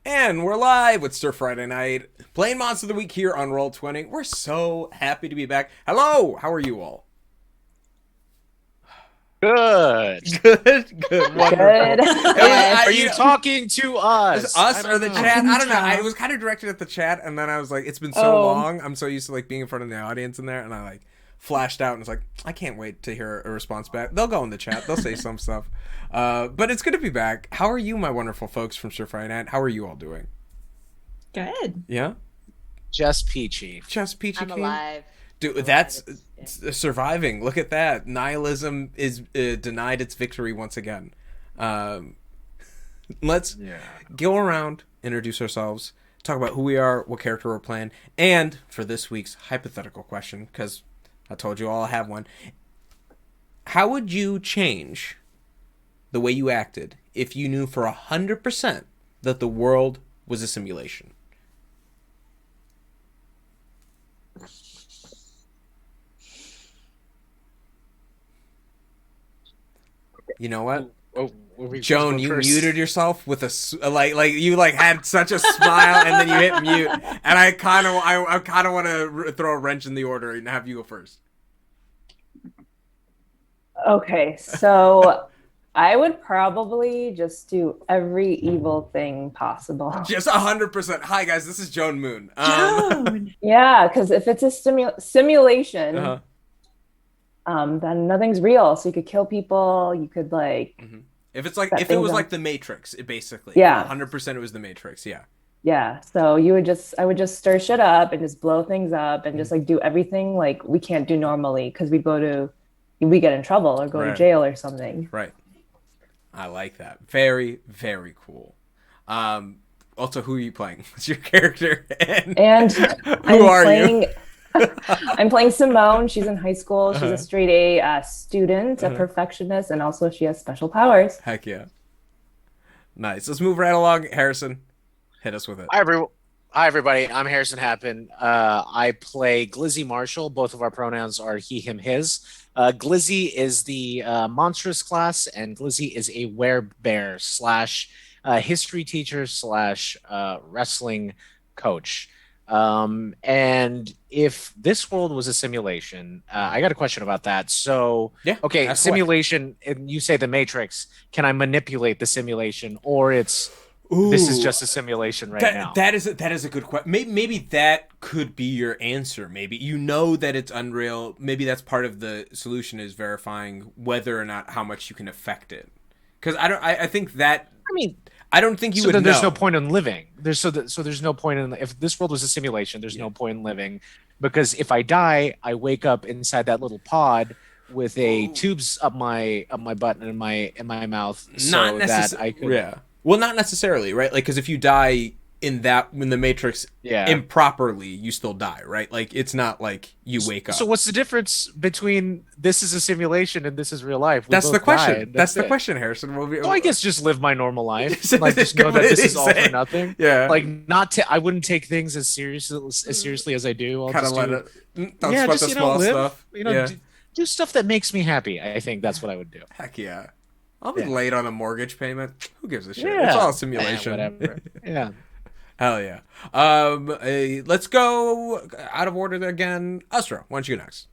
And we're live with Stir Friday Night, playing Monster of the Week here on Roll20. We're so happy to be back. Hello, how are you all? Good. Good, wonderful. Good. Are you talking to us? Us I or don't the know. chat? I don't know. tell. It was kind of directed at the chat, and then I was like, it's been so Oh. long. I'm so used to like being in front of the audience in there, and I like flashed out and was like, I can't wait to hear a response back. They'll go in the chat. They'll say some stuff. But it's good to be back. How are you, my wonderful folks from Stir Friday Night? How are you all doing? Good. Yeah? Just peachy. Just Peachy I'm King? alive. Dude, I'm that's alive. It's- surviving. Look at that. Nihilism is denied its victory once again. Let's go around, introduce ourselves, talk about who we are, what character we're playing, and for this week's hypothetical question, because I told you all I have one. How would you change the way you acted if you knew for 100% that the world was a simulation? You know what? Joan, you muted yourself with like you like had such a smile and then you hit mute, and I kind of want to throw a wrench in the order and have you go first. Okay, so I would probably just do every evil thing possible. Just 100%. Hi guys, this is Joan Moon. Joan! Yeah, because if it's a simulation, then nothing's real. So you could kill people. You could like. If it's like set if it was things like up. the Matrix, it basically. Yeah. 100% it was the Matrix. Yeah. Yeah, so I would just stir shit up and just blow things up and just like do everything like we can't do normally because we get in trouble or go to Right. jail or something. Right. I like that. Very, very cool. Also, who are you playing? What's your character? And who are you? I'm playing Simone. She's in high school. She's a straight A student, a Uh-huh. perfectionist, and also she has special powers. Heck yeah. Nice. Let's move right along. Harrison, hit us with it. Hi, everybody. I'm Harrison Happen. I play Glizzy Marshall. Both of our pronouns are he, him, his. Glizzy is the monstrous class, and Glizzy is a werebear slash history teacher slash wrestling coach. And if this world was a simulation, I got a question about that. So, Yeah, okay, ask away. simulation, and you say the Matrix. Can I manipulate the simulation, or this is just a simulation now? That is a good question. Maybe that could be your answer. Maybe you know that it's unreal. Maybe that's part of the solution is verifying whether or not how much you can affect it. Because I think that. I mean, I don't think you so would then know. there's no point in living. There's no point in, if this world was a simulation, there's no point in living, because if I die, I wake up inside that little pod with tubes up my butt and in my mouth, so that I could. Yeah. Well, not necessarily, right? Like, because if you die in the Matrix improperly, you still die, right? Like, it's not like you wake up. So what's the difference between this is a simulation and this is real life? That's the question. That's the question, Harrison. So I guess just live my normal life. Like, just know that this is all for nothing. Yeah. Like, I wouldn't take things as seriously as I do. I'll kind of just let do, it. Don't sweat the small live, stuff. Do stuff that makes me happy. I think that's what I would do. Heck yeah. I'll be late on a mortgage payment. Who gives a shit? Yeah. It's all a simulation. Whatever. Yeah. Hell yeah. Let's go out of order again. Astra, why don't you go next?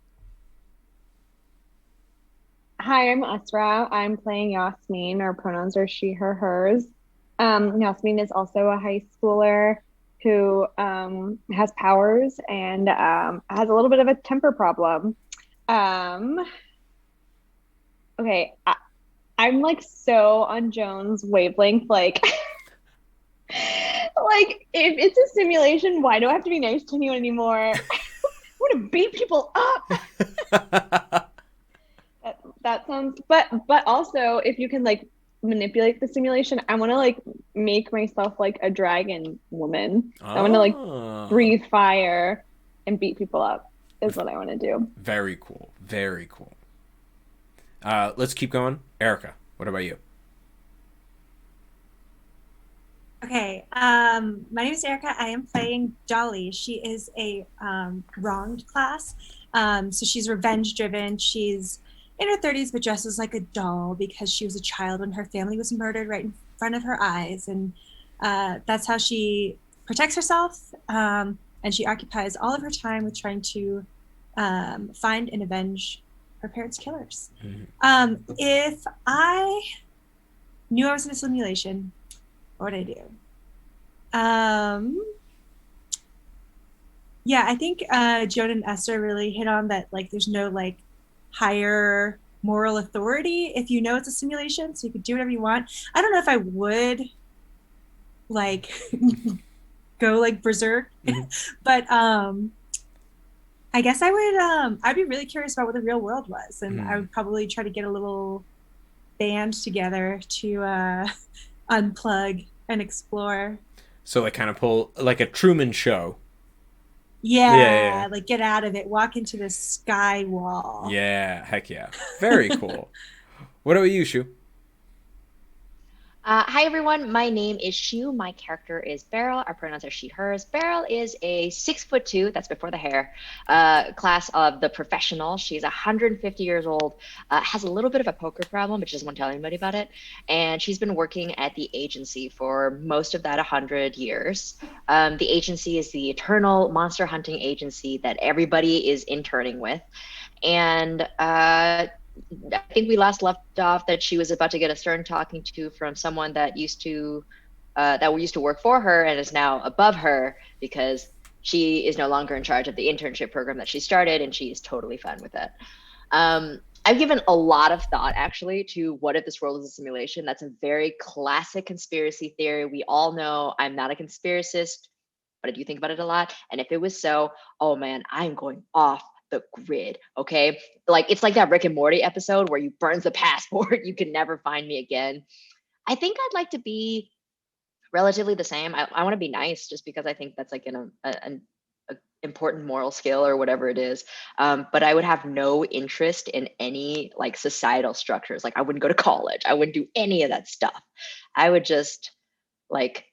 Hi, I'm Asra. I'm playing Yasmin. Our pronouns are she, her, hers. Yasmin is also a high schooler who has powers and has a little bit of a temper problem. Okay, I'm like so on Joan's wavelength. Like, like if it's a simulation, why do I have to be nice to anyone anymore? I want to beat people up. That sounds, but also if you can like manipulate the simulation, I want to like make myself like a dragon woman. I want to like breathe fire and beat people up is what I want to do. Very cool. Very cool. Let's keep going. Erica, what about you? Okay, my name is Erica. I am playing Dolly. She is a wronged class. So she's revenge driven. She's in her 30s but dresses like a doll because she was a child when her family was murdered right in front of her eyes. And That's how she protects herself, and she occupies all of her time with trying to find and avenge her parents' killers. If I knew I was in a simulation, what would I do? Yeah, I think Joan and Esther really hit on that. Like, there's no like higher moral authority if you know it's a simulation, so you could do whatever you want. I don't know if I would like go like berserk, but I guess I would. I'd be really curious about what the real world was, and I would probably try to get a little band together to unplug and explore. So like kind of pull like a Truman Show. Yeah, like get out of it, walk into the sky wall. Yeah, heck yeah. Very cool. What about you, Shu? Hi everyone, my name is Shu. My character is Beryl. Our pronouns are she, hers. Beryl is a 6'2", that's before the hair, class of the professional. She's 150 years old, has a little bit of a poker problem, but she doesn't want to tell anybody about it. And she's been working at the agency for most of that 100 years. The agency is the eternal monster hunting agency that everybody is interning with. And I think we last left off that she was about to get a stern talking to from someone that used to work for her and is now above her because she is no longer in charge of the internship program that she started, and she is totally fine with that. I've given a lot of thought actually to what if this world is a simulation. That's a very classic conspiracy theory. We all know I'm not a conspiracist, but I do think about it a lot. And if it was so, oh man, I'm going off the grid. Okay. Like it's like that Rick and Morty episode where you burns the passport, you can never find me again. I think I'd like to be relatively the same. I want to be nice just because I think that's like an important moral skill or whatever it is. But I would have no interest in any like societal structures. Like I wouldn't go to college. I wouldn't do any of that stuff. I would just like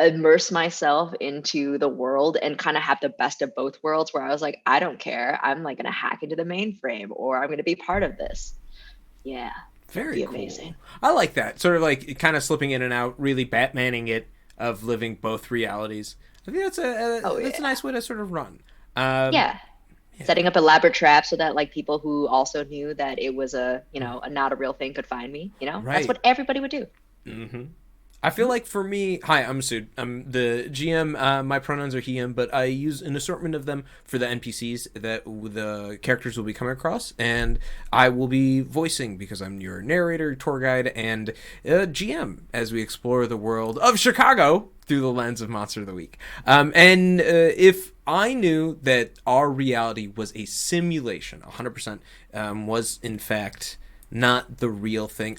immerse myself into the world and kind of have the best of both worlds where I was like, I don't care. I'm like going to hack into the mainframe or I'm going to be part of this. Yeah. Very cool. Amazing. I like that. Sort of like kind of slipping in and out, really Batmaning it of living both realities. I think that's a nice way to sort of run. Yeah. Setting up elaborate traps so that like people who also knew that it was a not a real thing could find me. Right. That's what everybody would do. Mm-hmm. I feel like for me, hi, I'm Masood. I'm the GM. My pronouns are he, him, but I use an assortment of them for the NPCs that the characters will be coming across, and I will be voicing because I'm your narrator, tour guide, and GM as we explore the world of Chicago through the lens of Monster of the Week. And if I knew that our reality was a simulation, 100% was in fact not the real thing,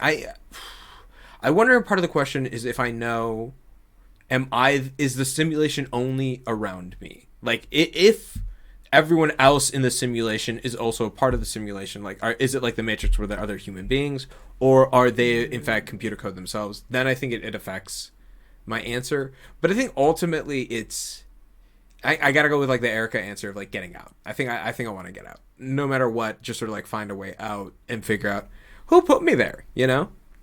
I wonder if part of the question is if I know, is the simulation only around me? Like, if everyone else in the simulation is also a part of the simulation, like, is it like the Matrix where there are other human beings, or are they, in fact, computer code themselves? Then I think it affects my answer. But I think ultimately it's, I gotta go with, like, the Erica answer of, like, getting out. I think I want to get out. No matter what, just sort of, like, find a way out and figure out who put me there,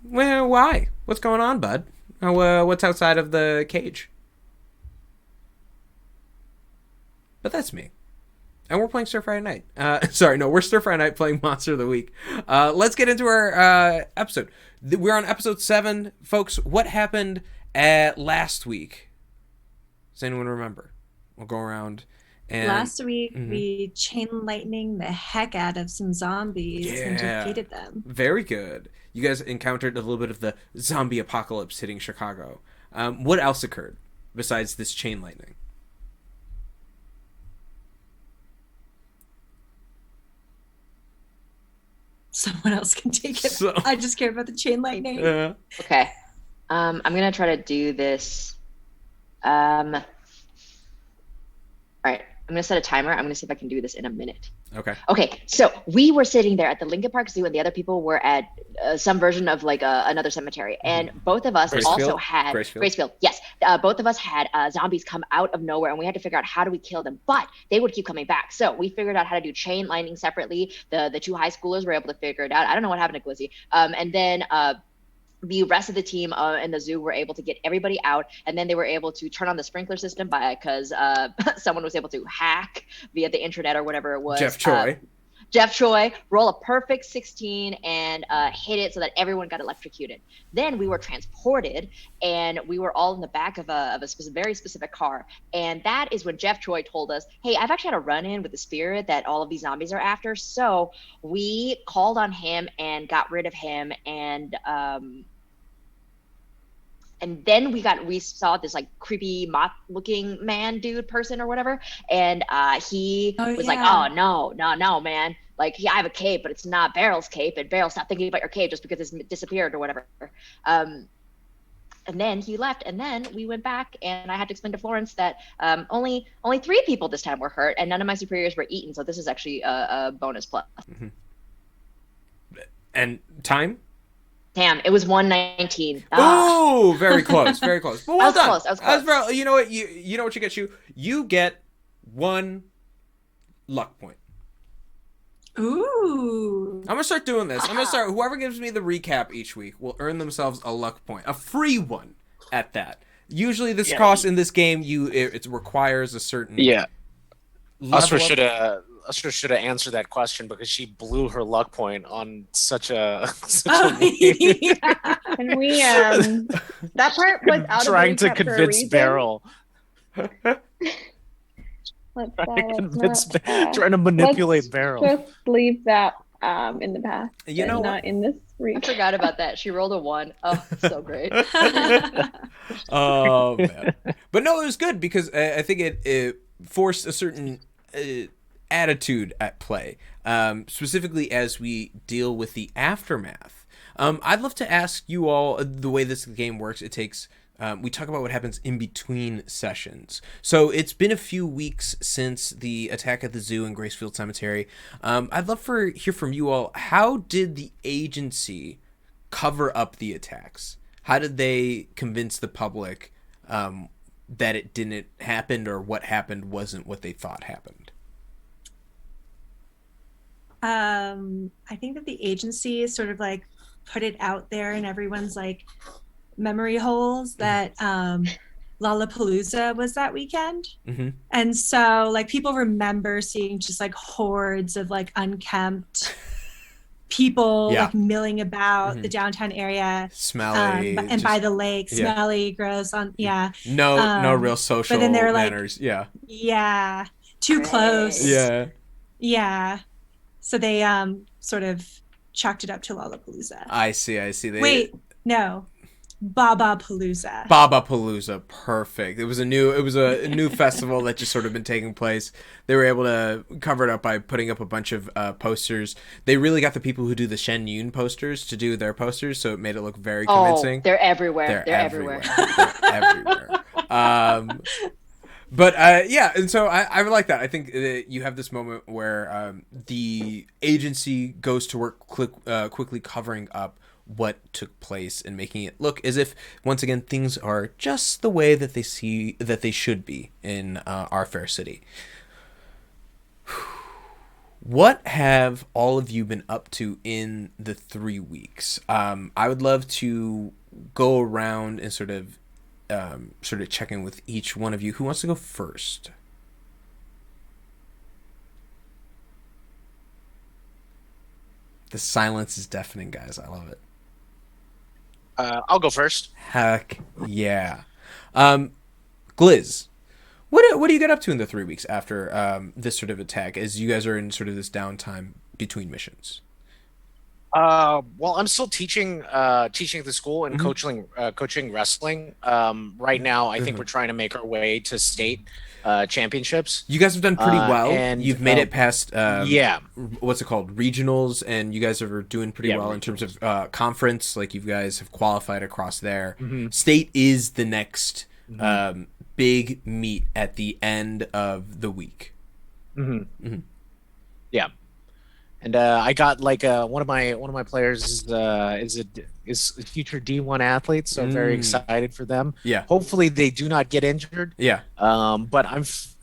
Well, why? What's going on, bud? What's outside of the cage? But that's me. And we're playing Stir Friday Night. We're Stir Friday Night playing Monster of the Week. Let's get into our episode. We're on episode 7. Folks, what happened last week? Does anyone remember? We'll go around. And last week, we chain lightning the heck out of some zombies and defeated them. Very good. You guys encountered a little bit of the zombie apocalypse hitting Chicago. What else occurred besides this chain lightning? Someone else can take it. I just care about the chain lightning. Okay. I'm going to try to do this. All right. I'm going to set a timer. I'm going to see if I can do this in a minute. Okay. So we were sitting there at the Lincoln Park Zoo and the other people were at some version of like another cemetery. And both of us also had Gracefield. Yes. Both of us had zombies come out of nowhere and we had to figure out how do we kill them, but they would keep coming back. So we figured out how to do chain lightning separately. The two high schoolers were able to figure it out. I don't know what happened to Glizzy. And then the rest of the team in the zoo were able to get everybody out, and then they were able to turn on the sprinkler system because someone was able to hack via the internet or whatever it was. Jeff Choi roll a perfect 16 and hit it so that everyone got electrocuted. Then we were transported, and we were all in the back of a very specific car. And that is when Jeff Choi told us, hey, I've actually had a run-in with the spirit that all of these zombies are after. So we called on him and got rid of him. And then we saw this like creepy moth looking man dude person or whatever. And he was like, oh, no, man. Like, I have a cape, but it's not Beryl's cape. And Beryl, stop thinking about your cape just because it's disappeared or whatever. And then he left. And then we went back, and I had to explain to Florence that only 3 people this time were hurt, and none of my superiors were eaten. So this is actually a bonus plus. Mm-hmm. And time? Damn, it was 119. Oh, very close, very close. But well done. I was close. You know what? You know what you get you? You get 1 luck point. Ooh. I'm gonna start doing this. I'm gonna start. Whoever gives me the recap each week will earn themselves a luck point, a free one at that. Usually, this cost in this game, it requires a certain Usher should have answered that question because she blew her luck point on such a. And we that part was out trying of to convince Beryl. Trying to manipulate Beryl. Just leave that in the past. You know what? Not in this I forgot about that. She rolled a 1. Oh, so great. Oh man, but no, it was good because I think it forced a certain attitude at play, specifically as we deal with the aftermath. I'd love to ask you all the way this game works. It takes. We talk about what happens in between sessions. So it's been a few weeks since the attack at the zoo in Gracefield Cemetery. I'd love to hear from you all. How did the agency cover up the attacks? How did they convince the public that it didn't happen, or what happened wasn't what they thought happened? I think that the agency sort of like put it out there in everyone's like memory holes that Lollapalooza was that weekend. Mm-hmm. And so like people remember seeing just like hordes of like unkempt people like milling about the downtown area, smelly, and by the lake, smelly, gross. No real social manners. Like, too close. So they sort of chalked it up to Lollapalooza. I see. Babapalooza, perfect. It was a new festival that just sort of been taking place. They were able to cover it up by putting up a bunch of posters. They really got the people who do the Shen Yun posters to do their posters, so it made it look very convincing. They're everywhere. They're everywhere. But and so I would like that. I think that you have this moment where the agency goes to work quickly covering up what took place and making it look as if, once again, things are just the way that they should be in our fair city. What have all of you been up to in the 3 weeks? I would love to go around and sort of check in with each one of you. Who wants to go first? The silence is deafening, guys. I love it. I'll go first. Heck yeah. Gliz, what do you get up to in the 3 weeks after this sort of attack, as you guys are in sort of this downtime between missions? Well, I'm still teaching at the school and coaching wrestling. Right now, I think we're trying to make our way to state championships. You guys have done pretty well, and you've made it past what's it called, regionals, and you guys are doing pretty well in terms of conference. Like, you guys have qualified across there. State is the next big meet at the end of the week. Yeah. And I got like one of my players is a future D1 athlete, so I'm very excited for them. Yeah. Hopefully they do not get injured. Yeah. But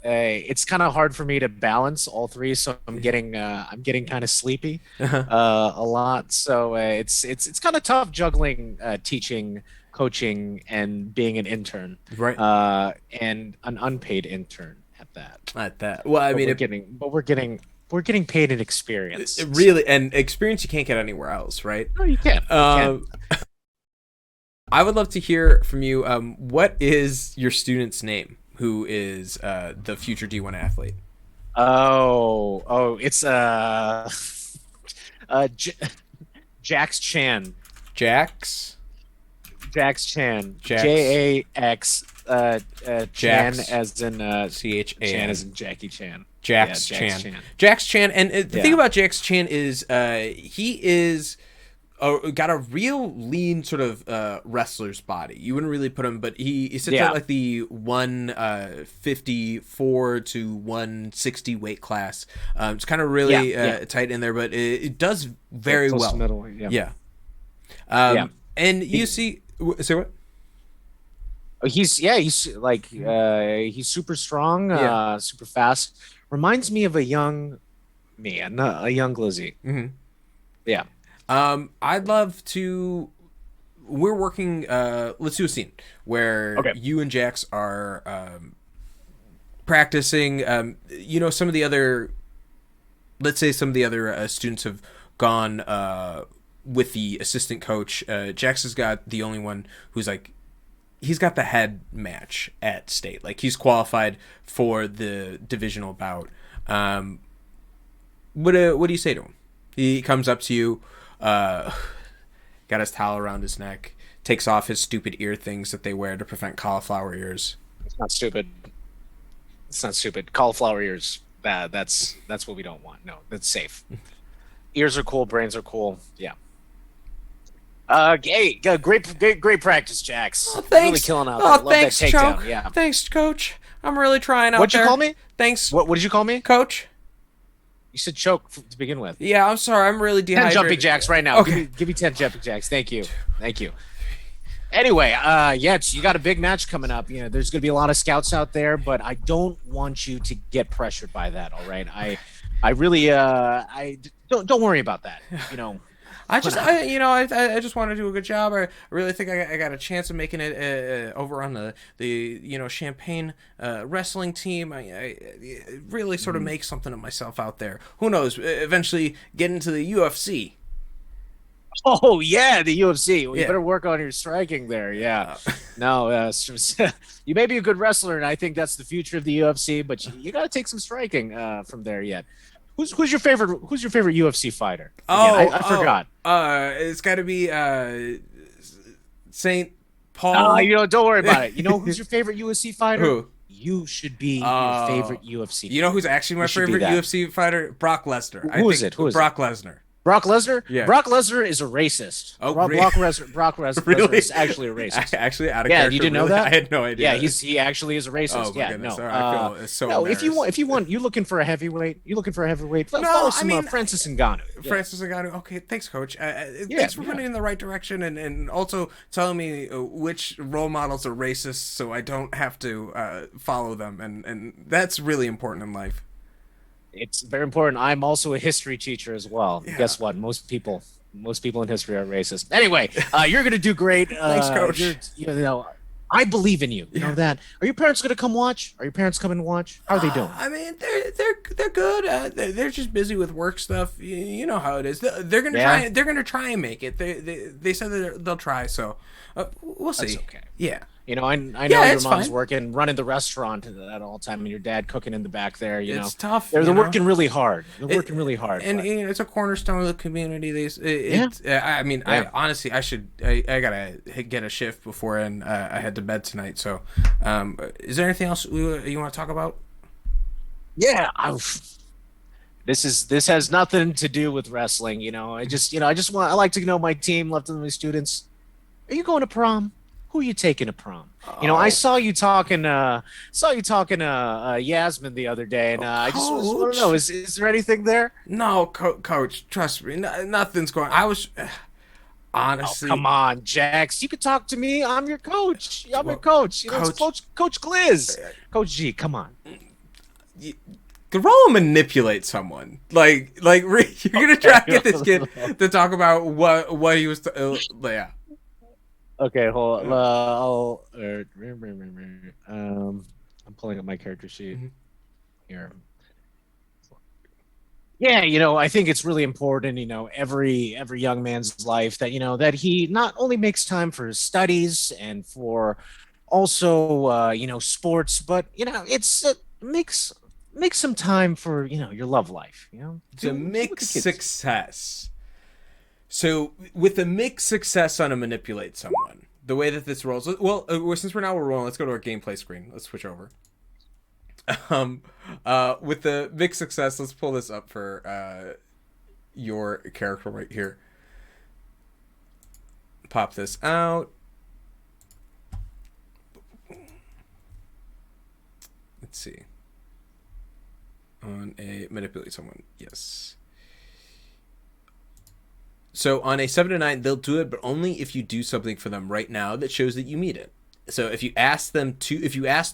it's kind of hard for me to balance all three, so I'm getting kind of sleepy Uh-huh. a lot. So it's kind of tough juggling teaching, coaching, and being an intern, Right. and an unpaid intern at that. At that. Well, I But mean, we're getting paid in experience. it really, and experience you can't get anywhere else, right? No, you can't. I would love to hear from you. What is your student's name? Who is the future D1 athlete? It's J- Jax Chan. Jax. Jax Chan. Jax. Jax. Chan Jax. as in Chan. Chan as in Jackie Chan. Jax Yeah, Chan. Jax Chan. And the Yeah. thing about Jax Chan is he is got a real lean sort of wrestler's body. You wouldn't really put him, but he sits at like the 154 to 160 weight class. It's kind of really tight in there, but it does very Close well. to middle, yeah. And you see, say what? He's super strong, Yeah. super fast. Reminds me of a young man, a young Glizzy. Mm-hmm. Yeah. I'd love to. We're working. Let's do a scene where you and Jax are practicing. Some of the other. Let's say some of the other students have gone with the assistant coach. Jax has got the only one who's like. He's got the head match at state. Like he's qualified for the divisional bout. What do you say to him? He comes up to you. Got his towel around his neck, takes off his stupid ear things that they wear to prevent cauliflower ears. It's not stupid. Cauliflower ears. That's what we don't want. No, that's safe. Ears are cool. Brains are cool. Yeah. Great practice, Jax. Oh, thanks. Really killing out there. Love Thanks, that takedown. Choke. Yeah. Thanks, Coach. I'm really trying out What'd there. you call me? Thanks. What did you call me? Coach? You said choke to begin with. Yeah, I'm sorry. I'm really 10 dehydrated. jumping jacks right now. Okay. Give me 10 jumping jacks. Thank you. Anyway, you got a big match coming up. There's going to be a lot of scouts out there, but I don't want you to get pressured by that. All right. I really, I don't worry about that. I just want to do a good job. I really think I got a chance of making it over on the Champagne wrestling team. I really sort of make something of myself out there. Who knows? Eventually get into the UFC. Oh yeah, the UFC. Well, Yeah. You better work on your striking there. Yeah. No, you may be a good wrestler, and I think that's the future of the UFC. But you got to take some striking from there yet. Who's your favorite? Who's your favorite UFC fighter? Again, I forgot. It's got to be Saint Paul. Don't worry about it. Who's your favorite UFC fighter? Who? You should be your favorite UFC. You know who's actually my should be favorite that. UFC fighter? Brock Lesnar. Who is it? Brock Lesnar. Brock Lesnar? Yeah. Brock Lesnar is a racist. Oh, Brock really? Lesnar Really? is actually a racist. Actually, out of Yeah, character. you didn't know really? that? I had no idea. Yeah, he actually is a racist. Oh, my Yeah, goodness. no. I feel so no, if you embarrassed. you're looking for a heavyweight. No, Follow I some mean, Francis Ngannou. Yeah. Francis Ngannou. Okay, thanks, Coach. Thanks for putting me in the right direction and also telling me which role models are racist, so I don't have to follow them, and that's really important in life. It's very important. I'm also a history teacher as well. Yeah. Guess what? Most people in history are racist. Anyway, you're gonna do great. Thanks, Coach. I believe in you. You know that. Are your parents gonna come watch? Are your parents coming to watch? How are they doing? I mean, they're good. They're just busy with work stuff. You know how it is. They're gonna try. They're gonna try and make it. They said that they'll try. So we'll see. That's okay. Yeah. I know Yeah, your it's mom's fine. running the restaurant at all time, and your dad cooking in the back there. It's tough. They're you know? working really hard. They're working really hard. And but- it's a cornerstone of the community. I mean, Yeah. I honestly, I gotta get a shift before and I head to bed tonight. So, is there anything else you want to talk about? Yeah, this has nothing to do with wrestling. I like to know my team, love to know my students. Are you going to prom? Who are you taking to prom? I saw you talking Yasmin the other day, and I just want to know, is there anything there? No, Coach, trust me, nothing's going. I was honestly. Come on, Jax. You could talk to me. I'm your coach. I'm your coach. It's Coach Gliz. Coach G, come on. roll and manipulate someone. Like you're gonna try to get this kid to talk about what he was. Yeah. Okay, hold on. I'm pulling up my character sheet here. Yeah, I think it's really important, every young man's life that, that he not only makes time for his studies and for also, sports, but, it's makes some time for, your love life, To mix success. So with a mixed success on a manipulate someone, the way that this rolls, well, since we're rolling, let's go to our gameplay screen. Let's switch over. With the mixed success, let's pull this up for your character right here. Pop this out. Let's see. On a manipulate someone, yes. So on a 7 to 9, they'll do it, but only if you do something for them right now that shows that you mean it. So if you ask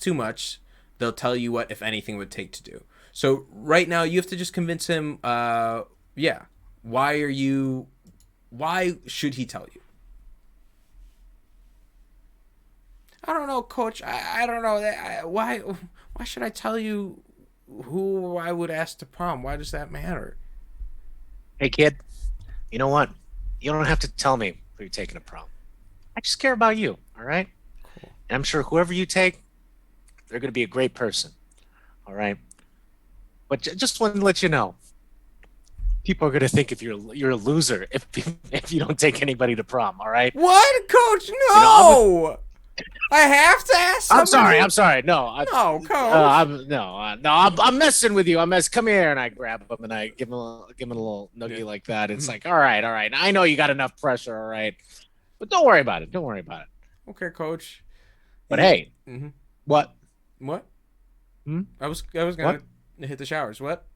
too much, they'll tell you what, if anything, would take to do. So right now, you have to just convince him. Yeah. Why should he tell you? I don't know, Coach. I don't know. Why should I tell you who I would ask to prom? Why does that matter? Hey, kid. You know what? You don't have to tell me who you're taking to prom. I just care about you, all right? Cool. And I'm sure whoever you take, they're going to be a great person, all right? But just want to let you know, people are going to think if you're a loser if you don't take anybody to prom, all right? What, Coach? No! I have to ask somebody? I'm sorry. No, Coach. I'm messing with you. Come here, and I grab him and I give him a little noogie like that. It's like, all right. I know you got enough pressure, all right, but don't worry about it. Okay, Coach. But hey, what? I was gonna hit the showers. What?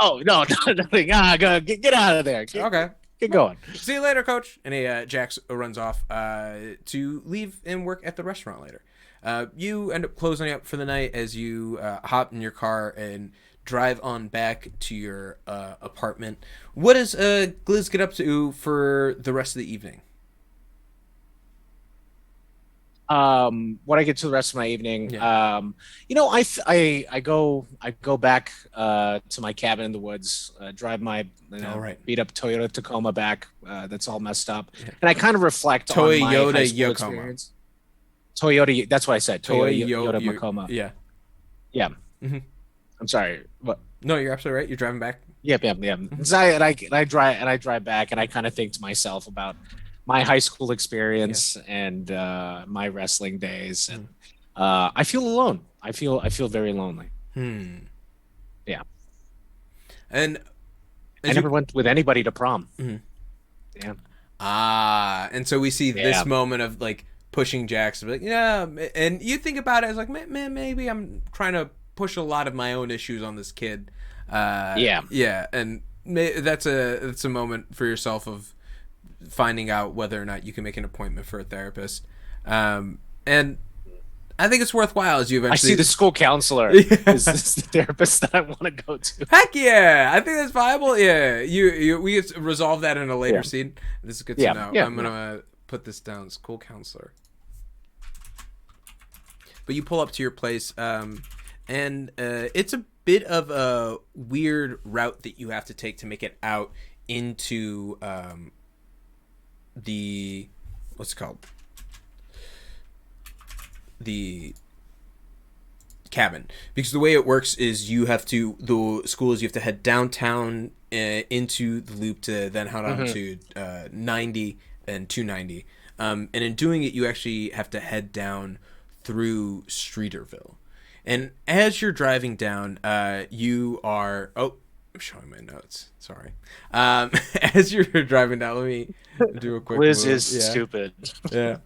Oh no, nothing. Get out of there. Okay. Get going. See you later, Coach. And Jax runs off to leave and work at the restaurant later. You end up closing up for the night as you hop in your car and drive on back to your apartment. What does Gliz get up to for the rest of the evening? What I get to the rest of my evening, I go back to my cabin in the woods, drive my beat up Toyota Tacoma back, that's all messed up, and I kind of reflect on my high school experience. Toyota, that's what I said. Toyota Tacoma. Yeah. Mm-hmm. I'm sorry. What? No, you're absolutely right. You're driving back. Yep. Mm-hmm. So I drive back, and I kind of think to myself about my high school experience and my wrestling days, and I feel alone. I feel very lonely. Yeah. And I never went with anybody to prom. Yeah. And so we see this moment of like pushing Jax, like, yeah, and you think about it as like, man, maybe I'm trying to push a lot of my own issues on this kid. Yeah, and that's a moment for yourself of finding out whether or not you can make an appointment for a therapist, and I think it's worthwhile as you eventually. I see the school counselor is this the therapist that I want to go to. Heck yeah, I think that's viable. Yeah, we have to resolve that in a later scene. This is good to know. I'm gonna put this down. School counselor. But you pull up to your place, and it's a bit of a weird route that you have to take to make it out into the what's it called? The cabin, because the way it works is you have to head downtown into the loop to then head on to 90 and 290, and in doing it you actually have to head down through Streeterville. And as you're driving down, you are I'm showing my notes. Sorry. As you're driving down, let me do a quick Liz move. is stupid. Yeah.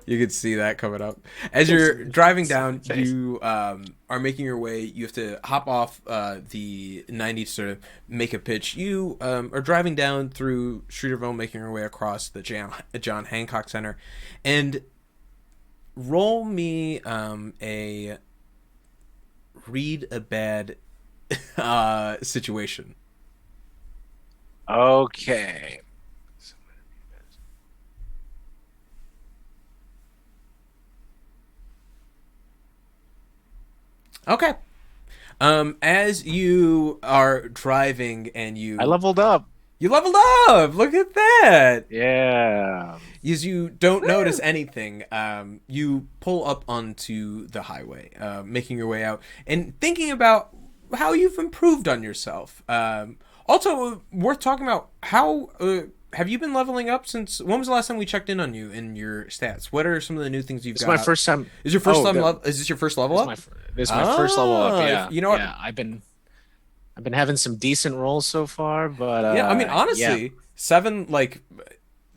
You can see that coming up. As you're driving down, you are making your way. You have to hop off the 90 to sort of make a pitch. You are driving down through Streeterville, making your way across the John Hancock Center. And roll me a read a bad situation. Okay. Okay. As you are driving and I leveled up. you leveled up. Look at that. Yeah. As you don't notice anything, you pull up onto the highway, making your way out and thinking about how you've improved on yourself. Also, worth talking about how have you been leveling up since? When was the last time we checked in on you and your stats? What are some of the new things you've It's got? my first time. Is your first Oh, level up? Is this your first level up? This is my first level up. Yeah. You know what? Yeah, I've been having some decent rolls so far, but Yeah, I mean, yeah. honestly, 7 like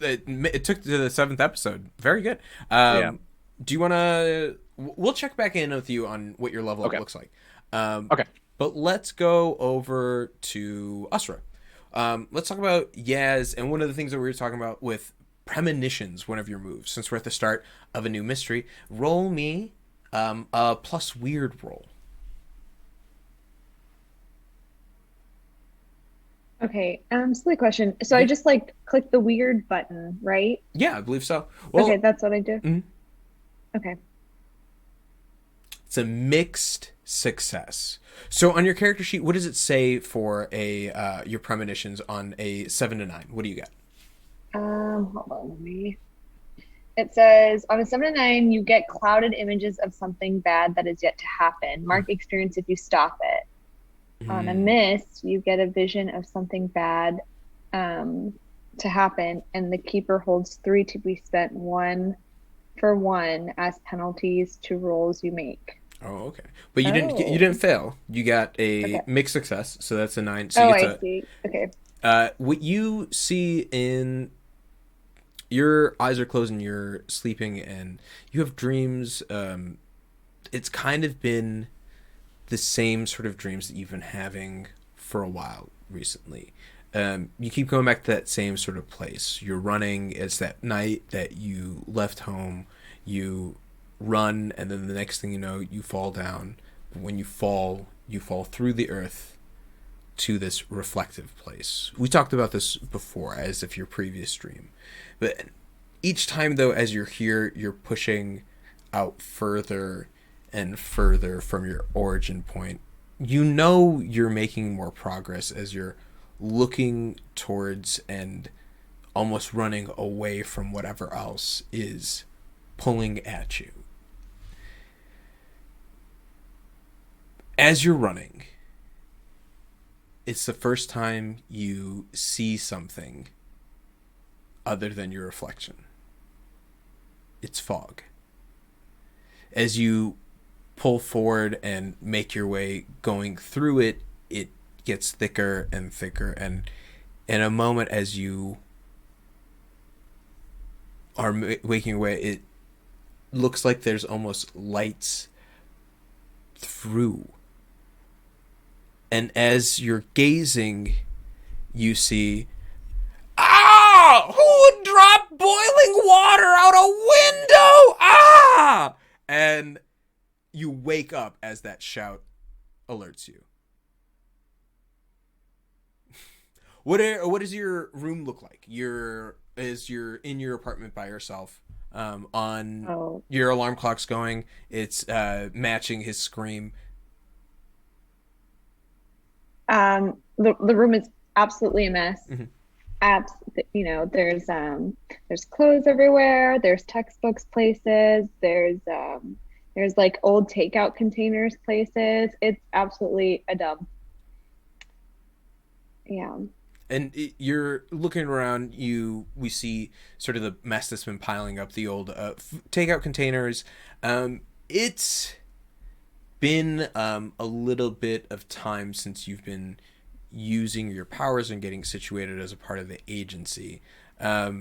it took to the 7th episode. Very good. Yeah. Do you want to? We'll check back in with you on what your level up Okay. looks like. Okay. But let's go over to Usra. Let's talk about Yaz and one of the things that we were talking about with premonitions. One of your moves, since we're at the start of a new mystery. Roll me a plus weird roll. Okay, silly question. So I just like click the weird button, right? Yeah, I believe so. Well, Okay, that's what I do. Mhm. Okay. it's a mixed success. So on your character sheet, what does it say for a your premonitions on a 7 to 9? What do you got? Hold on, let me. It says on a 7 to 9, you get clouded images of something bad that is yet to happen. Mark experience if you stop it. On a miss, you get a vision of something bad to happen, and the keeper holds 3 to be spent 1 for 1 as penalties to rolls you make. Oh, okay. But you didn't fail. You got a mixed success, so that's a 9. So Oh, you I get see. Okay. what you see in your eyes are closed and you're sleeping and you have dreams. It's kind of been the same sort of dreams that you've been having for a while recently. You keep going back to that same sort of place. You're running. It's that night that you left home. You run, and then the next thing you know, you fall down. When you fall through the earth to this reflective place. We talked about this before as if your previous dream. But each time, though, as you're here, you're pushing out further and further from your origin point. You know you're making more progress as you're looking towards and almost running away from whatever else is pulling at you. As you're running, it's the first time you see something other than your reflection. It's fog. As you pull forward and make your way going through it, it gets thicker and thicker, and in a moment as you are making your way, it looks like there's almost lights through. And as you're gazing, you see, who would drop boiling water out a window? And you wake up as that shout alerts you. What does your room look like? You're in your apartment by yourself. Your alarm clock's going. It's matching his scream. The room is absolutely a mess. Mm-hmm. There's clothes everywhere. There's textbooks places. There's like old takeout containers places. It's absolutely a dump. Yeah. And you're looking around. We see sort of the mess that's been piling up. The old takeout containers. It's been a little bit of time since you've been using your powers and getting situated as a part of the agency. Was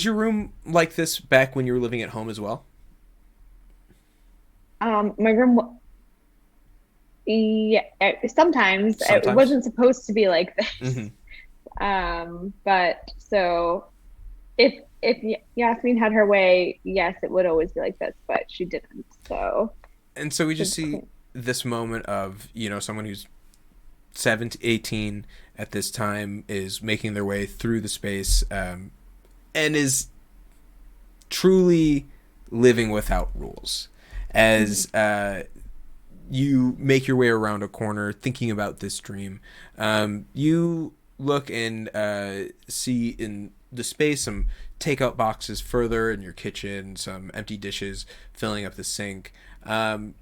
your room like this back when you were living at home as well? My room. Yeah, sometimes it wasn't supposed to be like this. Mm-hmm. But so if Yasmin had her way, yes, it would always be like this, but she didn't. So, And so we just see this moment of, someone who's 17, 18 at this time is making their way through the space, and is truly living without rules. As you make your way around a corner thinking about this dream, you look and see in the space some takeout boxes further in your kitchen, some empty dishes filling up the sink.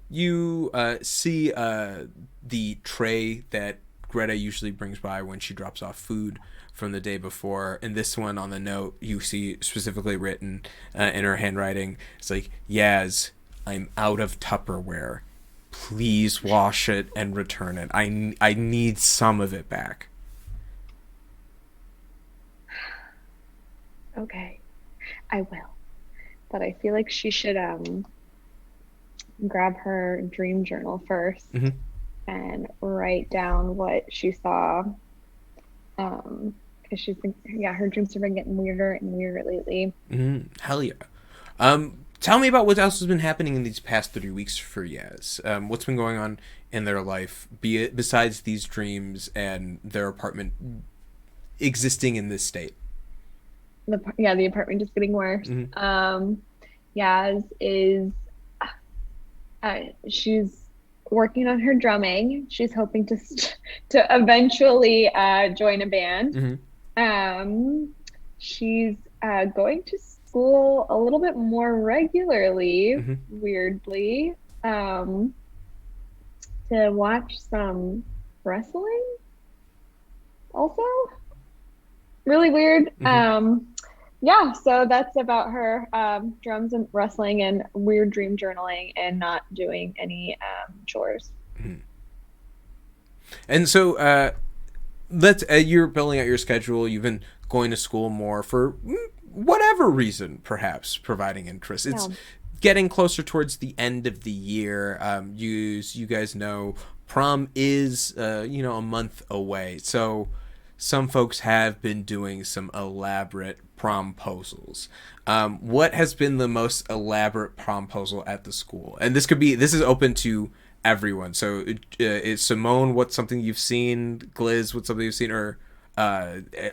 You see the tray that Greta usually brings by when she drops off food from the day before. And this one on the note, you see specifically written in her handwriting. It's like, Yaz, I'm out of Tupperware. Please wash it and return it. I need some of it back. Okay, I will. But I feel like she should grab her dream journal first and write down what she saw. Because she's been, her dreams have been getting weirder and weirder lately. Hell yeah. Tell me about what else has been happening in these past 3 weeks for Yaz. What's been going on in their life, besides these dreams and their apartment existing in this state? The apartment just getting worse. Yaz is she's working on her drumming. She's hoping to eventually join a band. She's going to school a little bit more regularly, weirdly, to watch some wrestling. Also, really weird. So that's about her, drums and wrestling and weird dream journaling and not doing any chores. And so you're building out your schedule. You've been going to school more for whatever reason, perhaps providing interest. It's getting closer towards the end of the year. You guys know prom is a month away. So some folks have been doing some elaborate promposals. What has been the most elaborate promposal at the school? And this is open to everyone. So is Simone, what's something you've seen? Gliz, what's something you've seen? Or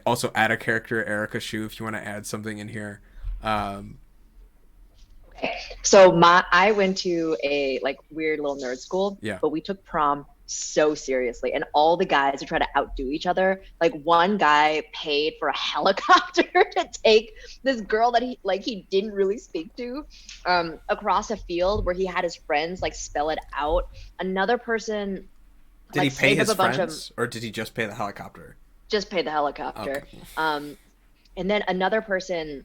also add a character, Erica Shu, if you want to add something in here. Okay. So I went to a weird little nerd school, but we took prom so seriously, and all the guys would try to outdo each other. One guy paid for a helicopter to take this girl that he didn't really speak to across a field where he had his friends spell it out. Another person did he pay his friends, or did he just pay the helicopter? Just pay the helicopter. Okay. And then another person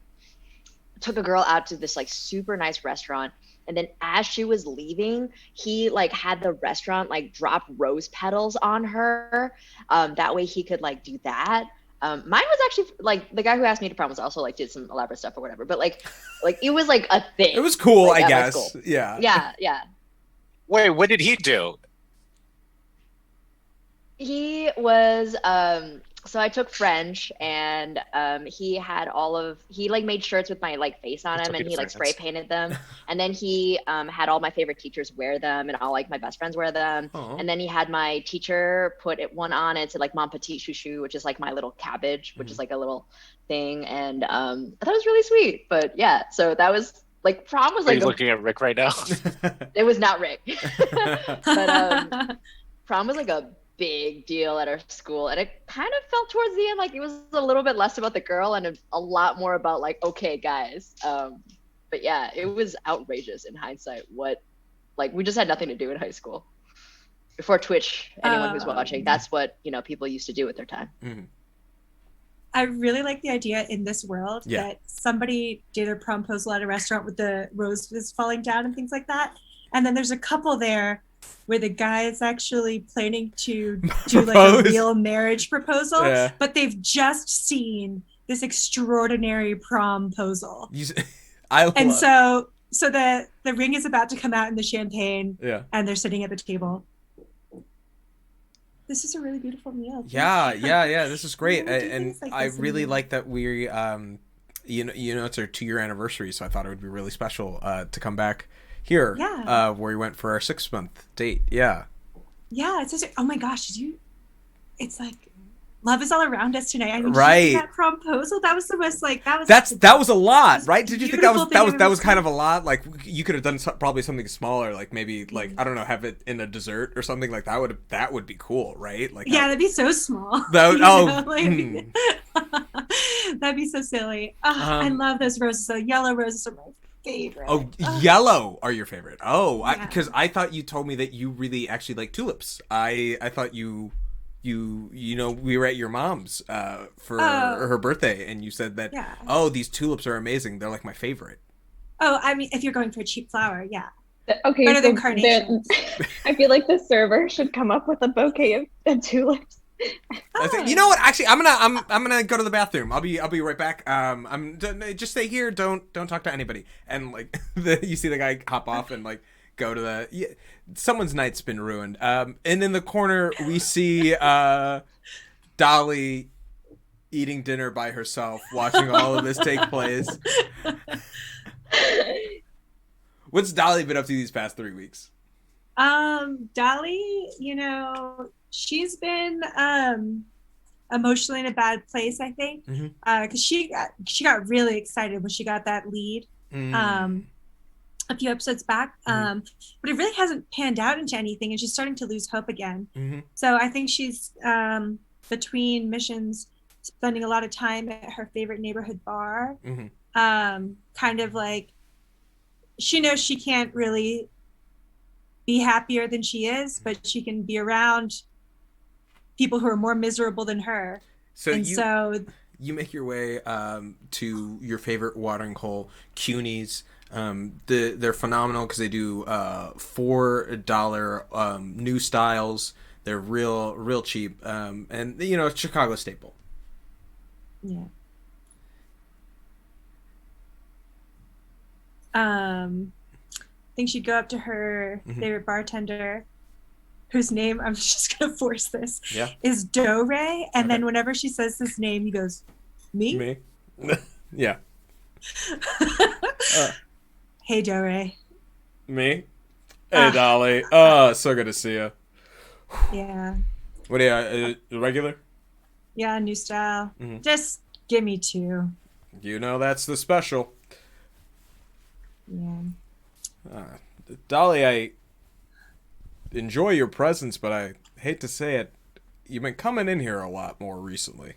took a girl out to this super nice restaurant. And then as she was leaving, he had the restaurant drop rose petals on her. That way he could do that. Mine was actually the guy who asked me to prom was also did some elaborate stuff or whatever. But it was a thing. It was cool, I guess. Cool. Yeah. Yeah. Wait, what did he do? He was so I took French, and he had he made shirts with my face on them, and he spray painted them. And then he had all my favorite teachers wear them, and all my best friends wear them. Aww. And then he had my teacher put one on, and it said Mon Petit Chouchou, which is my little cabbage, which is a little thing. And I thought it was really sweet. But yeah, so that was prom was Are you looking at Rick right now? It was not Rick. But prom was a big deal at our school, and it kind of felt towards the end it was a little bit less about the girl and a lot more about okay guys. But yeah, it was outrageous in hindsight. What we just had nothing to do in high school before Twitch. Anyone who's watching, that's what people used to do with their time. I really like the idea in this world that somebody did a promposal at a restaurant with the roses falling down and things like that, and then there's a couple there where the guy is actually planning to do a real marriage proposal, but they've just seen this extraordinary promposal. So the ring is about to come out in the champagne, and they're sitting at the table. This is a really beautiful meal. Yeah. This is great, and I really like that we it's our 2-year anniversary, so I thought it would be really special to come back here. Yeah. Where we went for our 6-month date. Yeah. Yeah, it's just, oh my gosh, it's like love is all around us tonight. I mean, Right. did you see that promposal? That was the most like that was That was a lot, That's right? the Did you think that was beautiful thing that I've was ever kind of a lot? Like you could have done probably something smaller, like maybe like I don't know, have it in a dessert or something like that would be cool, right? Like yeah, that'd be so small. That, You oh, know, like, that'd be so silly. I love those roses. So yellow roses are my favorite. Oh, yellow are your favorite. Oh, Yeah. because I thought you told me that you really actually like tulips. I thought you we were at your mom's for her birthday, and you said that these tulips are amazing. They're like my favorite. Oh, I mean, if you're going for a cheap flower, yeah. Okay, Better so than carnations. I feel like the server should come up with a bouquet of tulips. I think, you know what? Actually, I'm gonna go to the bathroom. I'll be right back. Just stay here. Don't talk to anybody. And like you see the guy hop off and like go to someone's night's been ruined. And in the corner we see Dolly eating dinner by herself, watching all of this take place. What's Dolly been up to these past 3 weeks? Dolly, she's been emotionally in a bad place, I think, because she got really excited when she got that lead a few episodes back, but it really hasn't panned out into anything, and she's starting to lose hope again. So I think she's between missions, spending a lot of time at her favorite neighborhood bar, kind of like she knows she can't really be happier than she is, but she can be around people who are more miserable than her. So you make your way to your favorite watering hole, CUNY's. They're phenomenal because they do $4 new styles. They're real cheap, and it's Chicago staple. Yeah. I think she'd go up to her favorite bartender, whose name, I'm just gonna force this, is Dore, and then whenever she says his name, he goes, "Me?" Yeah. Hey, Dore. Me? Hey, Dolly. So good to see you. Yeah. What are you, regular? Yeah, new style. Just give me 2. That's the special. Yeah. Dolly, I enjoy your presence, but I hate to say it, you've been coming in here a lot more recently.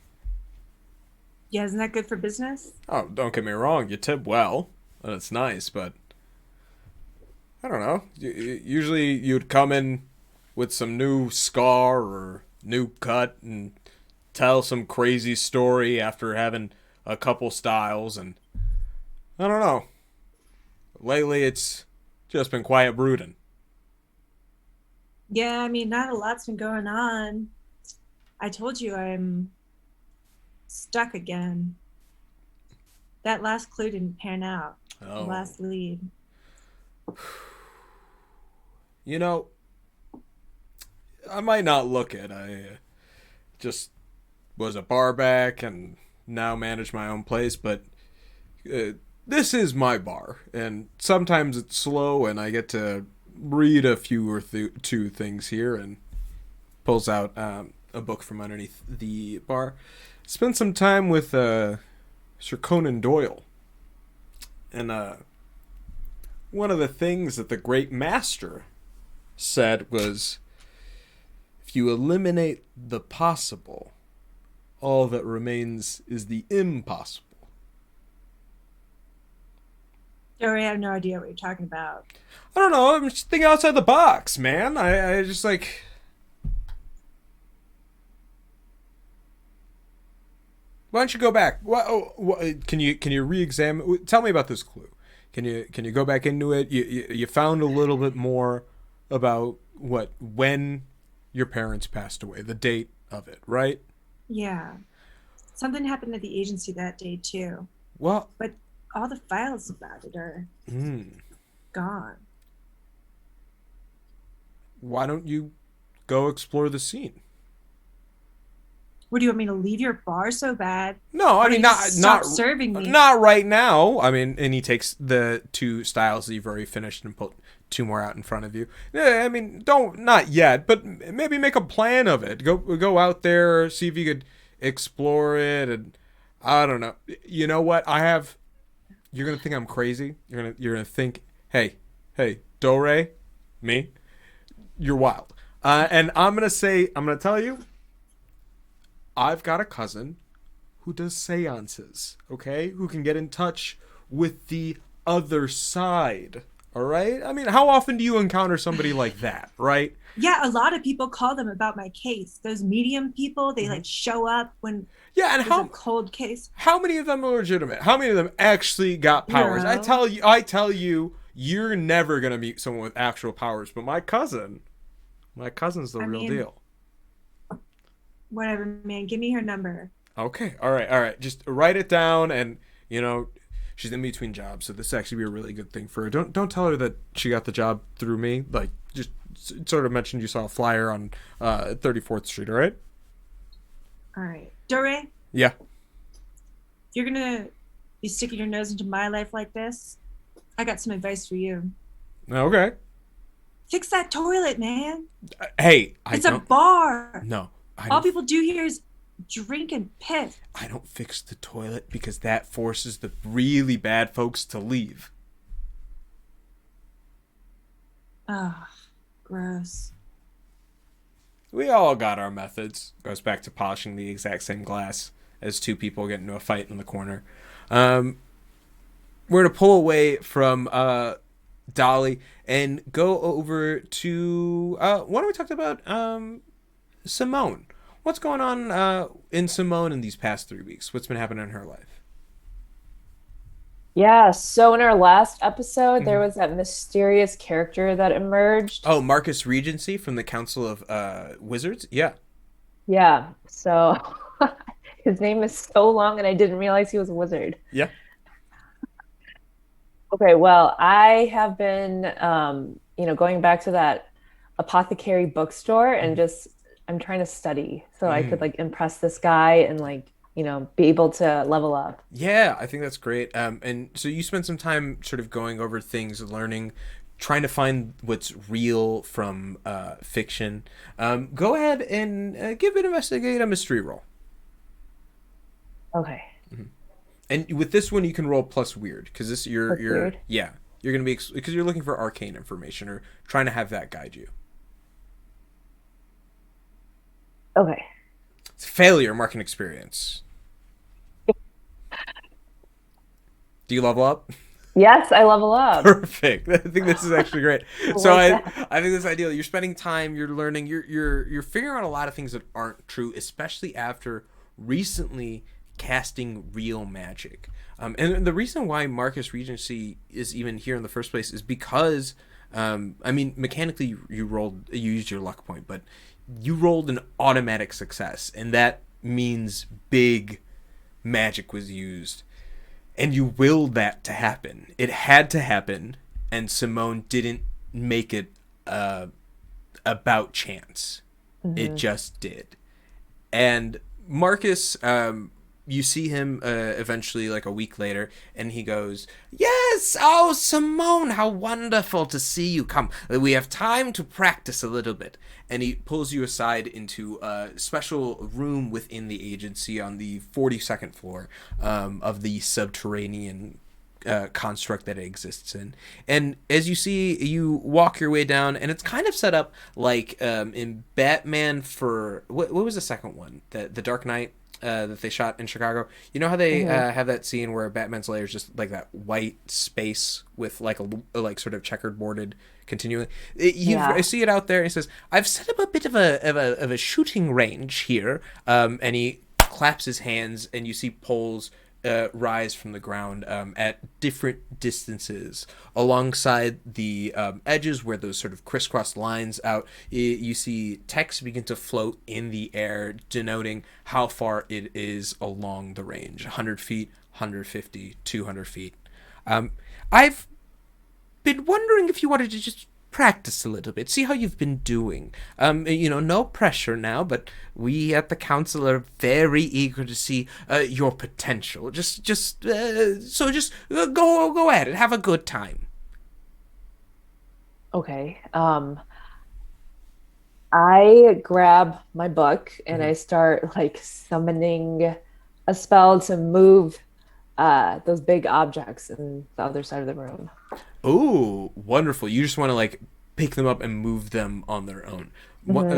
Yeah, isn't that good for business? Oh, don't get me wrong, you tip well, and it's nice, but I don't know. Usually you'd come in with some new scar or new cut and tell some crazy story after having a couple styles, and I don't know. Lately, it's just been quiet brooding. Yeah, I mean, not a lot's been going on. I told you I'm stuck again. That last clue didn't pan out. Oh. The last lead. I might not look it. I just was a bar back and now manage my own place, but this is my bar, and sometimes it's slow, and I get to read a few or two things here, and pulls out a book from underneath the bar. Spent some time with Sir Conan Doyle, and one of the things that the great master said was, if you eliminate the possible, all that remains is the impossible. Dore, I have no idea what you're talking about. I don't know. I'm just thinking outside the box, man. I just like. Why don't you go back? Can you re-examine? Tell me about this clue. Can you go back into it? You found a little bit more about when your parents passed away, the date of it, right? Yeah. Something happened at the agency that day too. Well, but all the files about it are gone. Why don't you go explore the scene? What do you want me to leave your bar so bad? No, I Or mean, you not stop serving me. not right now. I mean, and he takes the 2 styles that you've already finished and put 2 more out in front of you. Yeah, I mean, not yet, but maybe make a plan of it. Go out there, see if you could explore it, and I don't know. You know what? You're gonna think I'm crazy. You're gonna think, hey, Dore, me, you're wild. And I'm gonna tell you, I've got a cousin who does seances, okay? Who can get in touch with the other side, all right? I mean, how often do you encounter somebody like that, right? Yeah, a lot of people call them about my case. Those medium people, they like show up when Yeah, and there's a cold case. how many of them are legitimate? How many of them actually got powers? No. I tell you, you're never gonna meet someone with actual powers, but my cousin's the real deal. Whatever, man. Give me her number. Okay, all right. Just write it down, and she's in between jobs, so this actually be a really good thing for her. Don't tell her that she got the job through me. Like, just sort of mentioned you saw a flyer on 34th Street. All right. All right. Dore, Yeah. if you're going to be sticking your nose into my life like this, I got some advice for you. Okay. Fix that toilet, man. Hey, It's a bar. No, All people do here is drink and piss. I don't fix the toilet because that forces the really bad folks to leave. Ugh, gross. We all got our methods. Goes back to polishing the exact same glass as 2 people get into a fight in the corner. We're going to pull away from Dolly and go over to... why don't we talk about Simone? What's going on in Simone in these past 3 weeks? What's been happening in her life? Yeah, so in our last episode, there was that mysterious character that emerged. Oh, Marcus Regency from the Council of Wizards? Yeah. Yeah, so his name is so long and I didn't realize he was a wizard. Yeah. Okay, well, I have been, going back to that apothecary bookstore and I'm trying to study so I could impress this guy and be able to level up. Yeah, I think that's great. And so you spent some time sort of going over things, learning, trying to find what's real from fiction. Go ahead and give it investigate a mystery roll. Okay. And with this one, you can roll plus weird because this you're weird? Yeah, you're gonna be because you're looking for arcane information or trying to have that guide you. Okay. It's failure, mark an experience. Do you level up? Yes, I level up. Perfect. I think this is actually great. So like I think this is ideal. You're spending time, you're learning, you're figuring out a lot of things that aren't true, especially after recently casting real magic. And the reason why Marcus Regency is even here in the first place is because mechanically you used your luck point, but you rolled an automatic success, and that means big magic was used. And you willed that to happen. It had to happen, and Simone didn't make it about chance. It just did. And Marcus, you see him eventually like a week later, and he goes, "Yes, oh, Simone, how wonderful to see you. Come, we have time to practice a little bit." And he pulls you aside into a special room within the agency on the 42nd floor of the subterranean construct that it exists in. And as you see, you walk your way down, and it's kind of set up like in Batman for... What was the second one? The Dark Knight? That they shot in Chicago. You know how they have that scene where Batman's lair is just like that white space with like a sort of checkered boarded continually. I see it out there. And he says, "I've set up a bit of a shooting range here," and he claps his hands, and you see poles rise from the ground at different distances alongside the edges where those sort of crisscross lines out. You see text begin to float in the air, denoting how far it is along the range: 100 feet, 150, 200 feet. I've been wondering if you wanted to just practice a little bit, see how you've been doing. No pressure now, but we at the council are very eager to see your potential. Just go at it, have a good time. Okay. I grab my book and I start like summoning a spell to move those big objects in the other side of the room. Oh, wonderful! You just want to like pick them up and move them on their own.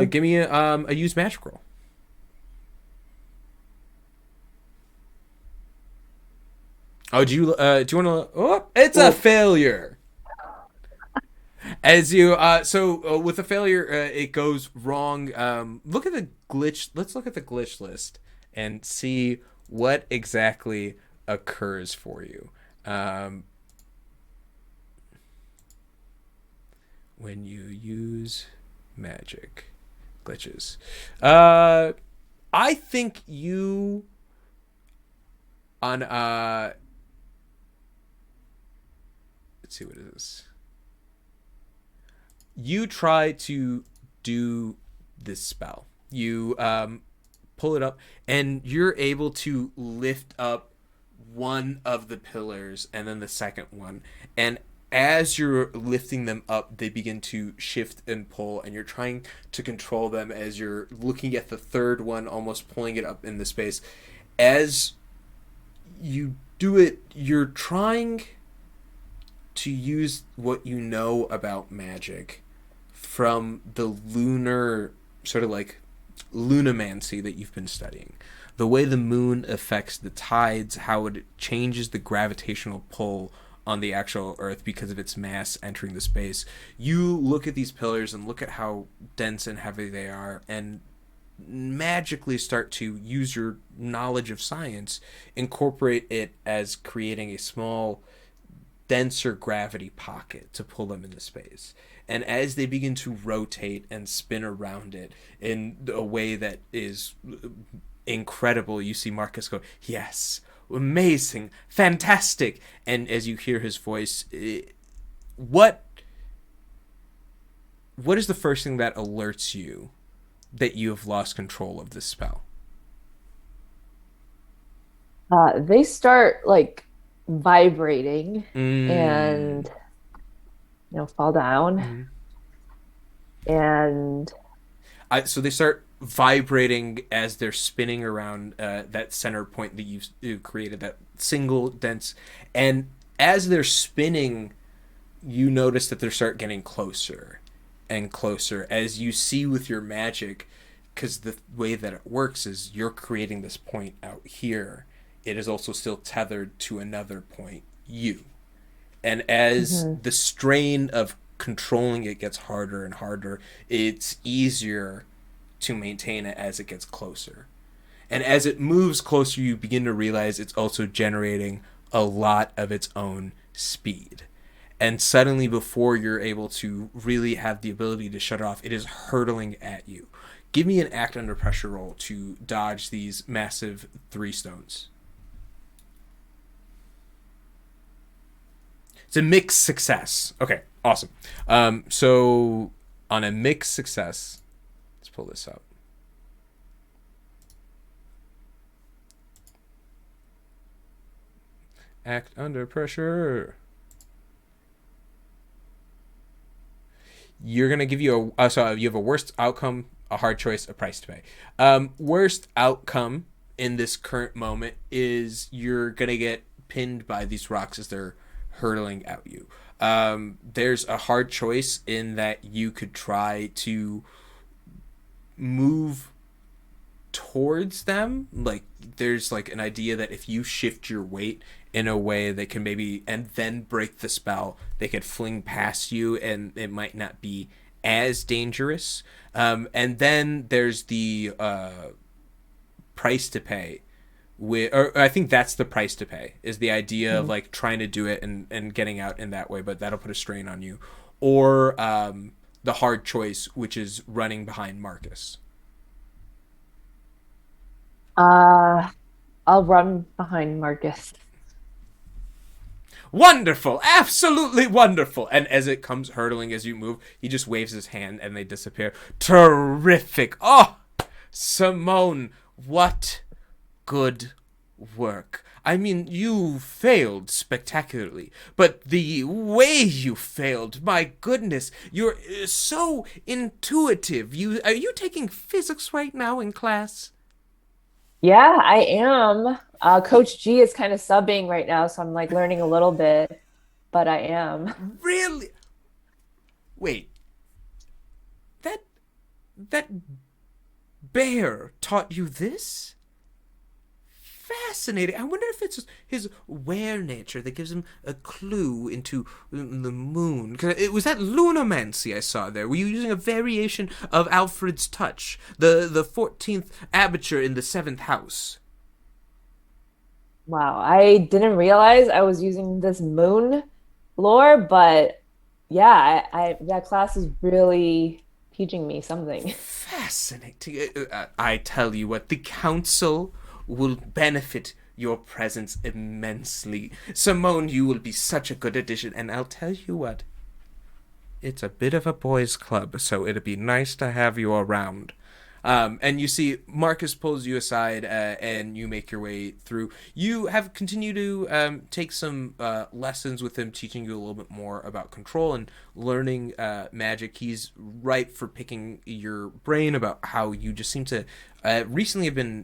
Give me a use magic roll. Oh, do you want to? Oh, it's a failure. As you with a failure, it goes wrong. Look at the glitch. Let's look at the glitch list and see what exactly occurs for you. When you use magic glitches, I think you on let's see, what is this? You try to do this spell. You pull it up, and you're able to lift up one of the pillars and then the second one. And as you're lifting them up, they begin to shift and pull, and you're trying to control them as you're looking at the third one, almost pulling it up in the space. As you do it, you're trying to use what you know about magic from the lunar, sort of like lunamancy that you've been studying. The way the moon affects the tides, how it changes the gravitational pull on the actual Earth because of its mass entering the space. You look at these pillars and look at how dense and heavy they are, and magically start to use your knowledge of science, incorporate it as creating a small, denser gravity pocket to pull them into space. And as they begin to rotate and spin around it in a way that is incredible, you see Marcus go, "Yes, amazing, fantastic." And as you hear his voice, what is the first thing that alerts you that you have lost control of this spell? They start like vibrating and fall down. And so they start vibrating as they're spinning around that center point that you created, that single dense. And as they're spinning, you notice that they start getting closer and closer as you see with your magic, because the way that it works is you're creating this point out here. It is also still tethered to another point, you. And as the strain of controlling it gets harder and harder, it's easier to maintain it as it gets closer. And as it moves closer, you begin to realize it's also generating a lot of its own speed. And suddenly, before you're able to really have the ability to shut it off, it is hurtling at you. Give me an act under pressure roll to dodge these massive 3 stones. It's a mixed success. Okay, awesome. So on a mixed success, let's pull this up. Act under pressure. You're gonna give you so you have a worst outcome, a hard choice, a price to pay. Worst outcome in this current moment is you're gonna get pinned by these rocks as they're hurtling at you. There's a hard choice in that you could try to move towards them. Like there's like an idea that if you shift your weight in a way that can maybe, and then break the spell, they could fling past you and it might not be as dangerous. And then there's the price to pay. Or I think that's the price to pay, is the idea of like trying to do it and getting out in that way, but that'll put a strain on you. Or the hard choice, which is running behind Marcus. I'll run behind Marcus. Wonderful, absolutely wonderful. And as it comes hurtling as you move, he just waves his hand and they disappear. Terrific. Oh, Simone, what good work. I mean, you failed spectacularly, but the way you failed, my goodness, you're so intuitive. Are you taking physics right now in class? Yeah, I am. Coach G is kind of subbing right now, so I'm like learning a little bit, but I am. Really? Wait. That bear taught you this? Fascinating. I wonder if it's his were nature that gives him a clue into the moon. 'Cause it was that lunamancy I saw there. Were you using a variation of Alfred's touch, the 14th aperture in the 7th house? Wow, I didn't realize I was using this moon lore, but yeah, I that class is really teaching me something. Fascinating. I tell you what, the council will benefit your presence immensely. Simone, you will be such a good addition, and I'll tell you what, it's a bit of a boys' club, so it'd be nice to have you around. And you see Marcus pulls you aside, and you make your way through. You have continued to take some lessons with him, teaching you a little bit more about control and learning magic. He's ripe for picking your brain about how you just seem to recently have been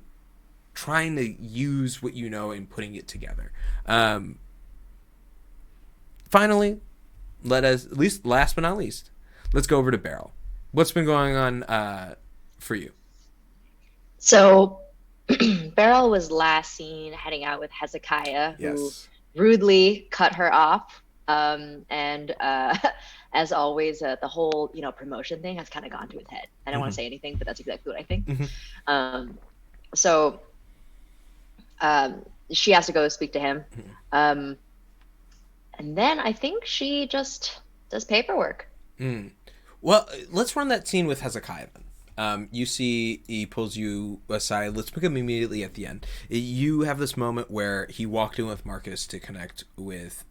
trying to use what you know and putting it together. Finally, let us, at least last but not least, let's go over to Beryl. What's been going on for you? So Beryl was last seen heading out with Hezekiah, who rudely cut her off. And as always, the whole promotion thing has kind of gone to his head. I don't want to say anything, but that's exactly what I think. So she has to go speak to him. And then I think she just does paperwork. Well, let's run that scene with Hezekiah then. You see he pulls you aside. Let's pick him immediately at the end. You have this moment where he walked in with Marcus to connect with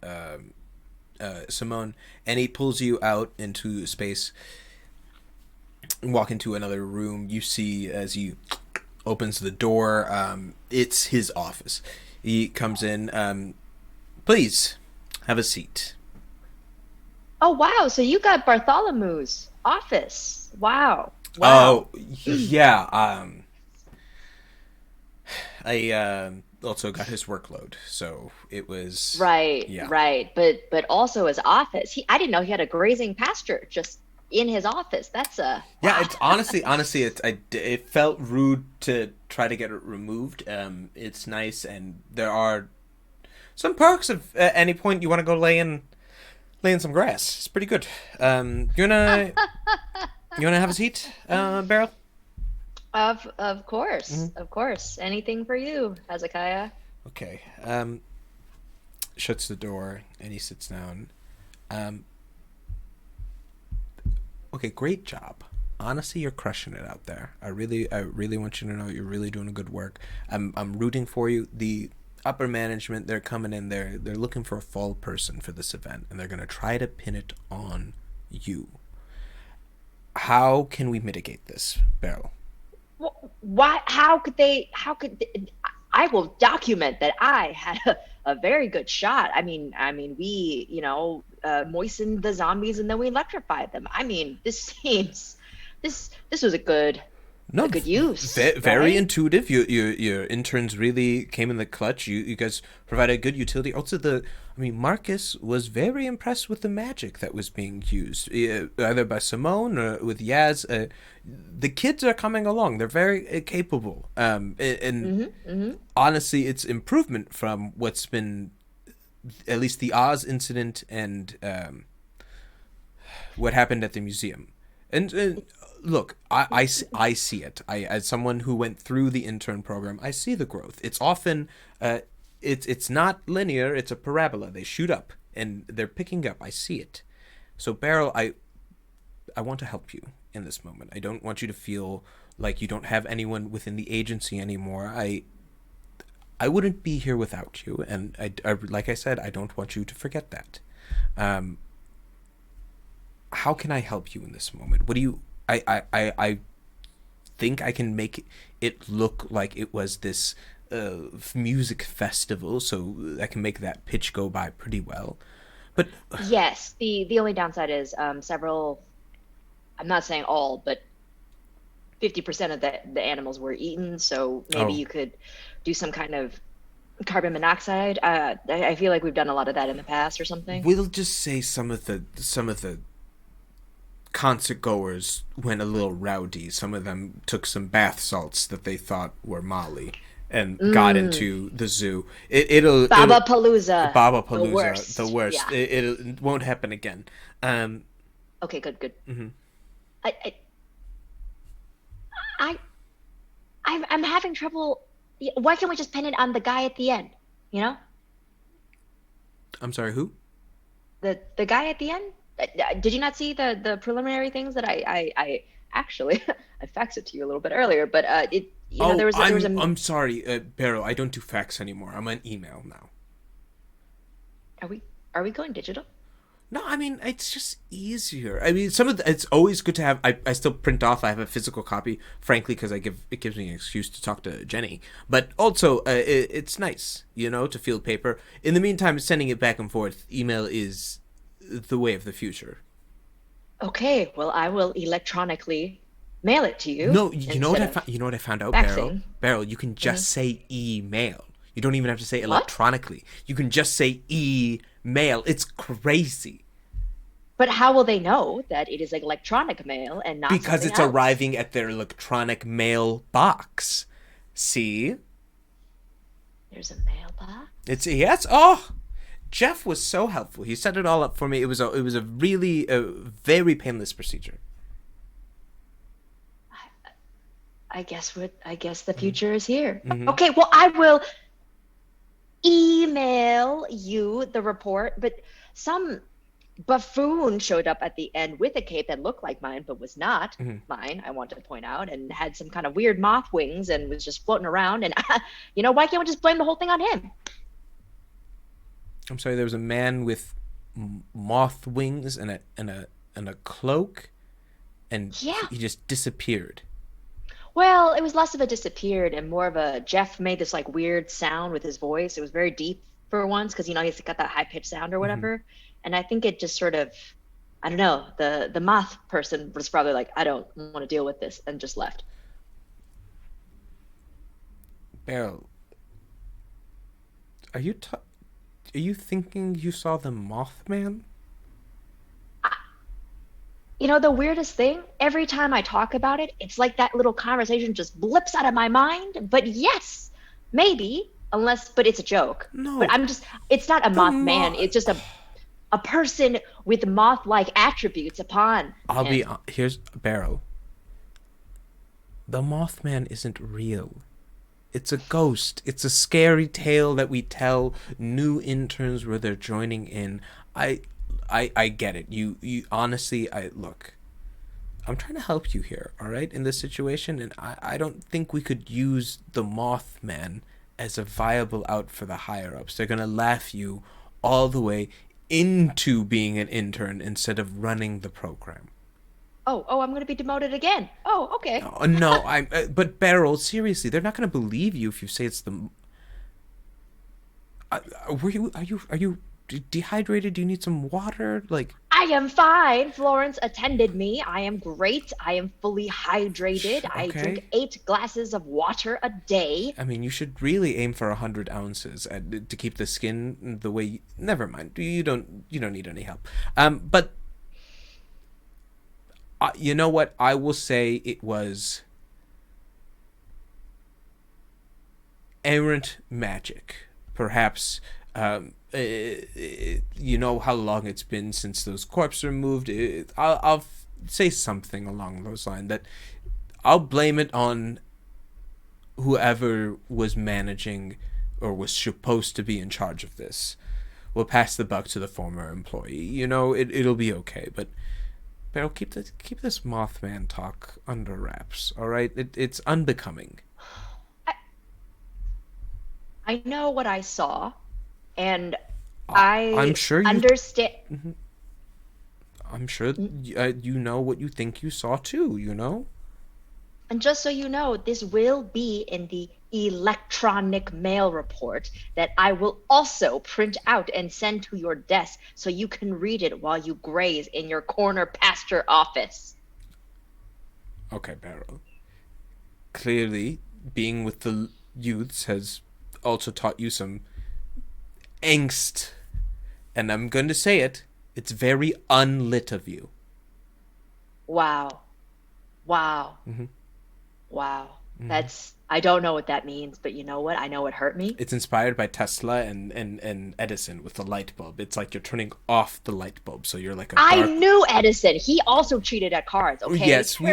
Simone, and he pulls you out into space and walk into another room. You see as he opens the door, it's his office. He comes in. Please have a seat. Oh wow! So you got Bartholomew's office. Wow. Oh yeah. I also got his workload, so it was right. Yeah. Right, but also his office. I didn't know he had a grazing pasture just in his office. That's a yeah. It's honestly, it felt rude to try to get it removed. It's nice, and there are some perks if at any point you want to go lay in some grass. It's pretty good. You wanna have a seat, Beryl? Of course, of course. Anything for you, Hezekiah. Okay. Shuts the door and he sits down. Okay, great job. Honestly, you're crushing it out there. I really want you to know you're really doing good work. I'm rooting for you. The upper management, they're coming in there. They're looking for a fall person for this event, and they're gonna try to pin it on you. How can we mitigate this, Beryl? Why? How could they? I will document that I had a very good shot. I mean, we, moistened the zombies and then we electrified them. I mean, this was a good use. Very right? intuitive. Your interns really came in the clutch. You guys provided good utility. Also, Marcus was very impressed with the magic that was being used, either by Simone or with Yaz. The kids are coming along. They're very capable. Honestly, it's improvement from what's been, at least the Oz incident and what happened at the museum. And look, I see it. As someone who went through the intern program, I see the growth. It's often it's not linear. It's a parabola. They shoot up and they're picking up. I see it. So Beryl, I want to help you in this moment. I don't want you to feel like you don't have anyone within the agency anymore. I I wouldn't be here without you, and like I said, I don't want you to forget that. How can I help you in this moment? What do you? I think I can make it look like it was this music festival, so I can make that pitch go by pretty well. But Yes, the only downside is several. I'm not saying all, but 50% of the animals were eaten. So maybe Oh. you could do some kind of carbon monoxide. I feel like we've done a lot of that in the past or something. we'll just say some of the concert goers went a little rowdy. Some of them took some bath salts that they thought were Molly and got into the zoo. It'll Baba Palooza. Baba The Palooza, worst. the worst. Yeah. It won't happen again. Okay, good. Mhm. I, I, I'm having trouble. Why can't we just pin it on the guy at the end? You know, I'm sorry, who? the guy at the end. Did you not see the preliminary things that I actually I faxed it to you a little bit earlier, but there was I'm sorry, Barrow. I don't do fax anymore. I'm on email now. Are we going digital? No, I mean, it's just easier. I mean, it's always good to have. I still print off. I have a physical copy, frankly, because it gives me an excuse to talk to Jenny. But also, it's nice, to feel paper. In the meantime, sending it back and forth, email is the way of the future. Okay, well, I will electronically mail it to you. No, you know what instead I found out, faxing. Barrel, you can just say email. You don't even have to say What? electronically. You can just say email. It's crazy. But how will they know that it is electronic mail and not Because something it's else? arriving at their electronic mail box. See? There's a mailbox. It's yes. Oh, Jeff was so helpful. He set it all up for me. It was a really very painless procedure. I guess the future is here. Mhm. Okay, well, I will email you the report, but some buffoon showed up at the end with a cape that looked like mine but was not mine, I want to point out, and had some kind of weird moth wings and was just floating around, and why can't we just blame the whole thing on him? I'm sorry. There was a man with moth wings and a cloak, and Yeah. he just disappeared. Well, it was less of a disappeared and more of a Jeff made this like weird sound with his voice. It was very deep for once because he's got that high pitched sound or whatever. And I think it just sort of, I don't know, the moth person was probably like, I don't want to deal with this, and just left. Beryl, are you thinking you saw the Mothman? The weirdest thing, every time I talk about it, it's like that little conversation just blips out of my mind. But yes, maybe, but it's a joke. No. But it's not a Mothman. moth- It's just a person with moth-like attributes upon him. Here's Beryl. The Mothman isn't real. It's a ghost. It's a scary tale that we tell new interns where they're joining in. I get it. You honestly, look. I'm trying to help you here, all right, in this situation, and I don't think we could use the Mothman as a viable out for the higher ups. They're gonna laugh you all the way into being an intern instead of running the program. Oh, I'm going to be demoted again. Oh, okay. No, but Beryl, seriously, they're not gonna believe you if you say it's the. Are you dehydrated? Do you need some water? Like, I am fine. Florence attended me. I am great. I am fully hydrated. I Okay. drink 8 glasses of water a day. I mean, you should really aim for 100 ounces to keep the skin the way. Never mind. You don't need any help. But you know what? I will say it was errant magic. Perhaps. You know how long it's been since those corpses were moved. I'll say something along those lines that I'll blame it on whoever was managing or was supposed to be in charge of this. We'll pass the buck to the former employee. It'll be okay. But Beryl, keep this Mothman talk under wraps. All right, it's unbecoming. I know what I saw, and I'm I sure you. understand. I'm sure you know what you think you saw too. You know. And just so you know, this will be in the electronic mail report that I will also print out and send to your desk so you can read it while you graze in your corner pasture office. Okay, Beryl. Clearly, being with the youths has also taught you some angst. And I'm going to say it, it's very unlit of you. Wow. Wow. Mm-hmm. Wow. I don't know what that means, but you know what? I know it hurt me. It's inspired by Tesla and Edison with the light bulb. It's like you're turning off the light bulb, so you're like a I dark... knew Edison. He also cheated at cards, okay? Yes, he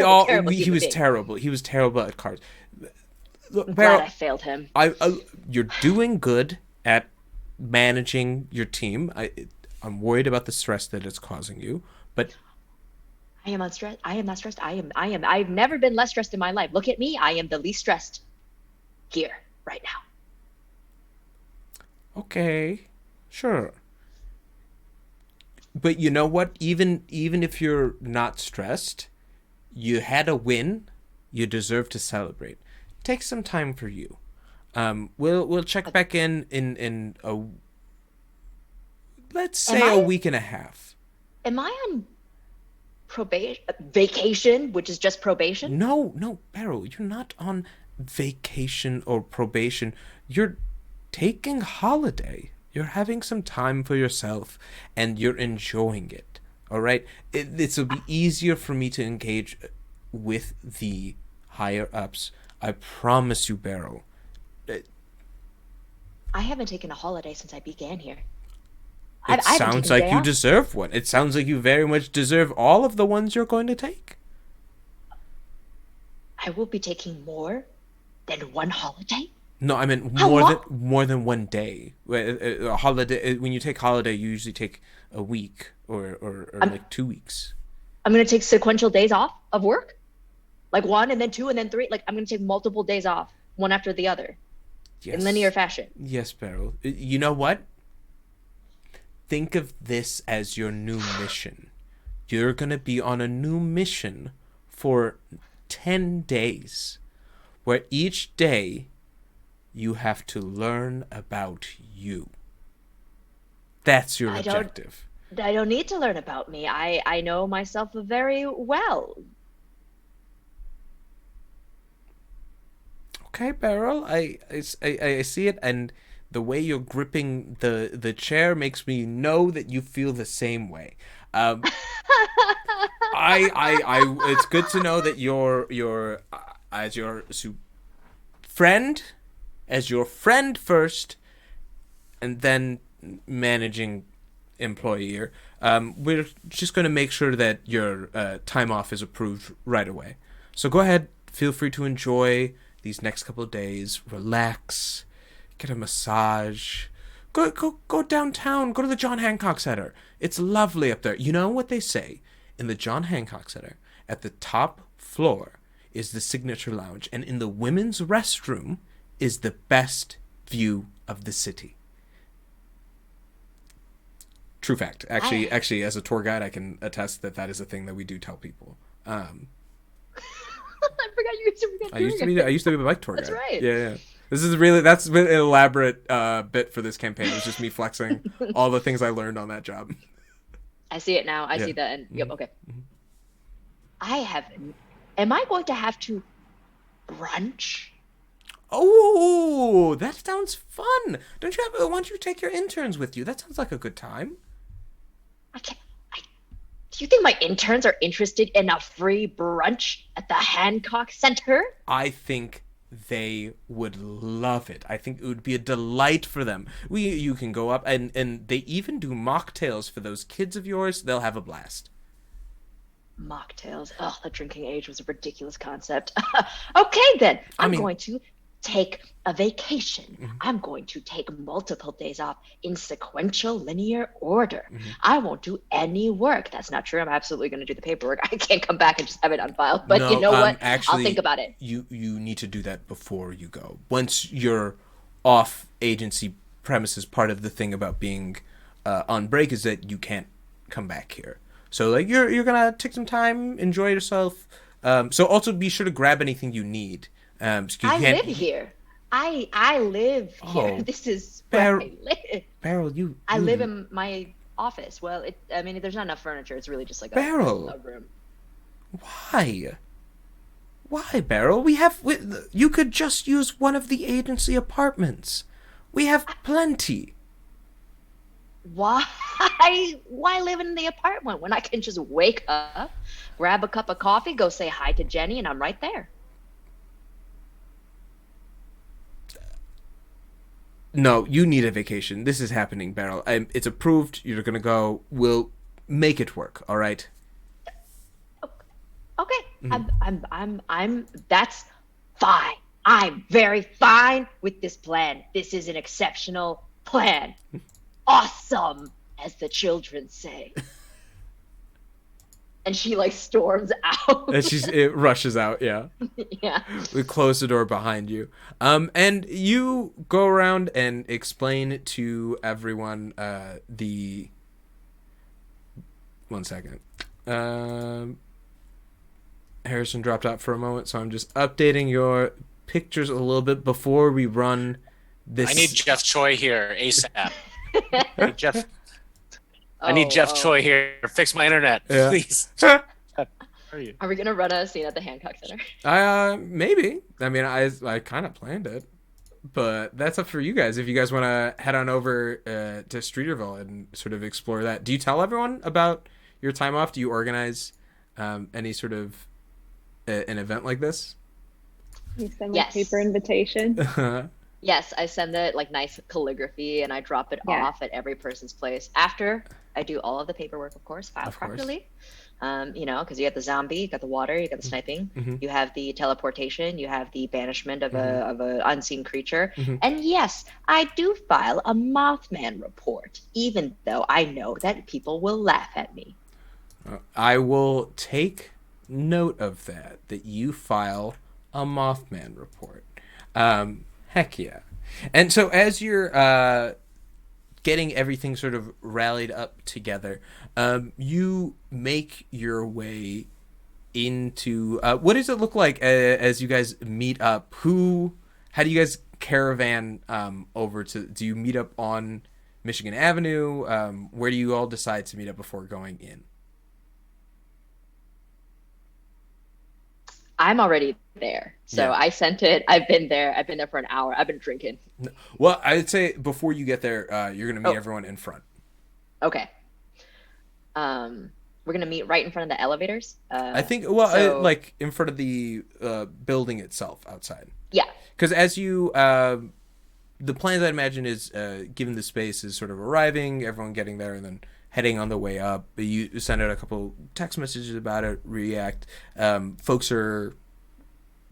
was terrible. He was terrible at cards. Look, I'm Beryl, glad I failed him. you're doing good at managing your team. I'm worried about the stress that it's causing you, but I am unstressed. I am not stressed. I've never been less stressed in my life. Look at me. I am the least stressed here right now. okay, sure. But you know what? Even if you're not stressed, you had a win. You deserve to celebrate. Take some time for you. We'll check back in a, let's say, a week and a half. Am I on vacation, which is just probation? No, Beryl, you're not on vacation or probation. You're taking holiday. You're having some time for yourself, and you're enjoying it. All right? This will be easier for me to engage with the higher ups. I promise you, Beryl. I haven't taken a holiday since I began here. It sounds like you deserve one. It sounds like you very much deserve all of the ones you're going to take. I will be taking more than one holiday? No, I meant more than one day. A holiday. When you take holiday, you usually take a week or like 2 weeks. I'm going to take sequential days off of work? Like 1 and then 2 and then 3? Like I'm going to take multiple days off, one after the other. Yes. In linear fashion. Yes, Beryl. You know what? Think of this as your new mission. You're going to be on a new mission for 10 days, where each day you have to learn about you. That's your objective. I don't need to learn about me. I know myself very well. Okay, Beryl, I see it, and the way you're gripping the chair makes me know that you feel the same way. It's good to know that you're as your friend, as your friend first, and then managing employee. We're just going to make sure that your time off is approved right away. So go ahead, feel free to enjoy these next couple of days. Relax, get a massage, go downtown, go to the John Hancock Center. It's lovely up there. You know what they say in the John Hancock Center? At the top floor is the signature lounge, and in the women's restroom is the best view of the city. True fact. Actually, as a tour guide, I can attest that is a thing that we do tell people. I forgot you used to be I used to be a bike tour guide. That's right. Yeah. That's been an elaborate bit for this campaign. It was just me flexing all the things I learned on that job. I see it now. I see that. And yep. Okay. Am I going to have to brunch? Oh, that sounds fun. Why don't you take your interns with you? That sounds like a good time. Do you think my interns are interested in a free brunch at the Hancock Center? I think they would love it. I think it would be a delight for them. You can go up, and they even do mocktails for those kids of yours. They'll have a blast. Mocktails. Oh, the drinking age was a ridiculous concept. Okay, then. I'm going to take a vacation. Mm-hmm. I'm going to take multiple days off in sequential linear order. Mm-hmm. I won't do any work. That's not true. I'm absolutely going to do the paperwork. I can't come back and just have it on file. But you know what? Actually, I'll think about it. You need to do that before you go. Once you're off agency premises. Part of the thing about being on break is that you can't come back here. So like you're gonna take some time, enjoy yourself. So also be sure to grab anything you need. So you I can't- live here. I live here. Oh, This is where Beryl- I live. Beryl, you I live in my office. Well, I mean, there's not enough furniture. It's really just like Beryl. a room. Why? Why, Beryl? You could just use one of the agency apartments. We have plenty. Why? Why live in the apartment when I can just wake up, grab a cup of coffee, go say hi to Jenny, and I'm right there? No, you need a vacation. This is happening, Beryl. It's approved. You're gonna go. We'll make it work. All right. Okay, I'm. That's fine. I'm very fine with this plan. This is an exceptional plan. Awesome, as the children say. And she like storms out. And it rushes out. Yeah. Yeah. We close the door behind you. And you go around and explain to everyone the. 1 second. Harrison dropped out for a moment, so I'm just updating your pictures a little bit before we run this. I need Jeff Choi here ASAP. I need Jeff Choi here. Fix my internet, Yeah. please. Where are you? Are we gonna run a scene at the Hancock Center? Maybe. I mean, I kind of planned it, but that's up for you guys. If you guys want to head on over to Streeterville and sort of explore that. Do you tell everyone about your time off? Do you organize any sort of an event like this? You send Yes. paper invitation. Yes, I send it like nice calligraphy and I drop it Yeah. off at every person's place after I do all of the paperwork, of course, file Of course. properly. Because you got the zombie, you got the water, you got the sniping, Mhm. you have the teleportation, you have the banishment of Mm-hmm. a unseen creature, Mhm. and yes, I do file a Mothman report, even though I know that people will laugh at me. I will take note of that you file a Mothman report. Heck yeah. And so as you're getting everything sort of rallied up together, you make your way into what does it look like as you guys meet up? How do you guys caravan over to? Do you meet up on Michigan Avenue? Where do you all decide to meet up before going in? I'm already there, so Yeah. I sent it. I've been there. I've been there for an hour. I've been drinking. Well, I'd say before you get there, you're going to meet everyone in front. Okay. We're gonna meet right in front of the elevators. I think, like in front of the building itself outside. Yeah. Because as you, the plan, I imagine, is given the space is sort of arriving, everyone getting there, and then heading on the way up. You send out a couple text messages about it, react. Folks are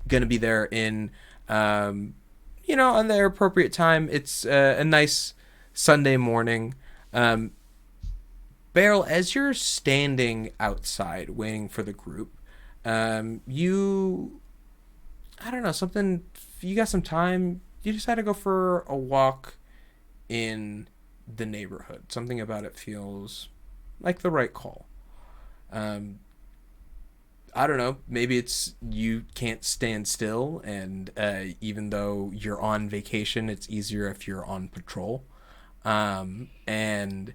going to be there in, on their appropriate time. It's a nice Sunday morning. Beryl, as you're standing outside waiting for the group, you got some time. You decide to go for a walk in the neighborhood. Something about it feels like the right call. I don't know. Maybe it's you can't stand still, and even though you're on vacation, it's easier if you're on patrol. And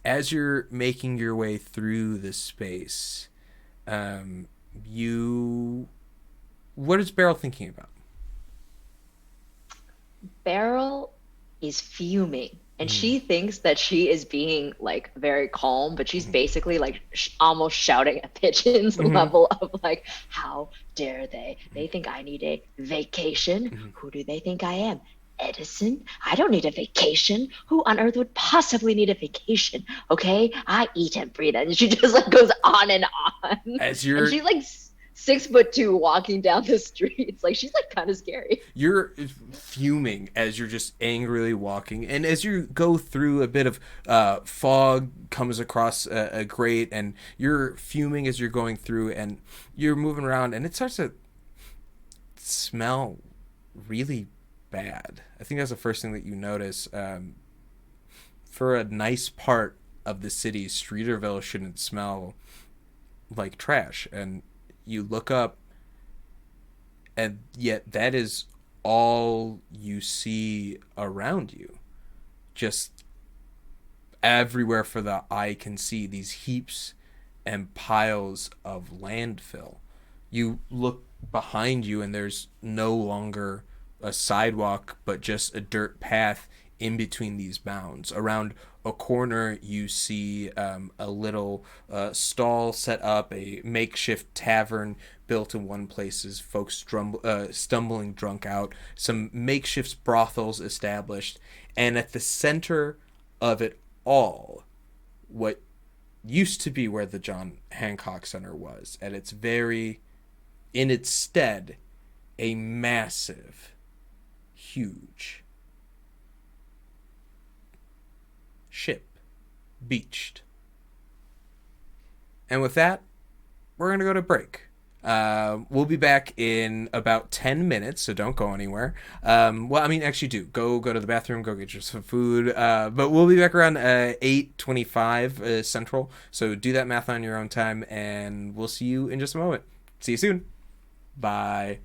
as you're making your way through this space, what is Beryl thinking about? Beryl is fuming, and she thinks that she is being like very calm, but she's basically like almost shouting at pigeons level of like, how dare they? They think I need a vacation. Who do they think I am? Edison? I don't need a vacation. Who on earth would possibly need a vacation? Okay, I eat and breathe, and she just like goes on and on. As you're, and she's like 6'2" walking down the streets, like she's like kind of scary. You're fuming as you're just angrily walking, and as you go through a bit of fog comes across a grate, and you're fuming as you're going through, and you're moving around, and it starts to smell really bad. I think that's the first thing that you notice. For a nice part of the city, Streeterville shouldn't smell like trash. And you look up, and yet that is all you see around you. Just everywhere for the eye can see, these heaps and piles of landfill. You look behind you, and there's no longer a sidewalk, but just a dirt path in between these mounds. Around a corner, you see a little stall set up, a makeshift tavern built in one place as folks stumbling drunk out, some makeshift brothels established, and at the center of it all, what used to be where the John Hancock Center was, at its very, in its stead, a massive, huge ship beached. And with that, we're going to go to break. We'll be back in about 10 minutes, so don't go anywhere. Well, I mean, actually do. Go to the bathroom, go get you some food. But we'll be back around 8:25 Central, so do that math on your own time, and we'll see you in just a moment. See you soon. Bye.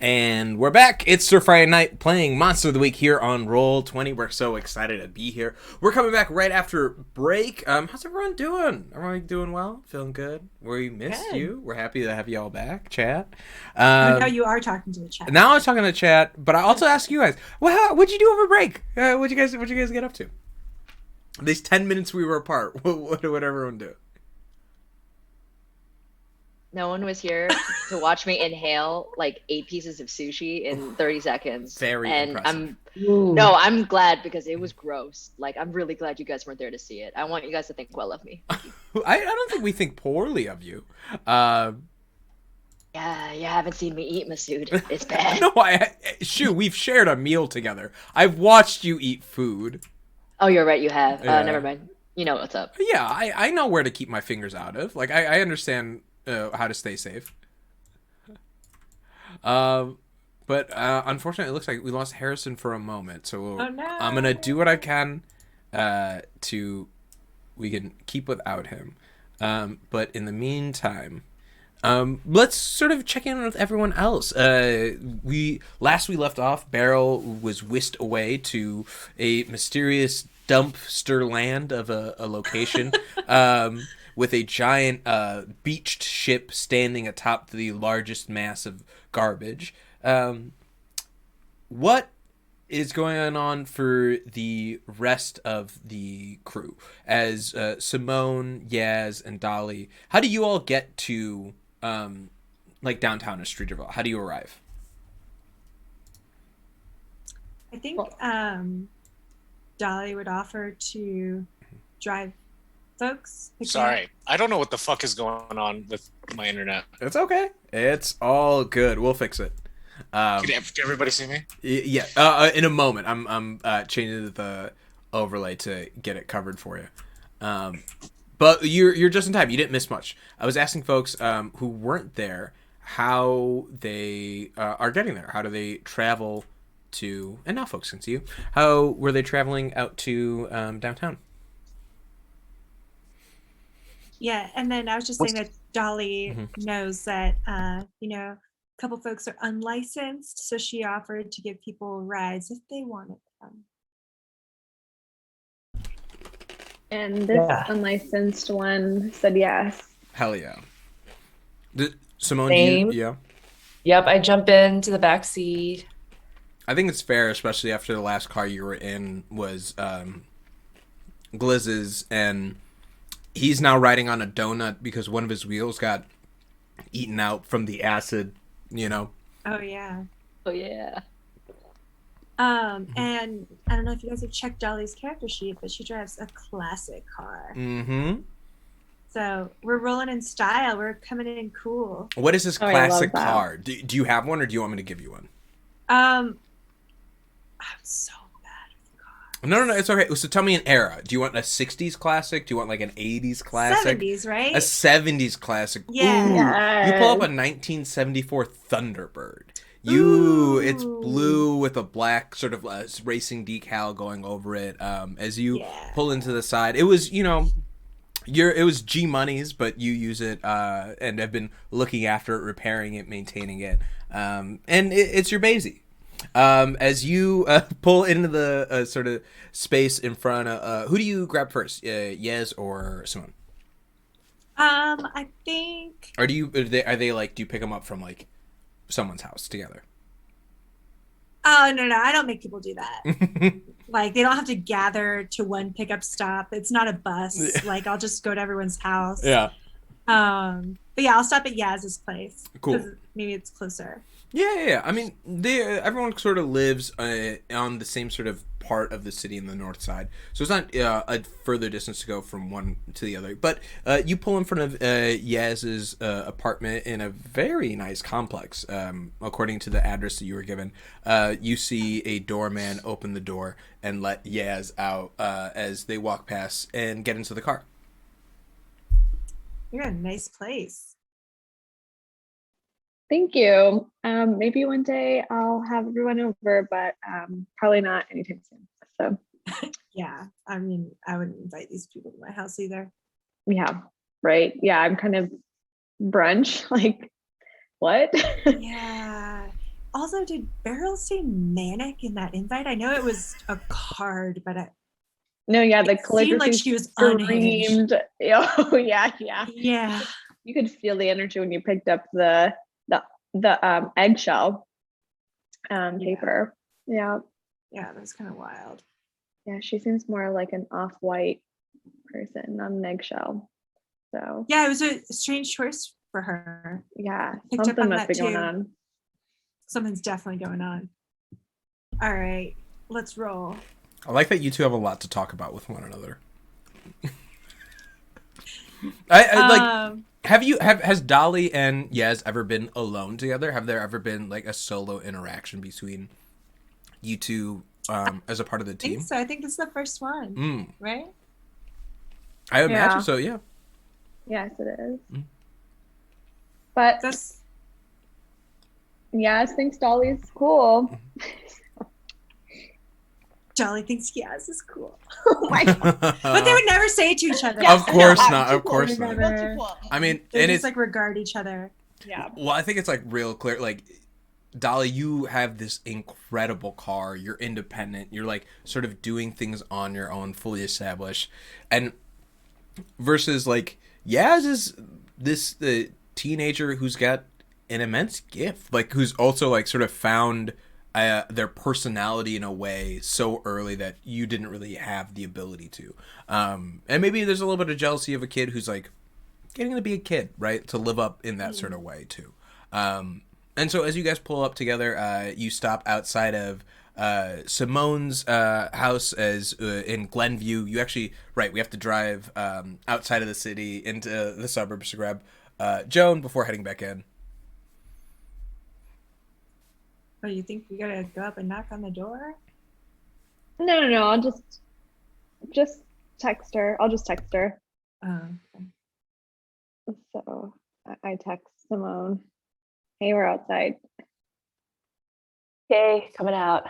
And we're back. It's Sir Friday Night playing Monster of the Week here on Roll20. We're so excited to be here. We're coming back right after break. How's everyone doing? Everyone doing well? Feeling good? We missed you. We're happy to have you all back, chat. Now you are talking to the chat. Now I was talking to chat, but I also asked you guys, well, what'd you do over break? What'd you guys get up to? These 10 minutes we were apart. What did everyone do? No one was here to watch me inhale like 8 pieces of sushi in 30 seconds. Very impressive. I'm glad because it was gross. Like, I'm really glad you guys weren't there to see it. I want you guys to think well of me. I don't think we think poorly of you. Yeah, you haven't seen me eat, Masood. It's bad. No, we've shared a meal together. I've watched you eat food. Oh, you're right, you have. Yeah. Never mind. You know what's up. Yeah, I know where to keep my fingers out of. Like, I understand how to stay safe. But unfortunately, it looks like we lost Harrison for a moment. So I'm gonna do what I can we can keep without him. But in the meantime, let's sort of check in with everyone else. We left off, Beryl was whisked away to a mysterious dumpster land of a location. With a giant beached ship standing atop the largest mass of garbage. What is going on for the rest of the crew? As Simone, Yaz, and Dolly, how do you all get to like downtown Streeterville? How do you arrive? I think Dolly would offer to drive folks. Sorry, I don't know what the fuck is going on with my internet. It's okay. It's all good. We'll fix it. Can everybody see me? Yeah. In a moment, I'm changing the overlay to get it covered for you. But you're just in time. You didn't miss much. I was asking folks who weren't there how they are getting there. How do they travel to? And now folks can see you. How were they traveling out to downtown? Yeah, and then I was just saying that Dolly knows that a couple folks are unlicensed, so she offered to give people rides if they wanted them. And this unlicensed one said yes. Hell yeah. Simone, Same. yeah. Yep, I jump into the back seat. I think it's fair, especially after the last car you were in was Glizz's, and he's now riding on a donut because one of his wheels got eaten out from the acid, Oh yeah. Oh, yeah. And I don't know if you guys have checked Dolly's character sheet, but she drives a classic car. Mm-hmm. So we're rolling in style. We're coming in cool. What is this Oh, I love classic that. car? Do you have one, or do you want me to give you one? I'm so bad with cars. No, it's okay. So tell me an era. Do you want a 60s classic? Do you want like an 80s classic? 70s, right? A 70s classic. Yeah. Ooh, you pull up a Yes. 1974 Thunderbird. Ooh. It's blue with a black sort of racing decal going over it. As you pull into the side, it was it was G Money's, but you use it and have been looking after it, repairing it, maintaining it, and it's your Basie. As you pull into the sort of space in front of, who do you grab first, Yez or Simone? I think. Or are they like, do you pick them up from like someone's house together? Oh no, I don't make people do that. Like they don't have to gather to one pickup stop. It's not a bus. Yeah. Like I'll just go to everyone's house. Yeah. But yeah, I'll stop at Yaz's place. Cool. 'Cause maybe it's closer. Yeah. I mean, everyone sort of lives on the same sort of part of the city in the north side, so it's not a further distance to go from one to the other. But you pull in front of Yaz's apartment in a very nice complex. According to the address that you were given, you see a doorman open the door and let Yaz out as they walk past and get into the car. You're in a nice place. Thank you. Maybe one day I'll have everyone over, but probably not anytime soon. So Yeah, I mean, I wouldn't invite these people to my house either. yeah, right. Yeah, I'm kind of brunch. Like, what? Yeah. Also, did Beryl say manic in that invite? I know it was a card, but No, yeah, the it seemed like calligraphy she was unhinged. screamed. Oh, yeah, yeah. Yeah. You could feel the energy when you picked up the eggshell paper. Yeah. Yeah, that's kind of wild. Yeah, she seems more like an off-white person, not an eggshell. So Yeah, it was a strange choice for her. yeah, Picked up something on must that be going too. on. Something's definitely going on. All right, let's roll. I like that you two have a lot to talk about with one another. I like. Has Dolly and Yaz ever been alone together? Have there ever been like a solo interaction between you two as a part of the I team? think so. I think this is the first one, right? I imagine Yeah. so. Yeah. Yes, it is. But That's Yaz thinks Dolly's cool. Dolly thinks Yaz is cool, Oh my god. but they would never say it to each other. Of course no, not. too Of cool, course never. not. They're too cool. I mean, They and just it's like regard each other. Yeah. well, I think it's like real clear. Like, Dolly, you have this incredible car. You're independent. You're like sort of doing things on your own, fully established, and versus like Yaz is the teenager who's got an immense gift, like who's also like sort of found their personality in a way so early that you didn't really have the ability to. And maybe there's a little bit of jealousy of a kid who's like getting to be a kid, right? To live up in that sort of way too. And so as you guys pull up together, you stop outside of Simone's house as in Glenview. You actually, right, we have to drive outside of the city into the suburbs to grab Joan before heading back in. Oh, you think we gotta go up and knock on the door? No. I'll just text her. I'll just text her. Oh, okay. So I text Simone. Hey, we're outside. Okay, coming out.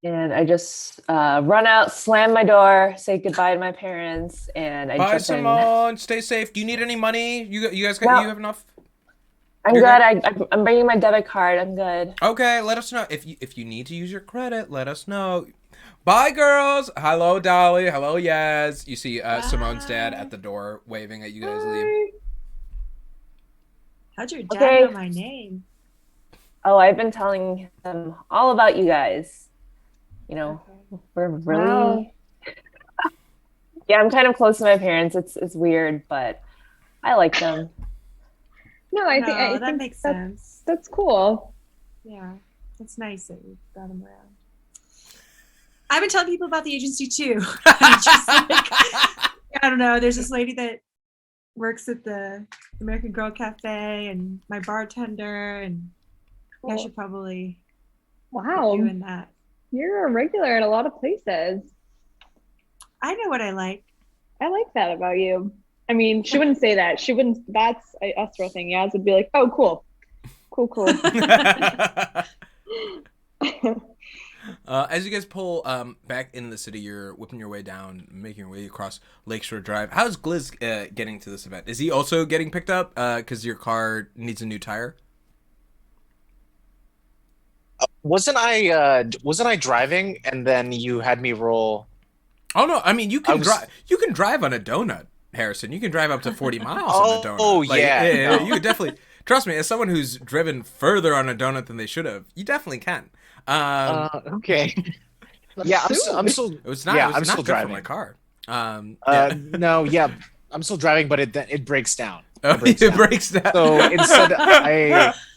And I just run out, slam my door, say goodbye to my parents, and I Bye, jump in. Simone. Stay safe. Do you need any money? You guys got No. you have enough? I'm You're good. I'm bringing my debit card. I'm good. Okay, let us know if you need to use your credit. Let us know. Bye, girls. Hello, Dolly. Hello, Yaz. You see Simone's dad at the door waving at you guys leave. How'd your dad Okay. know my name? Oh, I've been telling them all about you guys. You know, we're really Wow. yeah, I'm kind of close to my parents. It's weird, but I like them. No, I think that makes that's, sense. that's cool. Yeah, it's nice that we brought him around. I've been telling people about the agency too. I'm just like, I don't know. There's this lady that works at the American Girl Cafe, and my bartender, and I Cool. should probably Wow. doing that. You're a regular at a lot of places. I know what I like. I like that about you. I mean, she wouldn't say that. She wouldn't. That's a Esther thing. Yaz would be like, "Oh, cool. As you guys pull back into the city, you're whipping your way down, making your way across Lakeshore Drive. How's Gliz getting to this event? Is he also getting picked up because your car needs a new tire? Wasn't I driving and then you had me roll? Oh no, I mean you can was- drive. You can drive on a donut, Harrison. You can drive up to 40 miles on a donut. Oh, yeah. You could definitely trust me. As someone who's driven further on a donut than they should have, you definitely can. Okay. Yeah, I'm still. It was not. Yeah, it was I'm not still good for driving. my car. No, yeah, I'm still driving, but it breaks down. Oh, it breaks down. So instead,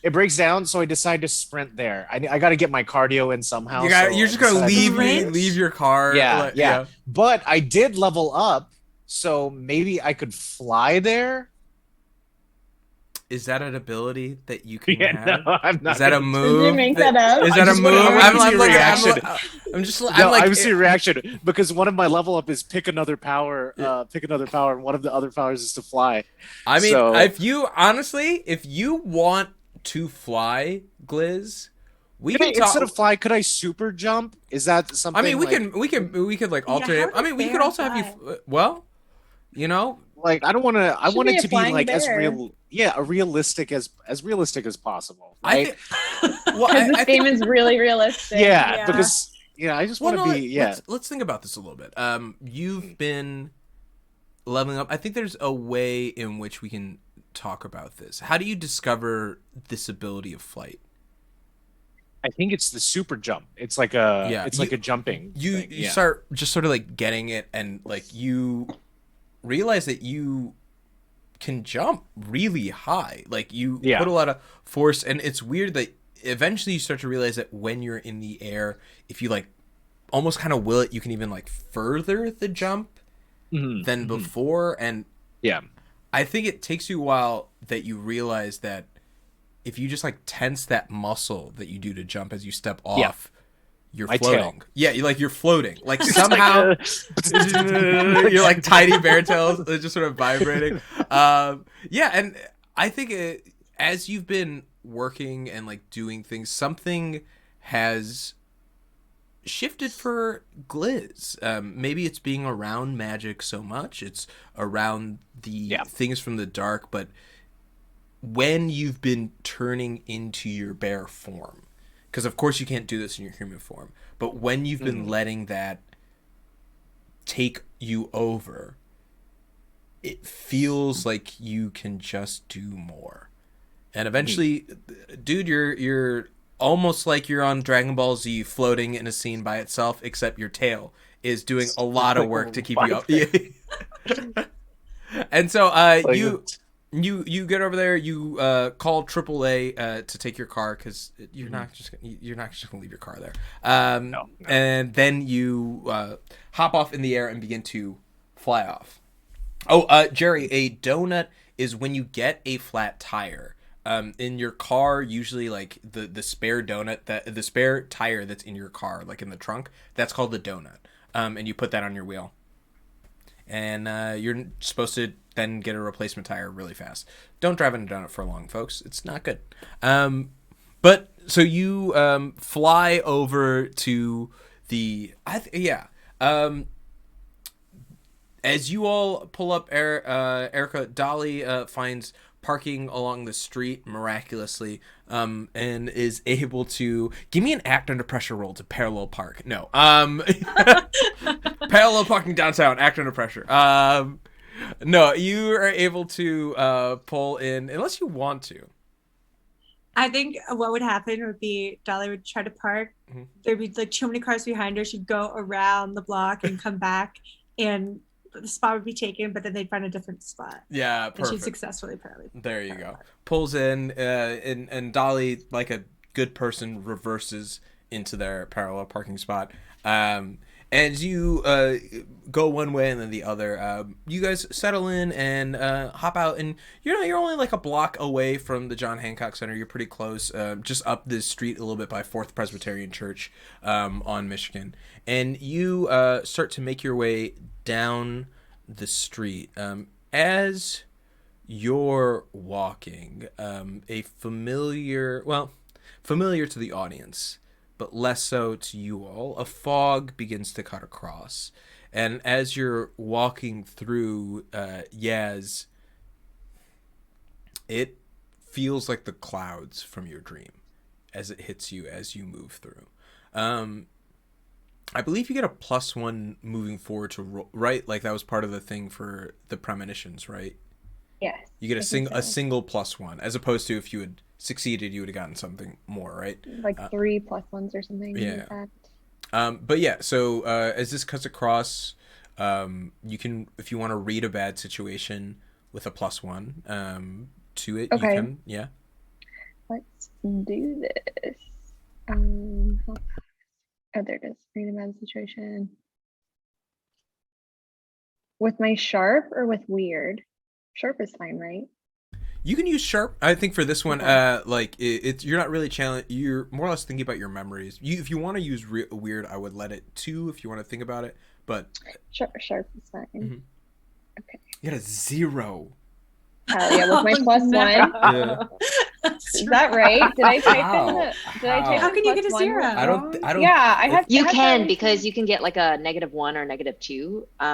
it breaks down. So I decide to sprint there. I got to get my cardio in somehow. You're just gonna Sprint? leave your car. Yeah, like, yeah. But I did level up, so maybe I could fly there. Is that an ability that you can Yeah, have? no, I'm not. Is that a gonna- move? Did you make that up? Is I that a just move? wanna I'm see your like, reaction. I'm just. No, I'm like, I was your reaction because one of my level up is pick another power. Pick another power, and one of the other powers is to fly. I mean, So- if you want to fly, Gliz, we can talk. Instead of fly, could I super jump? Is that something? I mean, we like- could like Yeah, alternate. how I mean, we did could also have Bear you. Well, you know, like I don't want to. I Should want be it a to be flying like as bear. real, yeah, realistic as possible, I right? think, well, Because this I game think, is really realistic. Yeah, Yeah. because I just well, want no, to be let's think about this a little bit. You've been leveling up. I think there's a way in which we can talk about this. How do you discover this ability of flight? I think it's the super jump. It's like Yeah, like a jumping. You thing. you Yeah. start just sort of like getting it, and like you realize that you can jump really high. Like you Yeah. put a lot of force, and it's weird that eventually you start to realize that when you're in the air, if you like almost kind of will it, you can even like further the jump than before. And Yeah. I think it takes you a while that you realize that if you just like tense that muscle that you do to jump as you step off, you're My floating. tail. Yeah, you're floating. Like somehow you're like tiny bear tails just sort of vibrating. Yeah, and I think as you've been working and like doing things, something has shifted for Gliz. Maybe it's being around magic so much. It's around the things from the dark, but when you've been turning into your bear form, because of course you can't do this in your human form, but when you've been letting that take you over, it feels like you can just do more. And eventually, dude, you're almost like you're on Dragon Ball Z floating in a scene by itself, except your tail is doing a lot of work to keep you up. And so you get over there, you call AAA to take your car, because you're not just gonna leave your car there. No. And then you hop off in the air and begin to fly off. Oh, Jerry, a donut is when you get a flat tire. In your car, usually like the spare donut, the spare tire that's in your car, like in the trunk, that's called the donut. And you put that on your wheel. And you're supposed to then get a replacement tire really fast. Don't drive in a donut for long, folks. It's not good. But so you fly over to the as you all pull up, Erica, Dolly finds parking along the street miraculously, and is able to give me an act under pressure roll to parallel park. No, parallel parking downtown, act under pressure. No, you are able to pull in unless you want to. I think what would happen would be Dolly would try to park. There'd be like too many cars behind her. She'd go around the block and come back, and the spot would be taken, but then they'd find a different spot. Yeah, perfect. And she'd successfully parallel. There you go. Pulls in, and Dolly, like a good person, reverses into their parallel parking spot. And you go one way and then the other. You guys settle in and hop out, and you're only like a block away from the John Hancock Center. You're pretty close, just up this street a little bit by Fourth Presbyterian Church on Michigan. And you start to make your way down the street. As you're walking, a familiar to the audience, but less so to you all, a fog begins to cut across. And as you're walking through Yaz, it feels like the clouds from your dream as it hits you as you move through. I believe you get a +1 moving forward to roll, right? Like that was part of the thing for the premonitions, right? Yes. You get I think a so. single +1, as opposed to if you had succeeded, you would have gotten something more, right? Like 3 +1s or something. yeah. Like that. But yeah, so as this cuts across, you can, if you want to read a bad situation with a +1 to it, Okay. you can, yeah. Let's do this. Oh, there it is. Read a bad situation. With my sharp or with weird? Sharp is fine, right? You can use sharp. I think for this one, Okay. like it's you're not really challenged. You're more or less thinking about your memories. If you want to use weird, I would let it 2 if you want to think about it. But Sharp is fine. Mhm. Okay. you got a 0. Hell yeah, with my +1. Yeah. Is that right? Did I type How? in the? Did I type How the can you get a plus one zero? I don't- wrong? I don't- Yeah, I have. You I have can, that because you can get like a -1 or -2 for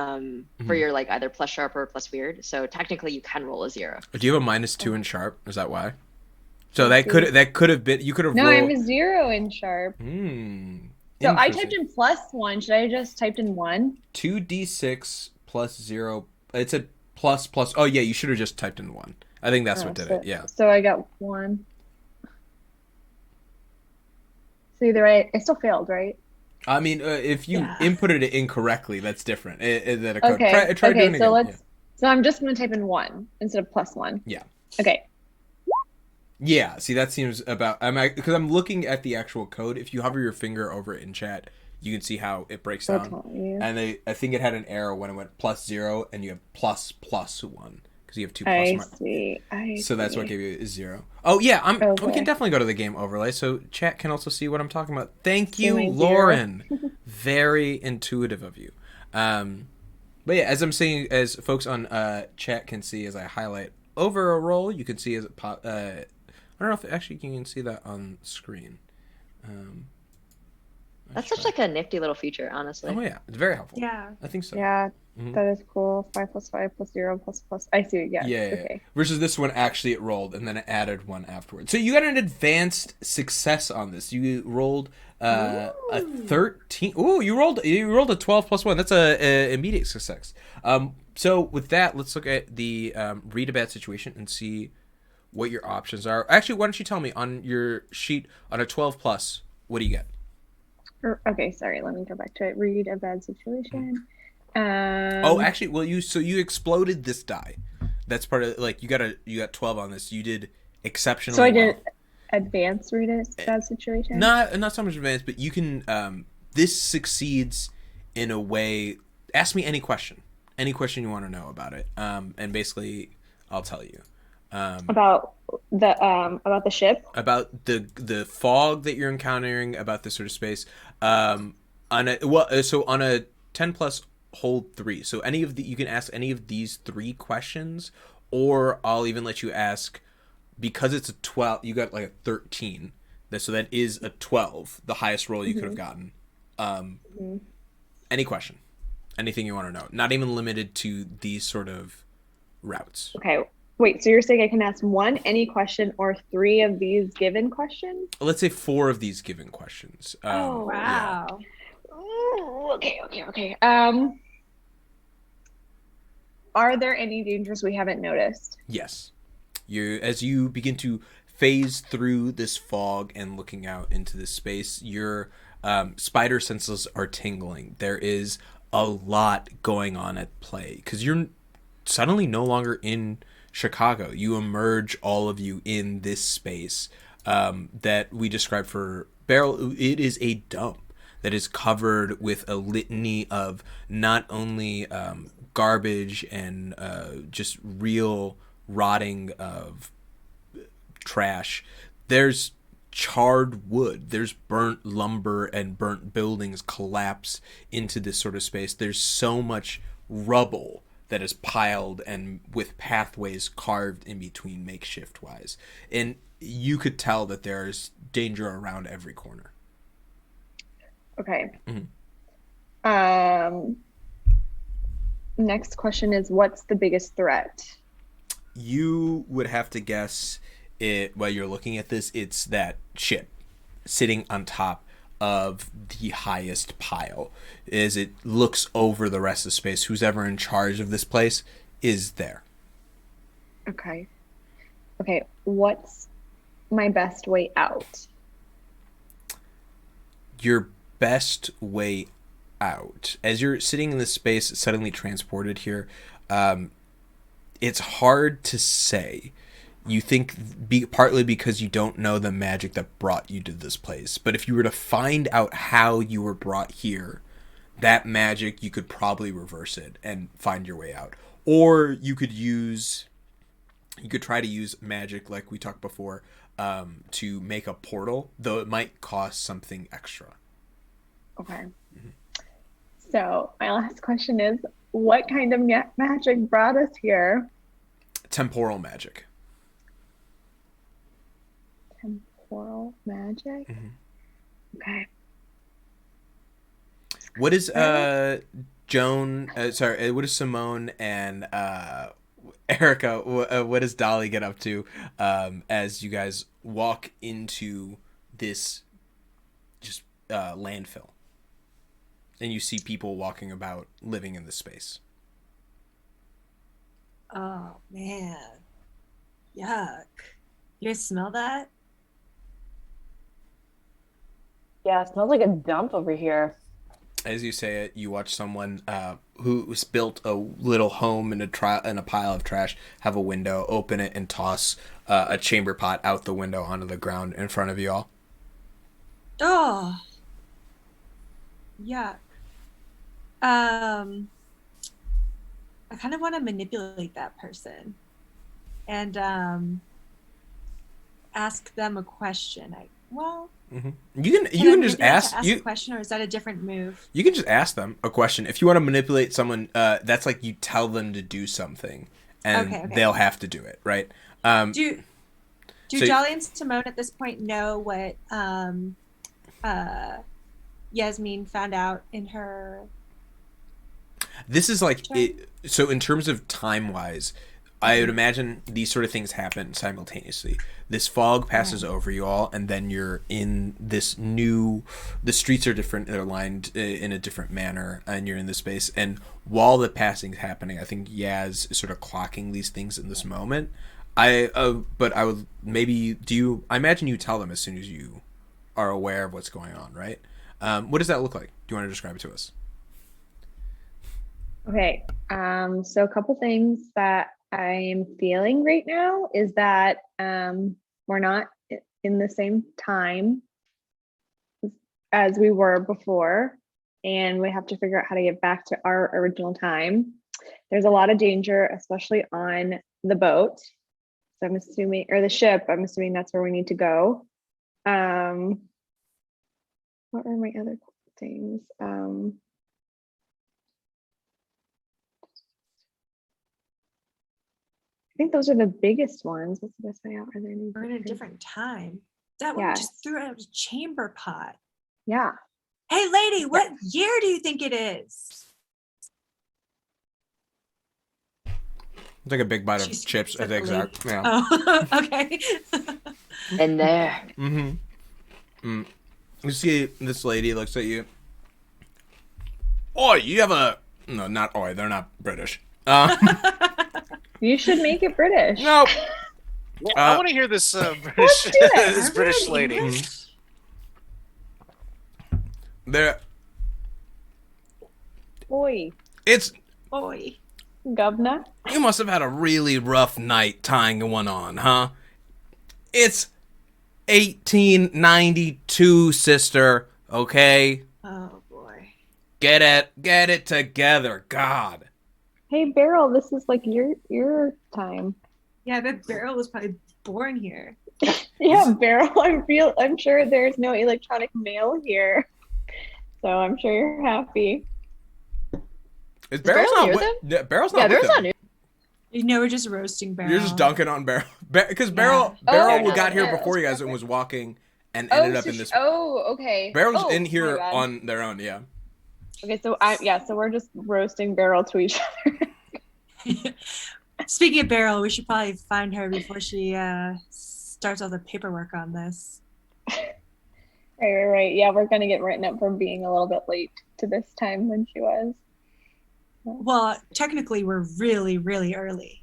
Mhm. your like either plus sharp or plus weird. So technically you can roll a 0. Do you have a -2 in sharp? Is that why? So Let's see. that could have been, you could have No, I'm rolled. a 0 in sharp. So I typed in +1. Should I have just typed in 1? 2d6 plus 0. It's a plus. Oh yeah, you should have just typed in 1. I think that's what did it. Yeah. So I got 1. So either way, I still failed, right? I mean, if you Yeah. inputted it incorrectly, that's different. That a code. Okay. Try doing it so again. let's. So I'm just gonna type in 1 instead of +1. Yeah. Okay. Yeah. See, that seems about. Because I'm looking at the actual code. If you hover your finger over it in chat, you can see how it breaks I'll down. tell you. And I think it had an error when it went +0, and you have ++1 because you have 2 plus. I see. So that's what gave you a 0. Oh yeah, we Okay. can definitely go to the game overlay, so chat can also see what I'm talking about. Thank See you, my 0. Lauren. Very intuitive of you. But yeah, as I'm saying, as folks on chat can see, as I highlight over a roll, you can see as it pop. I don't know if actually you can see that on screen. That's such like a nifty little feature, honestly. Oh yeah, it's very helpful. Yeah. I think so. Yeah, Mhm. that is cool. 5 + 5 + 0 + I see. Yeah. Yeah. Okay. Versus this one, actually, it rolled and then it added 1 afterwards. So you got an advanced success on this. You rolled a 13. Ooh, you rolled a 12 plus 1. That's a immediate success. So with that, let's look at the read a bad situation and see what your options are. Actually, why don't you tell me on your sheet on a 12 plus, what do you get? Okay, sorry. Let me go back to it. Read a bad situation. Oh, actually, well, you exploded this die. That's part of, like, you got 12 on this. You did exceptionally So I well. did advanced read a bad situation. Not so much advanced, but you can. This succeeds in a way. Ask me any question you want to know about it. And basically, I'll tell you. About the ship. About the fog that you're encountering, about this sort of space. On a 10 plus, hold 3. So you can ask any of these 3 questions, or I'll even let you ask, because it's a 12. You got like a 13. So that is a 12, the highest roll you could have gotten. Any question, anything you want to know, not even limited to these sort of routes. Okay. Wait, so you're saying I can ask 1 any question or 3 of these given questions? Let's say 4 of these given questions. Oh, yeah. Wow. Ooh, okay. Are there any dangers we haven't noticed? Yes. As you begin to phase through this fog and looking out into this space, your spider senses are tingling. There is a lot going on at play because you're suddenly no longer in Chicago. You emerge, all of you, in this space that we described for Beryl. It is a dump that is covered with a litany of not only garbage and just real rotting of trash. There's charred wood. There's burnt lumber and burnt buildings collapse into this sort of space. There's so much rubble that is piled and with pathways carved in between makeshift wise. And you could tell that there's danger around every corner. Okay. Next question is, what's the biggest threat? You would have to guess it while you're looking at this. It's that ship sitting on top of the highest pile. As it looks over the rest of space, who's ever in charge of this place is there. Okay, what's my best way out? Your best way out, as you're sitting in this space suddenly transported here, it's hard to say. You think partly because you don't know the magic that brought you to this place. But if you were to find out how you were brought here, that magic, you could probably reverse it and find your way out. Or you could try to use magic, like we talked before, to make a portal, though it might cost something extra. Okay. So my last question is, what kind of magic brought us here? Temporal magic. Temporal magic. Okay. What is Joan? What is Simone and Erica? What does Dolly get up to as you guys walk into this just landfill, and you see people walking about, living in this space? Oh man, yuck! You guys smell that? Yeah, it smells like a dump over here. As you say it, you watch someone who's built a little home in a pile of trash have a window, open it, and toss a chamber pot out the window onto the ground in front of you all. Oh, yuck. I kind of want to manipulate that person and ask them a question. You can just ask a question, or is that a different move? You can just ask them a question. If you want to manipulate someone, that's like you tell them to do something, and they'll have to do it, right? Do Dolly and Simone at this point know what Yasmin found out in her? This is like it. So in terms of time wise, I would imagine these sort of things happen simultaneously. This fog passes over you all, and then you're in this new... The streets are different. They're lined in a different manner, and you're in this space. And while the passing's happening, I think Yaz is sort of clocking these things in this moment. But I would maybe... I imagine you tell them as soon as you are aware of what's going on, right? What does that look like? Do you want to describe it to us? Okay. So a couple things that I'm feeling right now is that we're not in the same time as we were before, and we have to figure out how to get back to our original time. There's a lot of danger, especially on the boat. So I'm assuming, or the ship, I'm assuming that's where we need to go. What are my other things? I think those are the biggest ones. What's the best way out? Are there any? We're in a different time. That one just threw out a chamber pot. Yeah. Hey, lady, what year do you think it is? It's like a big bite of chips at the exact. Yeah. Oh, okay. In there. You see this lady looks at you. Oi, you have a... No, not oi. They're not British. You should make it British. No. Well, I want to hear this British, this British lady. There. Oi. It's... Oi. Governor. You must have had a really rough night tying one on, huh? It's 1892, sister. Okay? Oh, boy. Get it together. God. Hey, Beryl, this is like your time. Yeah, I bet Beryl was probably born here. Yeah, Beryl, I'm sure there's no electronic mail here. So I'm sure you're happy. Is Beryl's not near with them? Yeah, Beryl's not Yeah, with Beryl's them. not new. You know, we're just roasting Beryl. You're just dunking on Beryl. Because Beryl got here before you guys and was walking and ended up in this. Oh, okay. Beryl's in here on their own, yeah. Okay, so so we're just roasting Beryl to each other. Speaking of Beryl, we should probably find her before she starts all the paperwork on this. Right. Yeah, we're gonna get written up for being a little bit late to this time than she was. Well, technically, we're really, really early.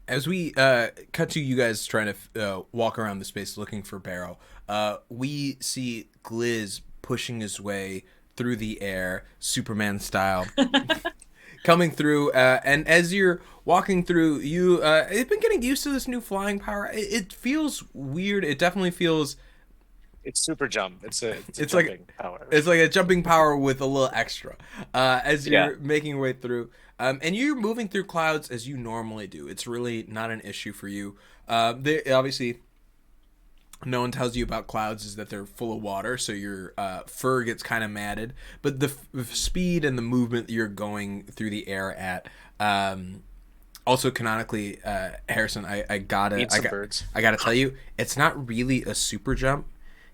As we cut to you guys trying to walk around the space looking for Beryl, we see Gliz pushing his way through the air, Superman style, coming through. And as you're walking through, you've been getting used to this new flying power. It feels weird. It definitely feels... It's super jump. It's it's jumping like power. It's like a jumping power with a little extra. As you're making your way through, and you're moving through clouds as you normally do. It's really not an issue for you. They obviously, no one tells you about clouds is that they're full of water, so your fur gets kind of matted. But the speed and the movement that you're going through the air at, Also, canonically, Harrison, I gotta tell you, it's not really a super jump,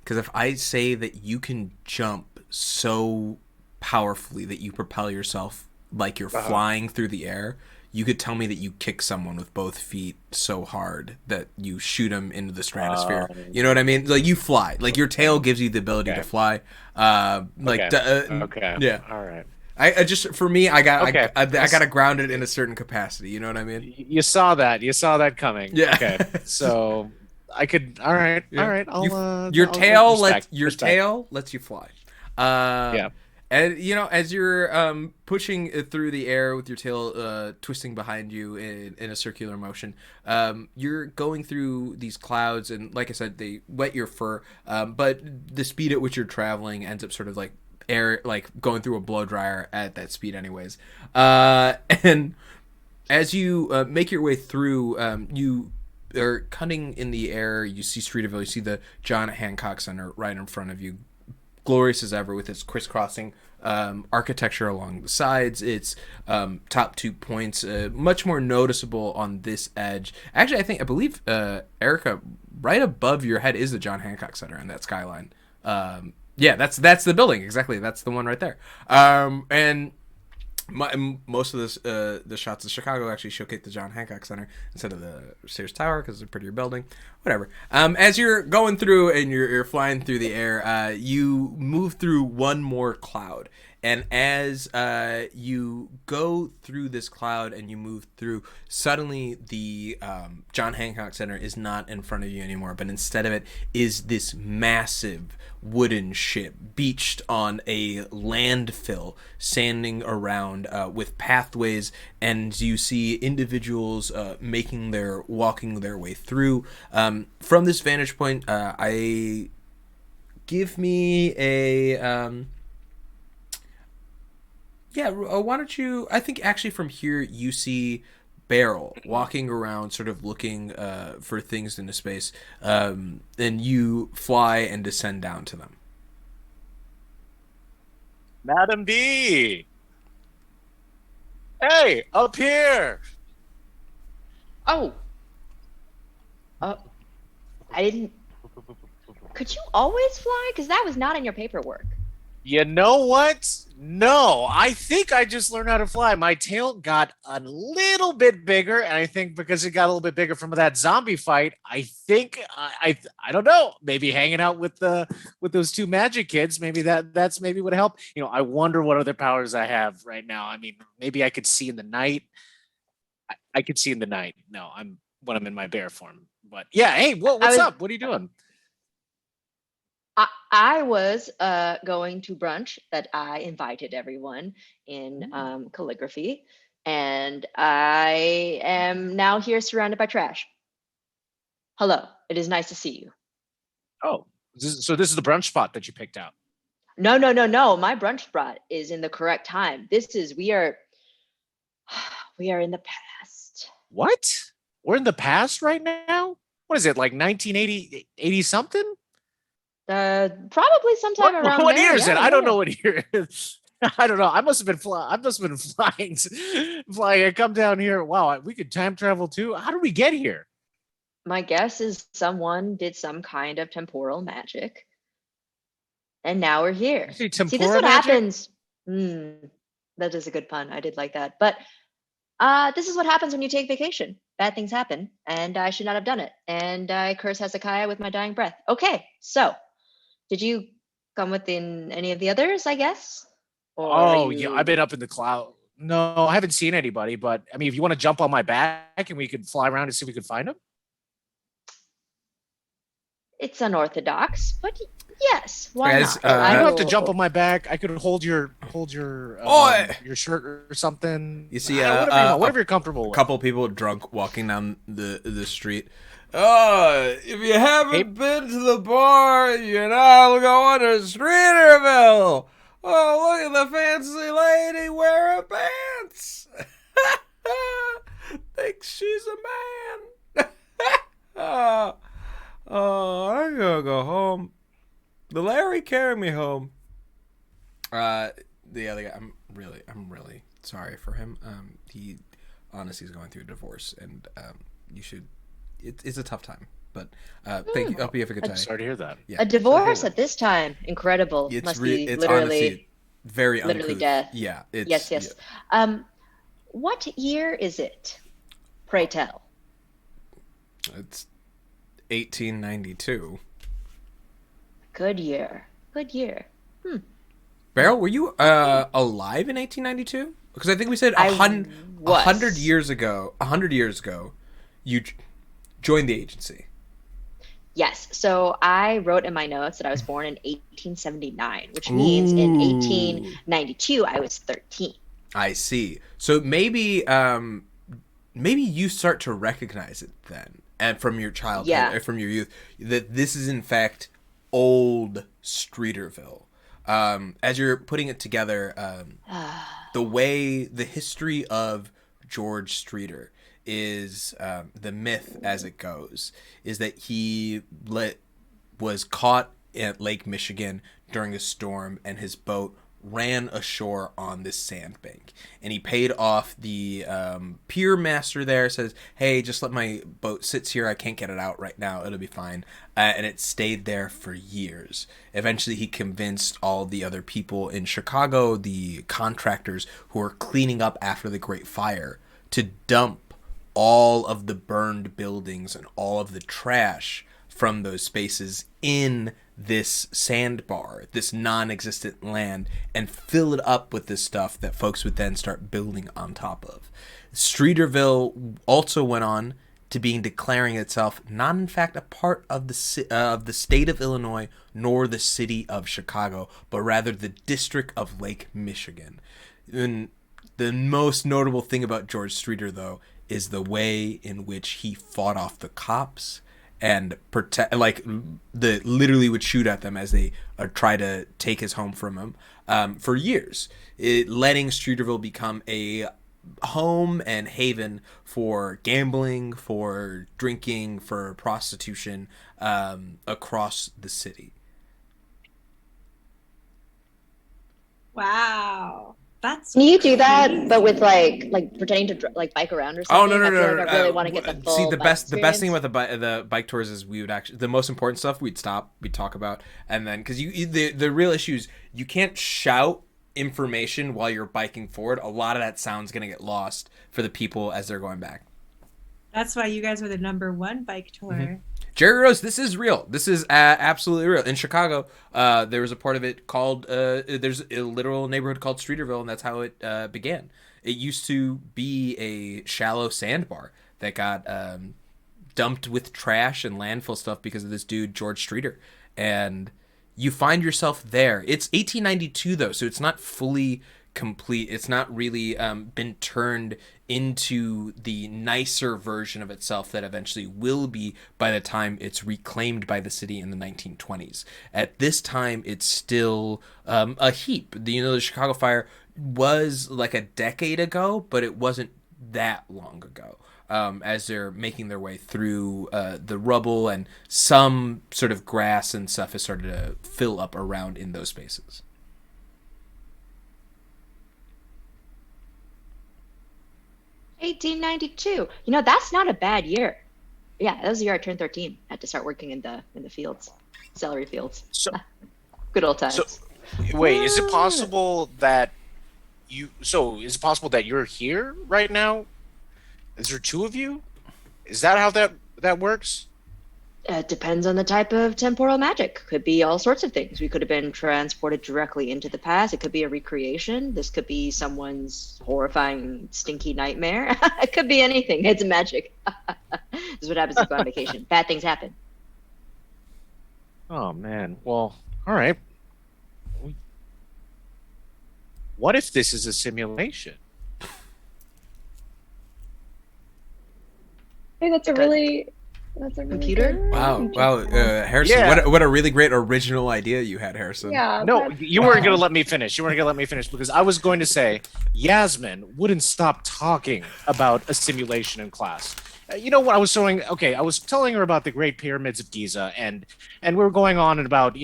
because if I say that you can jump so powerfully that you propel yourself like you're flying through the air, you could tell me that you kick someone with both feet so hard that you shoot them into the stratosphere. You know what I mean? Like, you fly. Like, your tail gives you the ability to fly. Yeah. All right. I just, for me, I gotta ground it in a certain capacity. You know what I mean? You saw that coming. Yeah. Okay. So I could. All right. Yeah. All right. Your tail respect. lets you fly. Yeah. And as you're pushing through the air with your tail twisting behind you in a circular motion, you're going through these clouds, and like I said, they wet your fur. But the speed at which you're traveling ends up sort of like air, like going through a blow dryer at that speed, anyways. And as you make your way through, you are cutting in the air. You see Streeterville. You see the John Hancock Center right in front of you, glorious as ever with its crisscrossing architecture along the sides. Its top 2 points much more noticeable on this edge. Actually, I believe Erica, right above your head is the John Hancock Center and that skyline. Yeah, that's the building, exactly. That's the one right there. And most of the shots of Chicago actually showcase the John Hancock Center instead of the Sears Tower because it's a prettier building. Whatever. As you're going through and you're flying through the air, you move through one more cloud. And as you go through this cloud and you move through, suddenly the John Hancock Center is not in front of you anymore, but instead of it is this massive wooden ship beached on a landfill, sanding around with pathways, and you see individuals walking their way through. From this vantage point, give me a why don't you? I think actually from here you see Beryl walking around, sort of looking for things into space, and you fly and descend down to them. Madam B. Hey, up here. Oh. I didn't. Could you always fly? Because that was not in your paperwork. You know what? No, I think I just learned how to fly. My tail got a little bit bigger, and I think because it got a little bit bigger from that zombie fight, I think I don't know. Maybe hanging out with those 2 magic kids, maybe that's maybe would help. I wonder what other powers I have right now. I mean, maybe I could see in the night. I could see in the night. No, when I'm in my bear form. But yeah, hey, what's up? What are you doing? I was going to brunch that I invited everyone in calligraphy, and I am now here surrounded by trash. Hello, it is nice to see you. Oh, so this is the brunch spot that you picked out? No. My brunch spot is in the correct time. We are in the past. What? We're in the past right now? What is it, like 1980, 80 something? Probably sometime around what there. year is it? Yeah. I don't know what year it is. I don't know. I must have been flying. I come down here. Wow, we could time travel too. How did we get here? My guess is someone did some kind of temporal magic, and now we're here. See, this is what happens. That is a good pun. I did like that. But this is what happens when you take vacation. Bad things happen, and I should not have done it. And I curse Hezekiah with my dying breath. Okay, so did you come within any of the others, I guess? Yeah, I've been up in the cloud. No, I haven't seen anybody, but I mean, if you want to jump on my back and we could fly around and see if we could find them. It's unorthodox, but yes, why not? I don't have to jump on my back. I could hold your shirt or something. You see, whatever you're comfortable with. A couple people drunk walking down the street. Oh, if you haven't been to the bar, you're not going to Streeterville. Oh, look at the fancy lady wearing pants. Thinks she's a man. I'm gonna go home. The Larry carry me home. The other guy, I'm really sorry for him. He Honesty's going through a divorce, and you should. It's a tough time, but thank you. I hope you have a good time. Sorry to hear that. Yeah. A divorce at this time, incredible. It's Must re- be it's literally, honestly very literally uncouth. death. Yeah. It's, yes, yes. What year is it? Pray tell. It's 1892. Good year. Good year. Beryl, were you alive in 1892? Because I think we said I 100 years ago. 100 years ago, you joined the agency. Yes. So I wrote in my notes that I was born in 1879, which means in 1892 I was 13. I see. So maybe you start to recognize it then, and from your childhood, or from your youth, that this is in fact old Streeterville. As you're putting it together, the history of George Streeter is the myth as it goes is that he was caught at Lake Michigan during a storm, and his boat ran ashore on this sandbank, and he paid off the pier master there, says, hey, just let my boat sit here, I can't get it out right now, it'll be fine, and it stayed there for years. Eventually he convinced all the other people in Chicago, the contractors who were cleaning up after the Great Fire, to dump all of the burned buildings and all of the trash from those spaces in this sandbar, this non-existent land, and fill it up with this stuff that folks would then start building on top of. Streeterville also went on to being declaring itself not in fact a part of the state of Illinois nor the city of Chicago, but rather the district of Lake Michigan. And the most notable thing about George Streeter, though, is the way in which he fought off the cops and literally would shoot at them as they try to take his home from him for years, letting Streeterville become a home and haven for gambling, for drinking, for prostitution across the city. Wow. That's Can you do that, crazy. but with like pretending to bike around or something? Oh no! I feel like I really want to get the full. See, the best thing bike about the bike tours is we would actually, the most important stuff we'd talk about, and then because the real issue is you can't shout information while you're biking forward. A lot of that sound's gonna get lost for the people as they're going back. That's why you guys were the #1 bike tour. Mm-hmm. Jerry Rose, this is real. This is absolutely real. In Chicago, there was a part of it called, there's a literal neighborhood called Streeterville, and that's how it began. It used to be a shallow sandbar that got dumped with trash and landfill stuff because of this dude, George Streeter. And you find yourself there. It's 1892, though, so it's not fully complete. It's not really been turned into the nicer version of itself that eventually will be by the time it's reclaimed by the city in the 1920s. At this time, it's still a heap. The Chicago Fire was like a decade ago, but it wasn't that long ago. As they're making their way through the rubble, and some sort of grass and stuff has started to fill up around in those spaces. $1892. That's not a bad year. Yeah, that was the year I turned 13. I had to start working in the fields, celery fields. So, good old times. So, wait, is it possible that you're here right now? Is there two of you? Is that how that works? It depends on the type of temporal magic. Could be all sorts of things. We could have been transported directly into the past. It could be a recreation. This could be someone's horrifying, stinky nightmare. It could be anything. It's magic. This is what happens if you go on vacation. Bad things happen. Oh, man. Well, all right. What if this is a simulation? Hey, that's a really Computer? good Wow, Harrison, Yeah. what a really great original idea you had, Harrison. Yeah. No, that's- you weren't going to let me finish. You weren't going to let me finish because I was going to say Yasmin wouldn't stop talking about a simulation in class. You know what I was showing? Okay, I was telling her about the Great Pyramids of Giza, and we were going on and about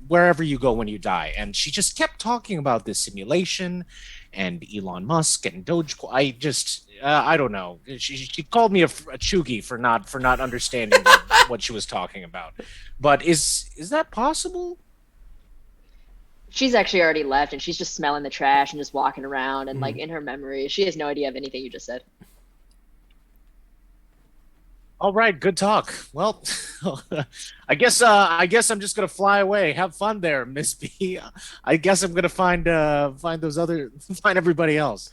wherever you go when you die, and she just kept talking about this simulation, and Elon Musk and Dogecoin. I don't know. She called me a chuggy for not understanding what she was talking about. But is that possible? She's actually already left, and she's just smelling the trash and just walking around, and Mm. like in her memory, she has no idea of anything you just said. All right, good talk. Well, I guess I'm just gonna fly away. Have fun there, Miss B. I guess I'm gonna find find everybody else.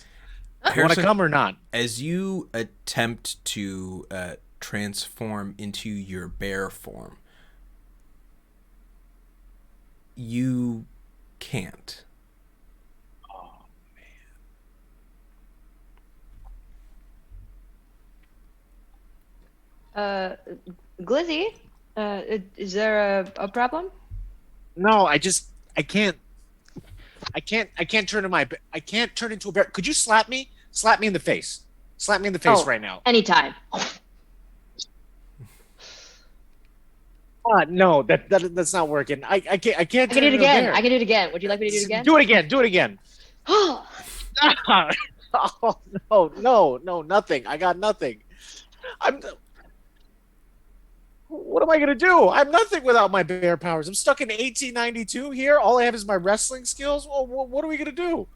Want to Harrison, come or not? as you attempt to transform into your bear form, you can't. Oh, Glizzy, is there a problem? no, I can't turn I can't turn into a bear. Could you slap me? Slap me in the face. Slap me in the face Oh. right now. Anytime. No, that's not working. I can't I can do it again. I can do it again. Would you like me to do it again? Do it again. Do it again. Oh no, nothing. I got nothing. What am I gonna do? I'm nothing without my bear powers. I'm stuck in 1892 here. All I have is my wrestling skills. Well, what are we gonna do?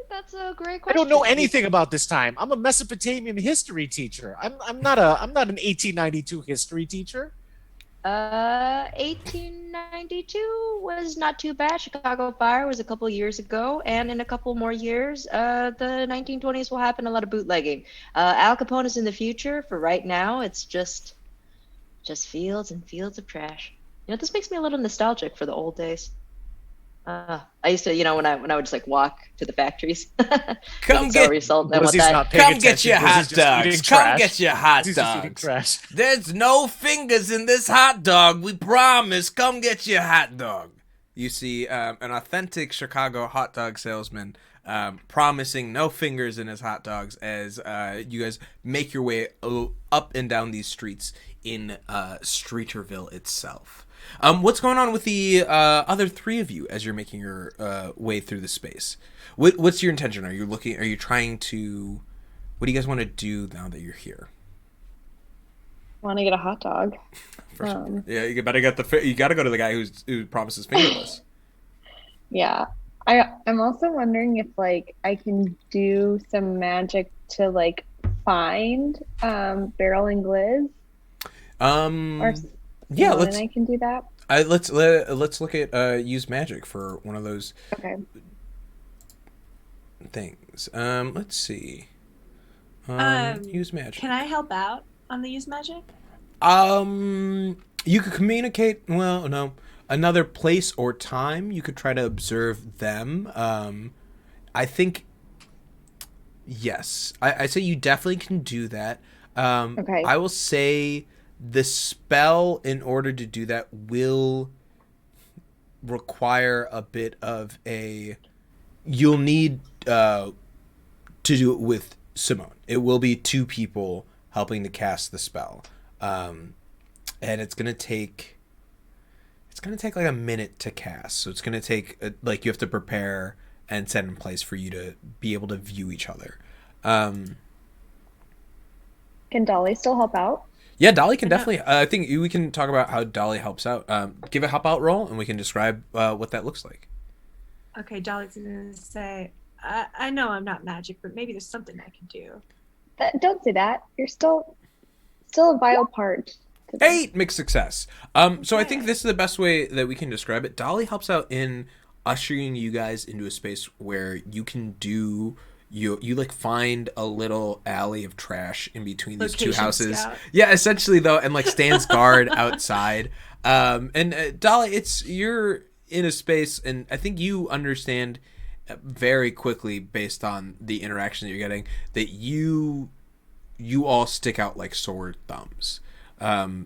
That's a great I question. don't know anything about this time. I'm a Mesopotamian history teacher. I'm not an 1892 history teacher. 1892 was not too bad. Chicago Fire was a couple years ago, and in a couple more years, the 1920s will happen. A lot of bootlegging. Al Capone is in the future. For right now, it's just fields and fields of trash. You know, this makes me a little nostalgic for the old days. I used to, when I would just like walk to the factories. Come get get and what Glizzy's that. not paying Come get attention. your Glizzy's hot just eating dogs. Come trash. get your hot Glizzy's just eating dogs. trash. There's no fingers in this hot dog. We promise. Come get your hot dog. You see an authentic Chicago hot dog salesman promising no fingers in his hot dogs as you guys make your way up and down these streets in Streeterville itself. What's going on with the other three of you as you're making your way through the space? What's your intention? Are you trying to? What do you guys want to do now that you're here? Want to get a hot dog? Yeah, you better get you got to go to the guy who promises fingerless. Yeah. I'm also wondering if like I can do some magic to like find Beryl and Gliz. Or Yeah, Simone let's. and I can do that. Let's look at use magic for one of those Okay. things. Let's see. Use magic. Can I help out on the use magic? You could communicate. Well, no, another place or time. You could try to observe them. I think. Yes, I say you definitely can do that. Okay. I will say the spell, in order to do that, will require a bit of a. You'll need to do it with Simone. It will be two people helping to cast the spell, and it's gonna take. It's gonna take like a minute to cast, so it's gonna take like you have to prepare and set in place for you to be able to view each other. Can Dolly still help out? Yeah, Dolly can definitely. I think we can talk about how Dolly helps out. Give a help out roll, and we can describe what that looks like. Okay, Dolly's gonna say, I know I'm not magic, but maybe there's something I can do. Don't say that. You're still a vital part. To this. 8 mixed success. So I think this is the best way that we can describe it. Dolly helps out in ushering you guys into a space where you can do. You like find a little alley of trash in between these two Location houses. scout. Yeah, essentially though, and like stands guard outside. And Dolly, you're in a space, and I think you understand very quickly based on the interaction that you're getting that you all stick out like sore thumbs.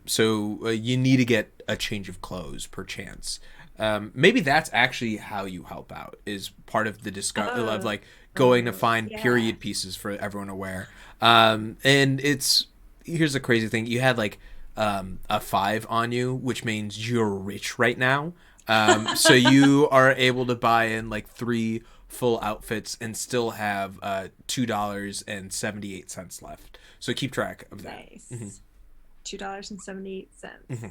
So you need to get a change of clothes, perchance. Maybe that's actually how you help out, is part of the discussion of like going to find period pieces for everyone to wear. And here's the crazy thing: you had like a 5 on you, which means you're rich right now. So you are able to buy in like 3 full outfits and still have $2.78 left. So keep track of that. Nice. Mm-hmm. $2.78. Mm-hmm.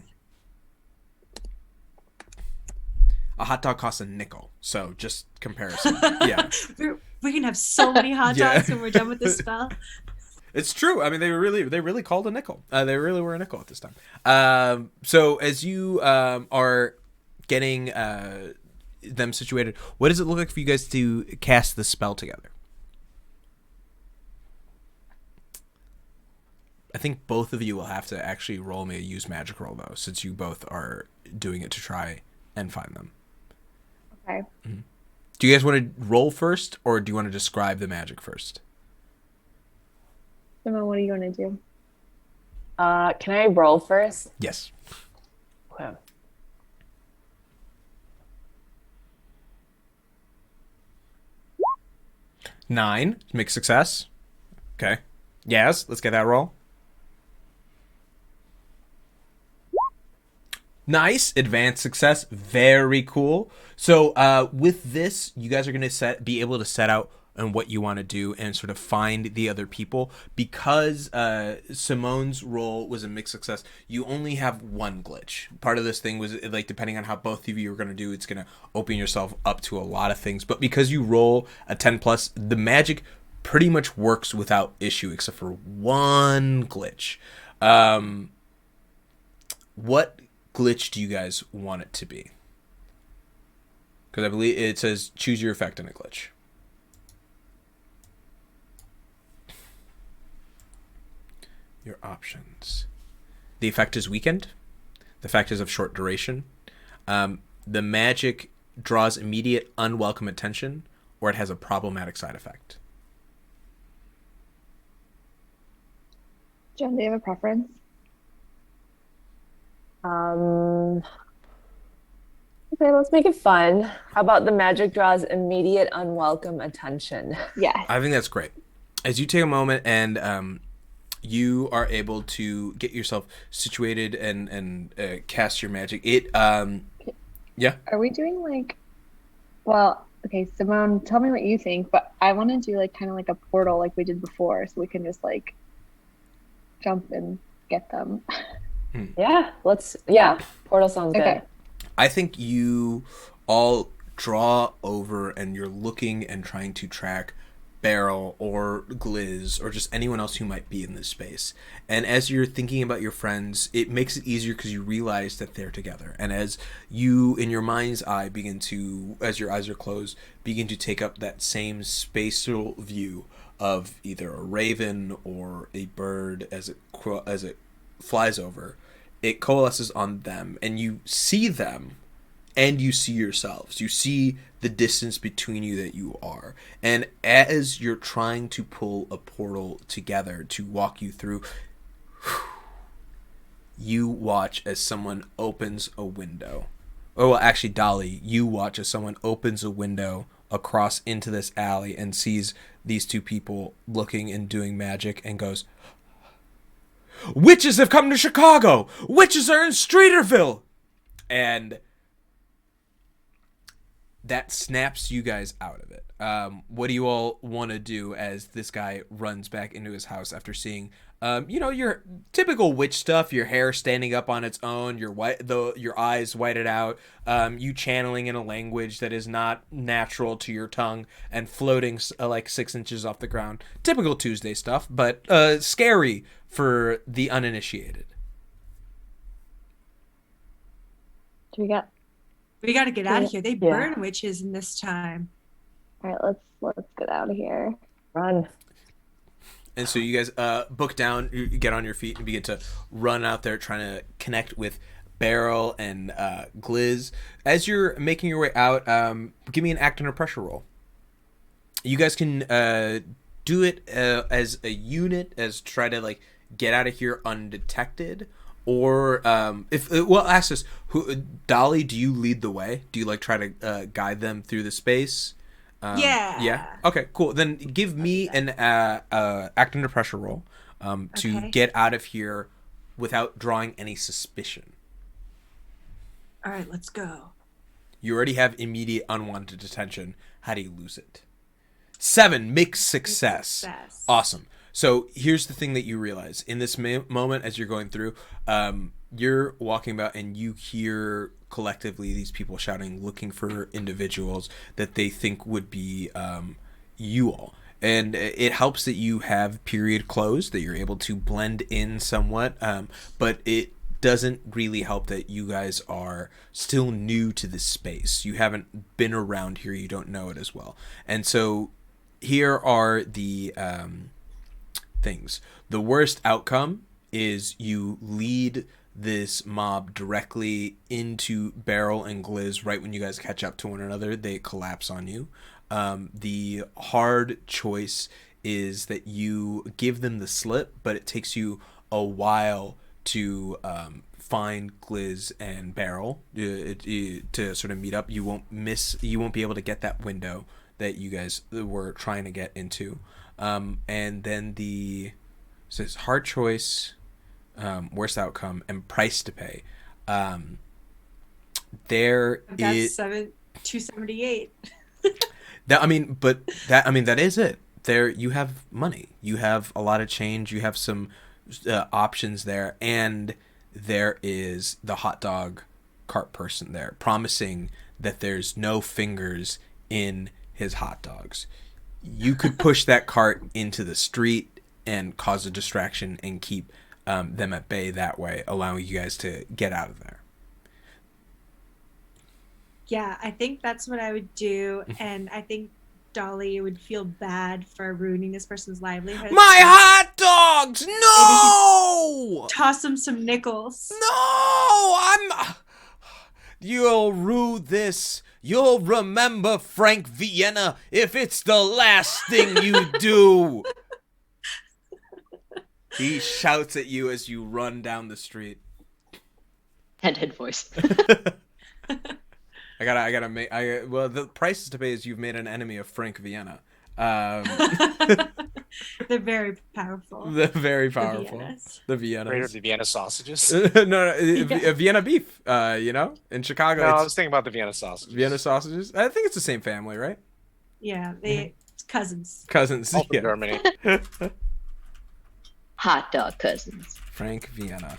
A hot dog costs a nickel, so just comparison. Yeah, we can have so many hot dogs when we're done with this spell. It's true. I mean, they really called a nickel. They really were a nickel at this time. So as you are getting them situated, what does it look like for you guys to cast the spell together? I think both of you will have to actually roll me a use magic roll, though, since you both are doing it to try and find them. Okay. Mm-hmm. Do you guys want to roll first, or do you want to describe the magic first? Simone, what are you going to do? Can I roll first? Yes. Okay. Nine. Mixed success. Okay. Yes, let's get that roll. Nice. Advanced success. Very cool. So with this, you guys are going to be able to set out on what you want to do and sort of find the other people. Because Simone's roll was a mixed success, you only have one glitch. Part of this thing was, like, depending on how both of you are going to do, it's going to open yourself up to a lot of things. But because you roll a 10 plus, the magic pretty much works without issue except for one glitch. What glitch do you guys want it to be? Because I believe it says choose your effect in a glitch. Your options. The effect is weakened. The effect is of short duration. The magic draws immediate unwelcome attention, or it has a problematic side effect. Jen, do you have a preference? Okay, let's make it fun. How about the magic draws immediate unwelcome attention? Yes. I think that's great. As you take a moment and you are able to get yourself situated and cast your magic. Yeah. Are we doing like, well, okay, Simone, tell me what you think, but I want to do like kind of like a portal like we did before, so we can just like jump and get them. Yeah, portal sounds good. Okay. I think you all draw over and you're looking and trying to track Beryl or Gliz or just anyone else who might be in this space. And as you're thinking about your friends, it makes it easier because you realize that they're together. And as you, in your mind's eye, as your eyes are closed, begin to take up that same spatial view of either a raven or a bird as it flies over, it coalesces on them, and you see them, and you see yourselves. You see the distance between you that you are. And as you're trying to pull a portal together to walk you through, you watch as someone opens a window. Oh, well, actually, Dolly, you watch as someone opens a window across into this alley and sees these two people looking and doing magic and goes, "Witches have come to Chicago! Witches are in Streeterville!" And that snaps you guys out of it. What do you all want to do as this guy runs back into his house after seeing, your typical witch stuff, your hair standing up on its own, your eyes whited out, you channeling in a language that is not natural to your tongue and floating like 6 inches off the ground. Typical Tuesday stuff, but scary for the uninitiated. We got to get out of here. They burn witches in this time. All right, let's get out of here. Run. And so you guys book down, you get on your feet and begin to run out there trying to connect with Beryl and Gliz. As you're making your way out, give me an act under pressure roll. You guys can do it as a unit, as try to like get out of here undetected. Or ask this: Dolly, do you lead the way? Do you like try to guide them through the space? Yeah. Yeah. Okay. Cool. Then give me an act under pressure roll to get out of here without drawing any suspicion. All right, let's go. You already have immediate unwanted attention. How do you lose it? 7, mixed success. Awesome. So here's the thing that you realize in this moment as you're going through, you're walking about and you hear collectively these people shouting, looking for individuals that they think would be you all. And it helps that you have period clothes, that you're able to blend in somewhat, but it doesn't really help that you guys are still new to this space. You haven't been around here. You don't know it as well. And so here are the things. The worst outcome is you lead this mob directly into Beryl and Gliz right when you guys catch up to one another. They collapse on you. The hard choice is that you give them the slip, but it takes you a while to find Gliz and Beryl to sort of meet up. You won't be able to get that window that you guys were trying to get into. And then so it's hard choice, worst outcome, and price to pay. There That's 278. That is it. There you have money. You have a lot of change. You have some options there, and there is the hot dog cart person there promising that there's no fingers in his hot dogs. You could push that cart into the street and cause a distraction and keep them at bay that way, allowing you guys to get out of there. Yeah, I think that's what I would do, and I think Dolly would feel bad for ruining this person's livelihood. My hot dogs! No! Toss him some nickels. No! You'll rue this. You'll remember Frank Vienna if it's the last thing you do. He shouts at you as you run down the street. Head voice. I gotta make. Well, the price to pay is you've made an enemy of Frank Vienna. They're very powerful. They're very powerful. The Greater Viennas. the Vienna sausages. no, Vienna beef. In Chicago. No, I was thinking about the Vienna sausages. Vienna sausages. I think it's the same family, right? Yeah, they cousins. Cousins. All from Yeah. Germany. Hot dog cousins. Frank Vienna.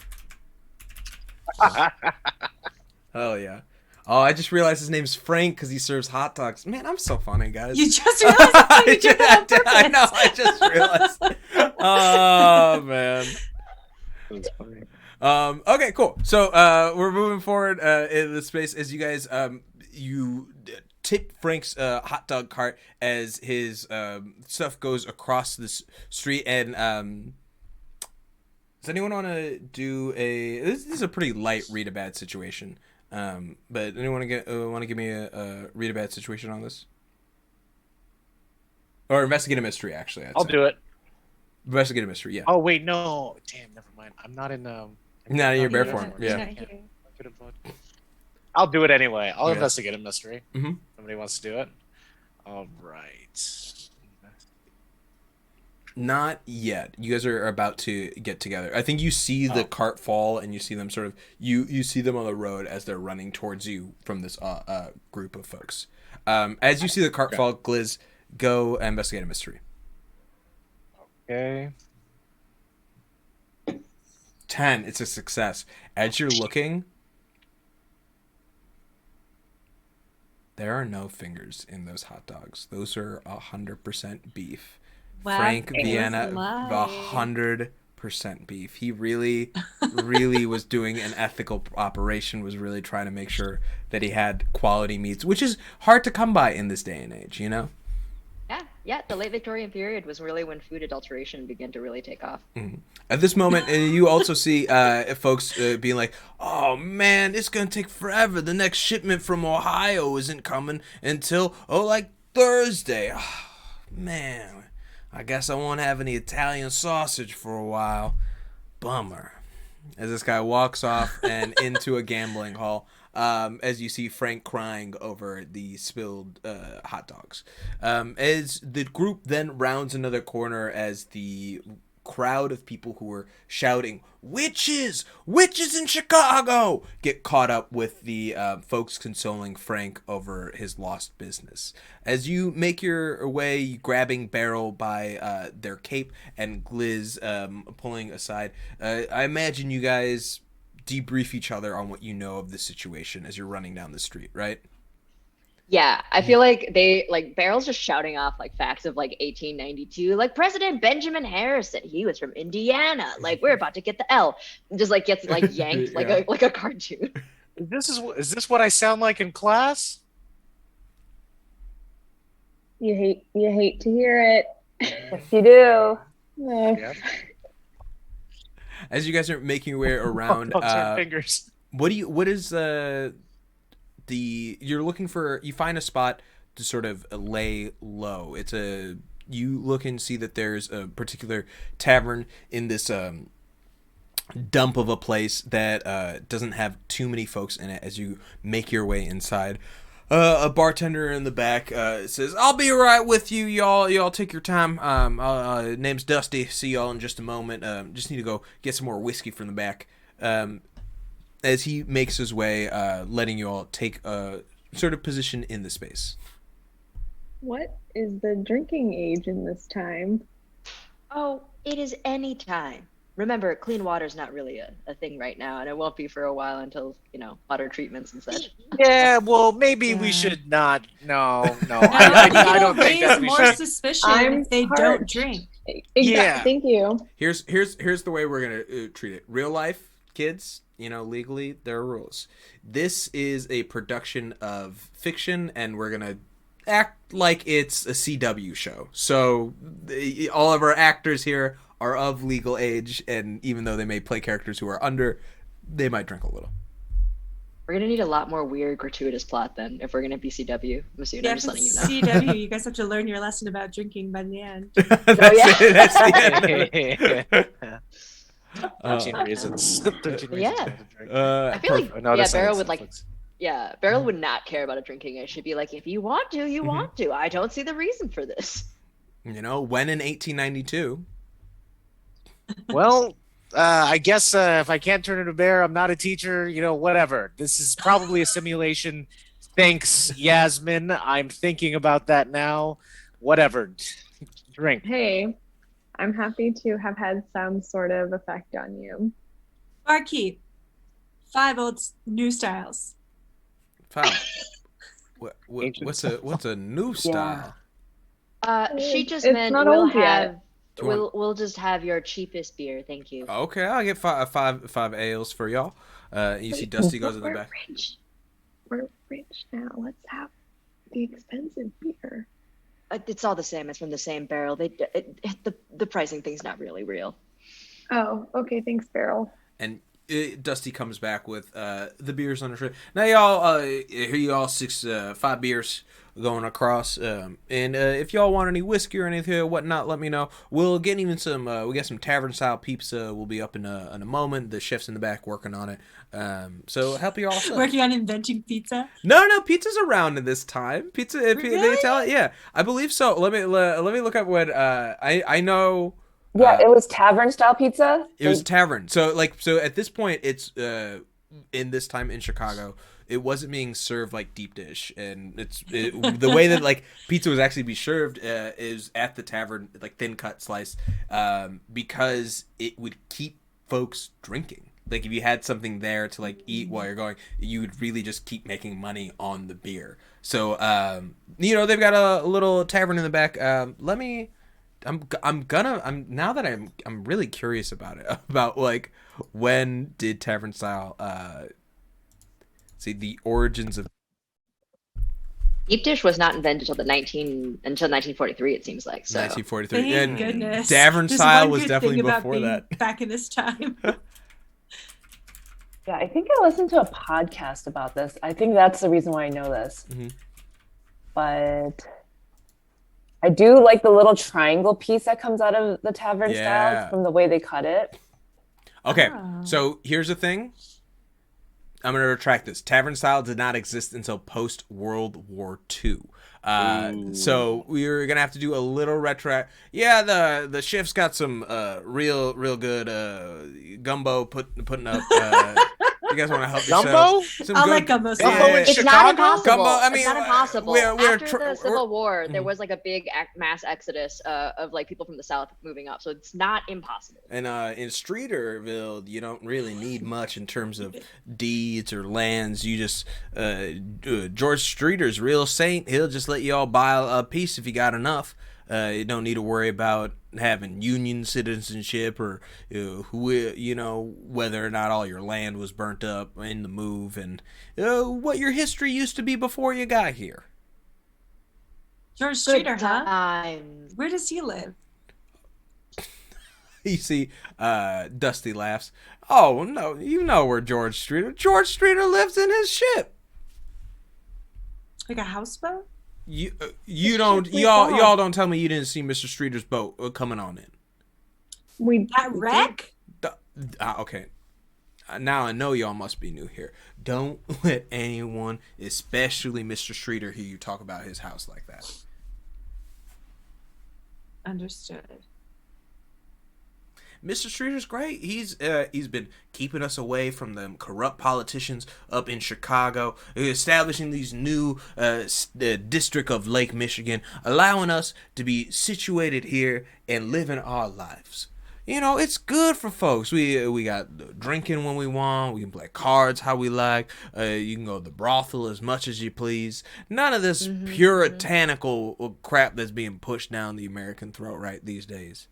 Oh yeah. Oh, I just realized his name's Frank because he serves hot dogs. Man, I'm so funny, guys. You just realized that you did that on purpose. I know. I just realized. Oh man. That's funny. Okay, cool. So we're moving forward in the space as you guys you tip Frank's hot dog cart as his stuff goes across this street. And does anyone want to do this is a pretty light read a bad situation. But anyone want to give me a read a bad situation on this? Or investigate a mystery, actually. I'll do it. Investigate a mystery, yeah. Oh wait, no. Damn, never mind. I'm not in Not in your bear form, You're yeah. not here. I'll do it anyway. I'll Okay. investigate a mystery. Mm-hmm. Somebody wants to do it. All right. Not yet. You guys are about to get together. I think you see the cart fall, and you see them sort of you see them on the road as they're running towards you from this group of folks. As you see the cart fall, Gliz, go investigate a mystery. Okay. 10. It's a success. As you're looking, there are no fingers in those hot dogs. Those are 100% beef. Wow, Frank it was Vienna, a lie. 100% beef. He really was doing an ethical operation, was really trying to make sure that he had quality meats, which is hard to come by in this day and age, you know? Yeah. The late Victorian period was really when food adulteration began to really take off. Mm-hmm. At this moment, you also see folks being like, oh man, it's going to take forever. The next shipment from Ohio isn't coming until, like Thursday. Oh, man. I guess I won't have any Italian sausage for a while. Bummer. As this guy walks off and into a gambling hall, as you see Frank crying over the spilled hot dogs. As the group then rounds another corner as the crowd of people who were shouting, "Witches! Witches in Chicago!" get caught up with the folks consoling Frank over his lost business. As you make your way, grabbing Beryl by their cape and Gliz pulling aside, I imagine you guys debrief each other on what you know of the situation as you're running down the street, right? Yeah, I feel like Beryl's just shouting off like facts of like 1892, like President Benjamin Harrison, he was from Indiana, like we're about to get the L, and just like gets like yanked like a cartoon. Is this what I sound like in class? You hate to hear it. Yes, you do. Yeah. As you guys are making your way around, fingers. what is you're looking for? You find a spot to sort of lay low. You look and see that there's a particular tavern in this dump of a place that doesn't have too many folks in it. As you make your way inside, a bartender in the back says, "I'll be right with you, y'all. Y'all take your time. Name's Dusty. See y'all in just a moment. Just need to go get some more whiskey from the back." As he makes his way, letting you all take a sort of position in the space. What is the drinking age in this time? Oh, it is any time. Remember, clean water's not really a thing right now, and it won't be for a while until, water treatments and such. Yeah, well, maybe we should not. No. I don't think that we more should. suspicion I'm if they don't parched. drink. Exactly. Yeah. Thank you. Here's the way we're gonna treat it. Real life kids, legally there are rules. This is a production of fiction, and we're gonna act like it's a CW show. So all of our actors here are of legal age, and even though they may play characters who are under, they might drink a little. We're gonna need a lot more weird, gratuitous plot then if we're gonna be CW. Masud, Yeah, I'm just letting you know. CW, you guys have to learn your lesson about drinking by the end. That's the end. 13 reasons. 13 reasons Yeah. not to drink. I feel like No, that's not Beryl would like. Netflix. Yeah, Beryl would not care about a drinking age. She'd be like, if you want to, you want to. I don't see the reason for this. When in 1892. Well, I guess if I can't turn into a bear, I'm not a teacher, whatever. This is probably a simulation. Thanks, Yasmin. I'm thinking about that now. Whatever. Drink. Hey, I'm happy to have had some sort of effect on you. Barkeep, 5 old new styles. Wow. What's a new style? She just It's meant not we'll old yet. have we'll just have your cheapest beer, thank you. Okay, I'll get five ales for y'all. You see Dusty goes in the We're back. rich. We're rich now. Let's have the expensive beer. It's all the same. It's from the same barrel. The pricing thing's not really real. Oh, okay. Thanks, Beryl. And Dusty comes back with the beers on the tray. Now y'all, here you all 5 beers going across. And if y'all want any whiskey or anything or whatnot, let me know. We'll get even some. We got some tavern style pizza. We'll be up in a moment. The chef's in the back working on it. So help you all. Working on inventing pizza. No, pizza's around in this time. Pizza. Really? They tell it. Yeah, I believe so. Let me look up what I know. Yeah, it was tavern style pizza. It was tavern. So at this point, it's in this time in Chicago, it wasn't being served like deep dish, and the way that like pizza was actually be served is at the tavern, like thin cut slice, because it would keep folks drinking. Like if you had something there to like eat while you're going, you would really just keep making money on the beer. So they've got a little tavern in the back. I'm really curious about it. About like when did tavern style the origins of Deep dish was not invented until 1943. It seems like so. 1943. Thank And goodness. tavern There's style one was good definitely thing about before being that. Back in this time. Yeah, I think I listened to a podcast about this. I think that's the reason why I know this. Mhm. But I do like the little triangle piece that comes out of the tavern Yeah. styles from the way they cut it. Okay, Oh. so here's the thing. I'm going to retract this. Tavern style did not exist until post World War II. So we're gonna have to do a little retro. Yeah, the shift's got some real good gumbo putting up. You guys want to help Gumbo? yourselves? Some I'll good- let Gumbo say Gumbo it. in It's Chicago? not impossible. Gumbo, I mean, it's not impossible. we're After the Civil War, there Mhm. was like a big mass exodus of like people from the South moving up, so it's not impossible. And in Streeterville, you don't really need much in terms of deeds or lands. You just George Streeter's real saint. He'll just let you all buy a piece if you got enough. You don't need to worry about having Union citizenship or whether or not all your land was burnt up in the move and what your history used to be before you got here. George Streeter, Good huh? times. Where does he live? You see, Dusty laughs. Oh no, you know where George Streeter. George Streeter lives in his ship. Like a houseboat? You don't y'all don't tell me you didn't see Mr. Streeter's boat coming on in. That wreck? Okay. Now I know y'all must be new here. Don't let anyone, especially Mr. Streeter, hear you talk about his house like that. Understood. Mr. Streeter's great. He's been keeping us away from them corrupt politicians up in Chicago, establishing these new district of Lake Michigan, allowing us to be situated here and living our lives. You know, it's good for folks. We got drinking when we want. We can play cards how we like. You can go to the brothel as much as you please. None of this puritanical crap that's being pushed down the American throat right these days.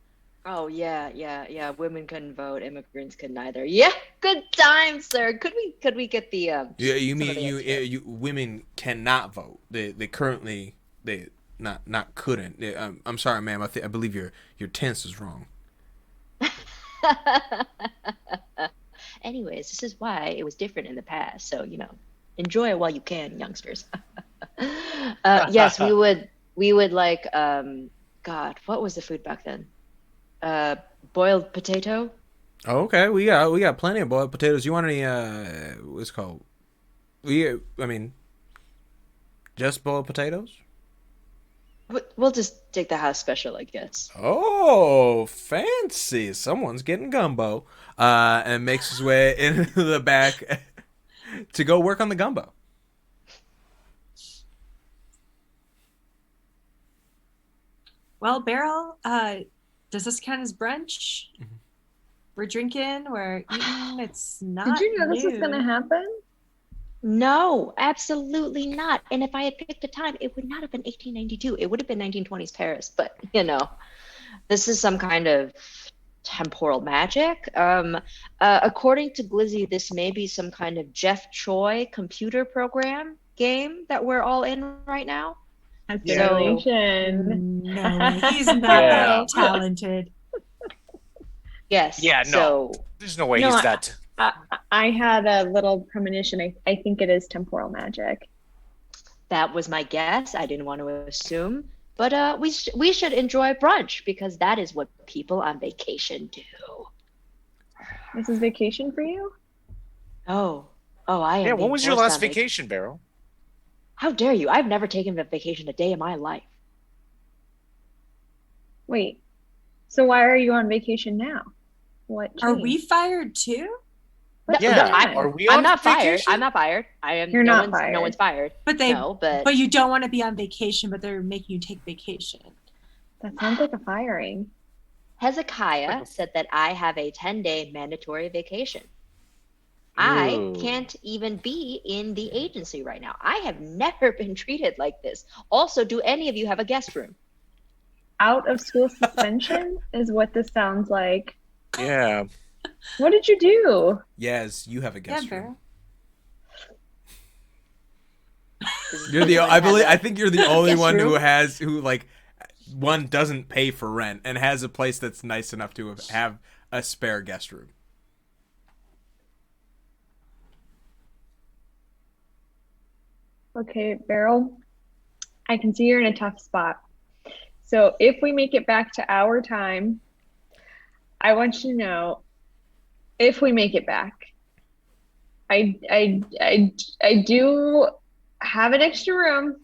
Oh yeah. Women couldn't vote. Immigrants could neither. Yeah, good times, sir. Could we get the Yeah, you some mean of the extra? you women cannot vote. They currently not couldn't. I'm sorry, ma'am. I believe your tense is wrong. Anyways, this is why it was different in the past. So enjoy it while you can, youngsters. Yes, we would like God, what was the food back then? Boiled potato. Oh, okay, we got plenty of boiled potatoes. You want any what's it called? Just boiled potatoes? We'll just take the house special, I guess. Oh, fancy! Someone's getting gumbo, and makes his way into the back to go work on the gumbo. Well, Beryl, does this count as brunch? Mhm. We're drinking, we're eating. It's not. Did you know this was going to happen? No, absolutely not. And if I had picked a time, it would not have been 1892. It would have been 1920s Paris. But this is some kind of temporal magic. According to Glizzy, this may be some kind of Jeff Choi computer program game that we're all in right now. That's So- relation. No way. He's not Yeah. that talented. Yes. Yeah, no. So There's no way No, he's that. I had a little premonition. I think it is temporal magic. that was my guess. I didn't want to assume. But we should enjoy brunch because that is what people on vacation do. This is vacation for you? Oh, I am. Yeah, when being was your forced last on vacation, Beryl? How dare you? I've never taken a vacation a day in my life. Wait. So why are you on vacation now? What Are changed? we fired too? What Yeah, changed? are we I'm on not fired. vacation? I'm not fired. I am. You're no not one's, fired. No one's fired. But But you don't want to be on vacation, but they're making you take vacation. That sounds like a firing. Hezekiah said that I have a 10-day mandatory vacation. I Ooh. can't even be in the agency right now. I have never been treated like this. Also, do any of you have a guest room? Out of school suspension is what this sounds like. Yeah. What did you do? Yes, you have a guest Yeah, room. Beryl. You're the. I think you're the only Guest one room? who one doesn't pay for rent and has a place that's nice enough to have a spare guest room. Okay, Beryl, I can see you're in a tough spot. So if we make it back to our time, I want you to know, if we make it back, I do have an extra room.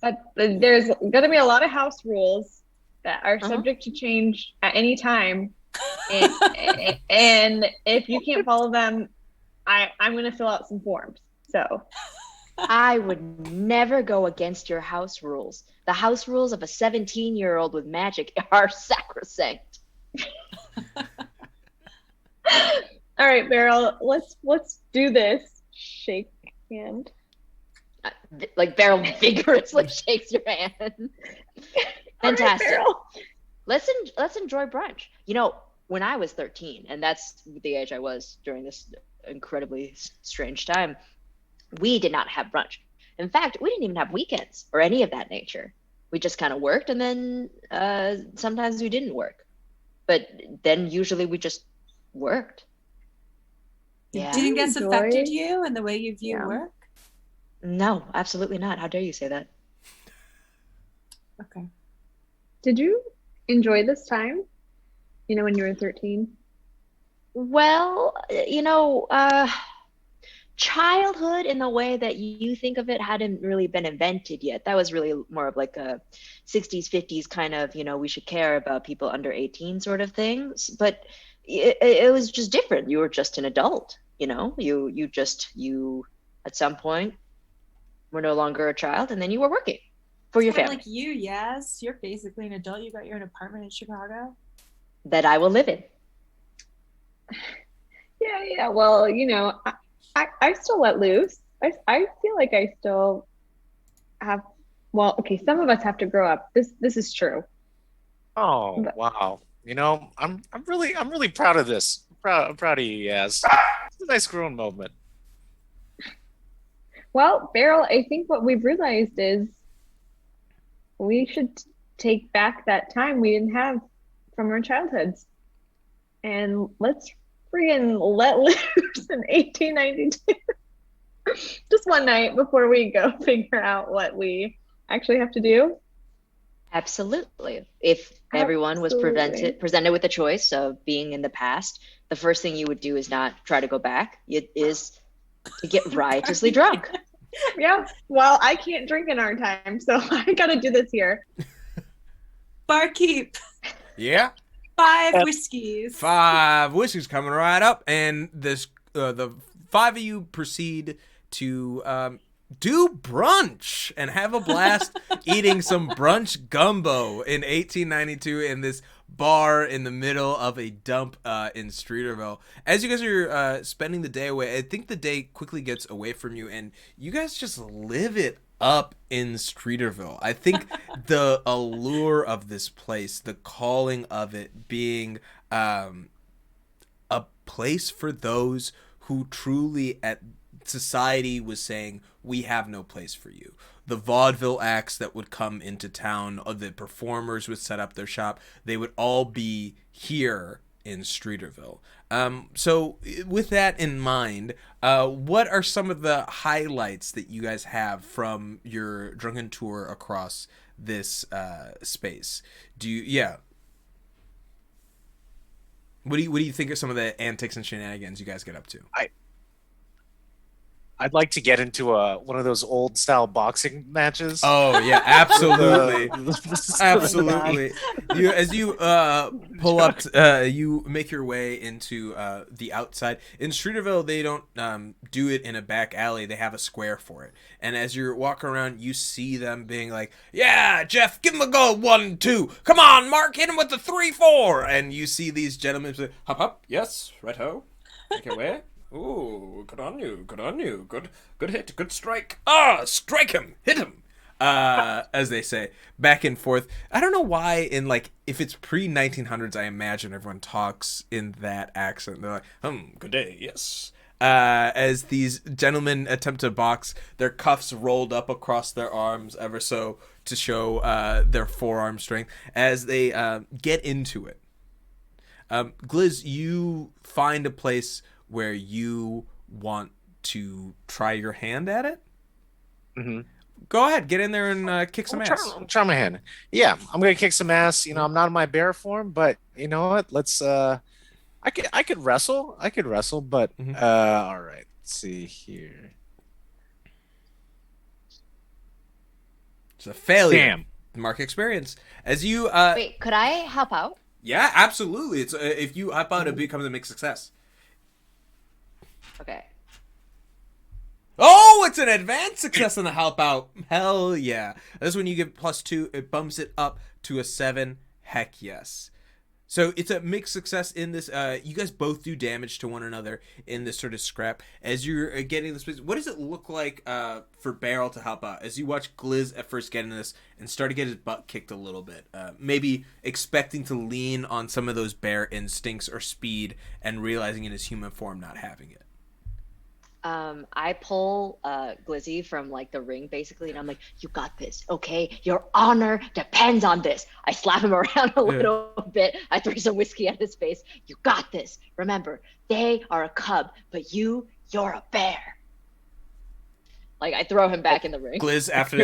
But there's going to be a lot of house rules that are subject to change at any time. And if you can't follow them, I'm going to fill out some forms. So I would never go against your house rules. The house rules of a 17-year-old with magic are sacrosanct. All right, Beryl, let's do this. Shake hand. Like Beryl vigorously shakes your hand. Fantastic. Right, Beryl. Let's enjoy brunch. You know, when I was 13, and that's the age I was during this incredibly strange time, we did not have brunch. In fact, we didn't even have weekends or any of that nature. We just kind of worked, and then sometimes we didn't work. But then usually we just worked. Yeah. Do you think that's affected you and the way you view work? No, absolutely not. How dare you say that? Okay. Did you enjoy this time? You know, when you were 13? Well, you know, childhood in the way that you think of it hadn't really been invented yet. That was really more of like a 60s, 50s kind of, you know, we should care about people under 18 sort of things. But it was just different. You were just an adult, you know, you at some point were no longer a child, and then you were working for your family. Like you, yes. You're basically an adult. You got your own apartment in Chicago. That I will live in. Yeah. Well, you know, I still let loose. I feel like I still have, well, okay, some of us have to grow up. This is true. Oh, wow. You know, I'm really proud of this. I'm proud of you, Yaz. It's a nice growing moment. Well, Beryl, I think what we've realized is we should take back that time we didn't have from our childhoods. And let's freaking let loose in 1892. Just one night before we go figure out what we actually have to do. Absolutely. If everyone was presented with a choice of being in the past, the first thing you would do is not try to go back. It is to get riotously drunk. Yeah. Well, I can't drink in our time, so I got to do this here. Barkeep. Yeah. 5 whiskeys. 5 whiskeys coming right up, and this the 5 of you proceed to do brunch and have a blast eating some brunch gumbo in 1892 in this bar in the middle of a dump in Streeterville. As you guys are spending the day away, I think the day quickly gets away from you, and you guys just live it up in Streeterville. I think the allure of this place, the calling of it being a place for those who truly at society was saying, we have no place for you. The vaudeville acts that would come into town, or the performers would set up their shop, they would all be here in Streeterville. So with that in mind, what are some of the highlights that you guys have from your drunken tour across this space? What do you think are some of the antics and shenanigans you guys get up to? I'd like to get into one of those old style boxing matches. Oh yeah, absolutely, absolutely. As you pull up, you make your way into the outside. In Streeterville, they don't do it in a back alley. They have a square for it. And as you're walking around, you see them being like, "Yeah, Jeff, give him a go, 1, 2. Come on, Mark, hit him with the 3, 4." And you see these gentlemen say, "Hop, hop, yes, right ho, make your way." Ooh, good on you. Good hit, good strike. Strike him, hit him. As they say, back and forth. I don't know why if it's pre-1900s, I imagine everyone talks in that accent. They're like, good day, yes. As these gentlemen attempt to box, their cuffs rolled up across their arms ever so to show their forearm strength as they get into it. Gliz, you find a place where you want to try your hand at it. Mm-hmm. Go ahead, get in there and kick some ass. Try my hand. Yeah, I'm gonna kick some ass. You know, I'm not in my bear form, but you know what? Let's. I could wrestle. But all right. Let's see here. It's a failure. Damn. Mark experience. As you Wait, could I help out? yeah, absolutely. It's if you help out, it becomes a mixed success. Okay. Oh, it's an advanced success on the help out. Hell yeah. That's when you get +2. It bumps it up to a 7. Heck yes. So it's a mixed success in this. You guys both do damage to one another in this sort of scrap. As you're getting this, what does it look like for Beryl to help out? As you watch Gliz at first get in this and start to get his butt kicked a little bit. Maybe expecting to lean on some of those bear instincts or speed and realizing in his human form not having it. I pull Glizzy from like the ring basically, and I'm like, "You got this, okay? Your honor depends on this." I slap him around a little bit. I throw some whiskey at his face. "You got this. Remember, they are a cub, but you're a bear." Like I throw him back in the ring. Gliz, after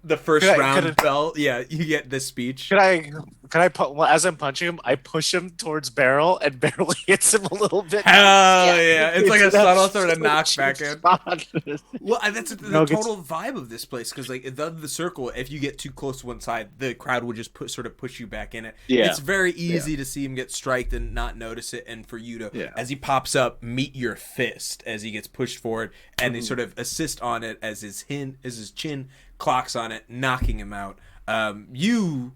the first round bell, you get this speech. Can I as I'm punching him, I push him towards Beryl, and Beryl hits him a little bit. Hell yeah. It's like a subtle sort of knockback in. Well, that's the total vibe of this place, because like the circle, if you get too close to one side, the crowd will just sort of push you back in it. Yeah. It's very easy to see him get striked and not notice it, and for you to, as he pops up, meet your fist as he gets pushed forward, and they sort of assist on it as his chin clocks on it, knocking him out. You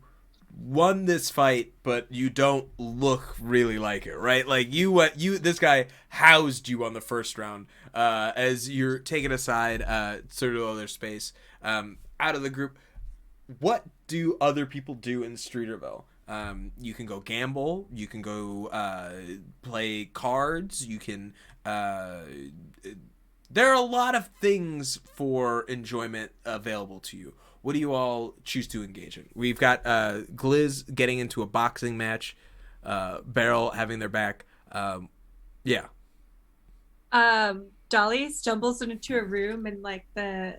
won this fight, but you don't look really like it, right? Like this guy housed you on the first round. As you're taken aside, sort of other space, out of the group. What do other people do in Streeterville? You can go gamble. You can go play cards. You can. There are a lot of things for enjoyment available to you. What do you all choose to engage in? We've got Gliz getting into a boxing match, Beryl having their back. Dolly stumbles into a room, and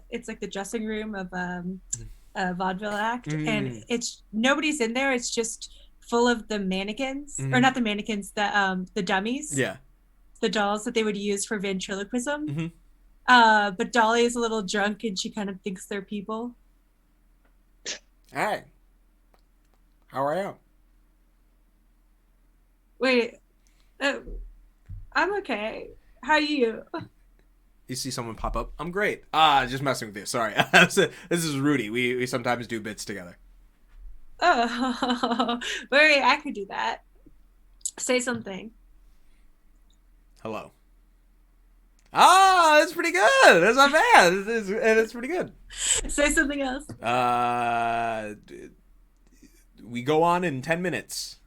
it's like the dressing room of a vaudeville act, and it's nobody's in there. It's just full of the mannequins, or not the mannequins, the dummies. Yeah. The dolls that they would use for ventriloquism. But Dolly is a little drunk, and she kind of thinks they're people. Hi. How are you? Wait, I'm okay. How are you? You see someone pop up. I'm great. Just messing with you. Sorry. This is Rudy. We sometimes do bits together. Oh, wait, I could do that. Say something. Hello. That's pretty good. That's not bad. It's pretty good. Say something else. We go on in 10 minutes.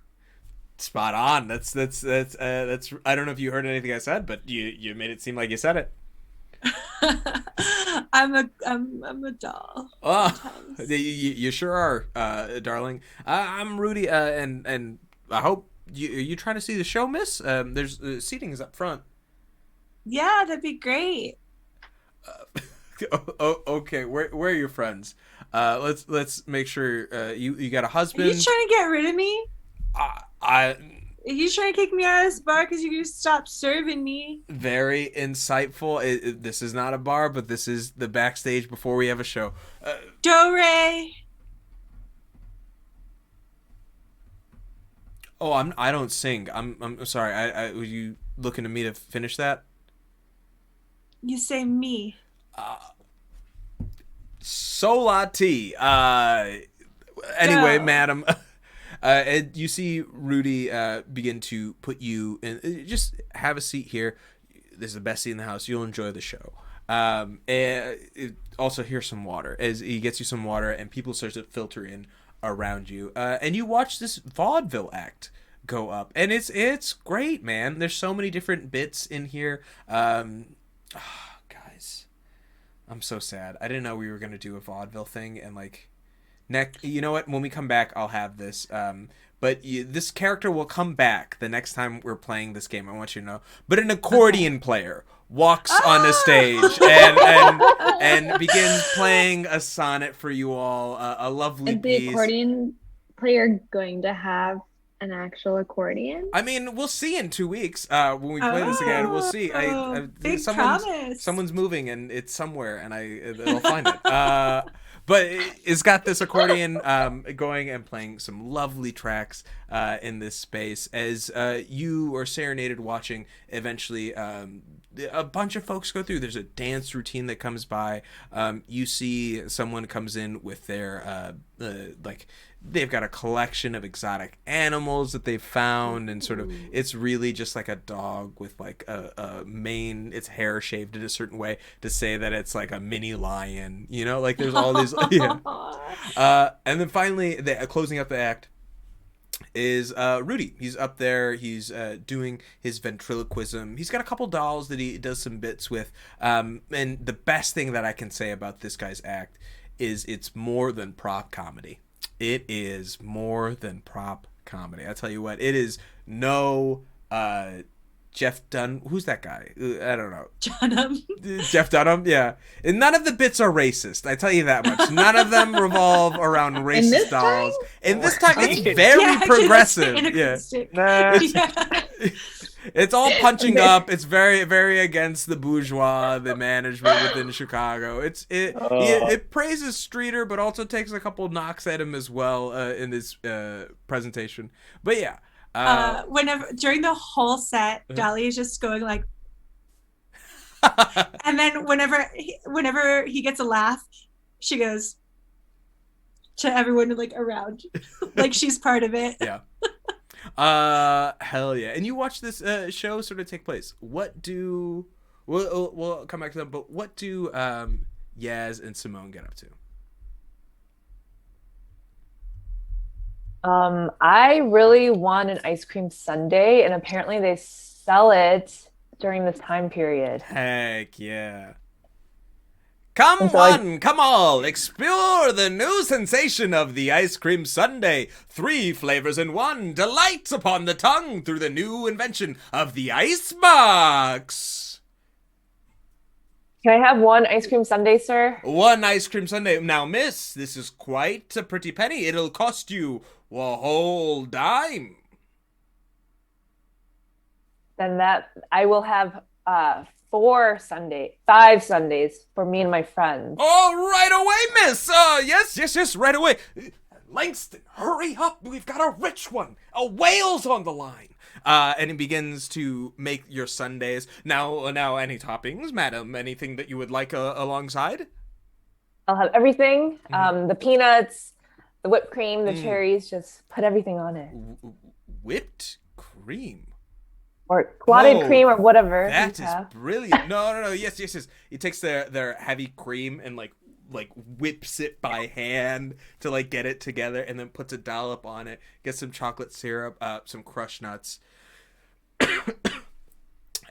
Spot on. That's. I don't know if you heard anything I said, but you made it seem like you said it. I'm a doll. Oh, you sure are, darling. I'm Rudy, and I hope you trying to see the show, miss. There's seating is up front. Yeah, that'd be great. Okay. Where are your friends? Let's make sure you got a husband. Are you trying to get rid of me? Are you trying to kick me out of this bar because you stopped serving me? Very insightful. This is not a bar, but this is the backstage before we have a show. Do-re. Oh, I don't sing. I'm sorry. Were you looking to me to finish that? You say me. Solati. Anyway, madam. And you see Rudy begin to put you in. Just have a seat here. This is the best seat in the house. You'll enjoy the show. And also, here's some water. As he gets you some water, and people start to filter in around you. And you watch this vaudeville act go up, and it's great, man. There's so many different bits in here. Guys, I'm so sad. I didn't know we were gonna do a vaudeville thing, and you know what? When we come back, I'll have this. But this character will come back the next time we're playing this game. I want you to know. But an accordion player walks on the stage and begins playing a sonnet for you all. A lovely Is the piece. accordion player going to have an actual accordion? I mean, we'll see in 2 weeks when we play this again. We'll see. Big promise. Someone's moving, and it's somewhere, and it'll find it. But it's got this accordion going and playing some lovely tracks in this space as you are serenaded watching eventually a bunch of folks go through. There's a dance routine that comes by. You see someone comes in with their they've got a collection of exotic animals that they've found, and sort of it's really just like a dog with like a mane, its hair shaved in a certain way to say that it's like a mini lion, you know, like there's all these and then finally closing up the act is Rudy. He's up there, he's doing his ventriloquism. He's got a couple dolls that he does some bits with, and the best thing that I can say about this guy's act is it's more than prop comedy. It is more than prop comedy. I tell you what, it is no Jeff Dunn. Who's that guy? I don't know. Dunham. Jeff Dunham, yeah. And none of the bits are racist. I tell you that much. None of them revolve around racist dolls. And this time, it's very progressive. Yeah. It's all punching up. It's very, very against the bourgeois, the management within Chicago. It praises Streeter, but also takes a couple knocks at him as well in this presentation. But yeah. Whenever during the whole set, Dolly is just going like, and then whenever he gets a laugh, she goes to everyone like around, like she's part of it. Yeah. Hell yeah. And you watch this show sort of take place. We'll come back to them, but what do Yaz and Simone get up to? I really want an ice cream sundae, and apparently they sell it during this time period. Heck yeah. Come one, come all, explore the new sensation of the ice cream sundae. 3 flavors in one, delight upon the tongue through the new invention of the icebox. Can I have one ice cream sundae, sir? 1 ice cream sundae. Now, miss, this is quite a pretty penny. It'll cost you a whole dime. Then I will have 5 sundaes for me and my friends. Oh, right away, miss. Yes, right away. Langston, hurry up. We've got a rich one. A whale's on the line. And he begins to make your sundaes. Now, any toppings, madam? Anything that you would like alongside? I'll have everything. The peanuts, the whipped cream, the cherries. Just put everything on it. Whipped cream? Or clotted cream or whatever. That is brilliant. No. Yes. He takes their heavy cream and like whips it by hand to like get it together, and then puts a dollop on it, gets some chocolate syrup, some crushed nuts,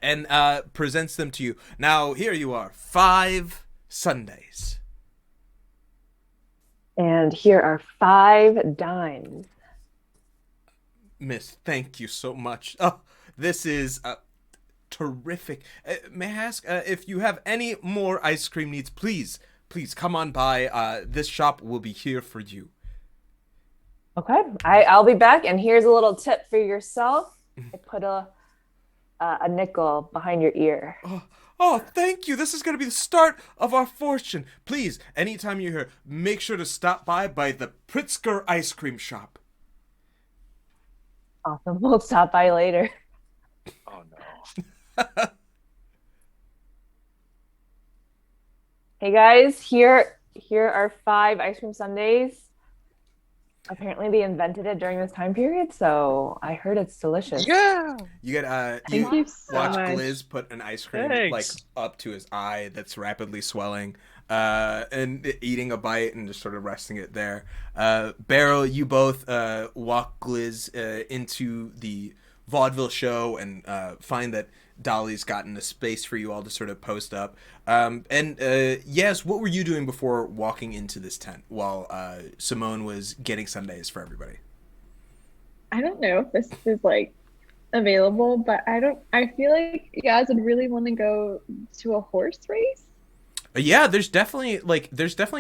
and presents them to you. Now, here you are, 5 sundaes. And here are 5 dimes. Miss, thank you so much. Oh, this is terrific. May I ask if you have any more ice cream needs? Please come on by. This shop will be here for you. Okay, I'll be back. And here's a little tip for yourself. I put a nickel behind your ear. Oh, thank you. This is going to be the start of our fortune. Please, anytime you're here, make sure to stop by the Pritzker ice cream shop. Awesome. We'll stop by later. Oh no. Hey guys, here are 5 ice cream sundaes. Apparently they invented it during this time period, so I heard it's delicious. Yeah. You get Thank you so watch much. Gliz put an ice cream like up to his eye that's rapidly swelling, and eating a bite and just sort of resting it there. Beryl, you both walk Gliz into the vaudeville show and find that Dolly's gotten a space for you all to sort of post up. Yes, what were you doing before walking into this tent while Simone was getting sundaes for everybody? I don't know if this is like available, but I feel like you guys would really want to go to a horse race. Yeah, there's definitely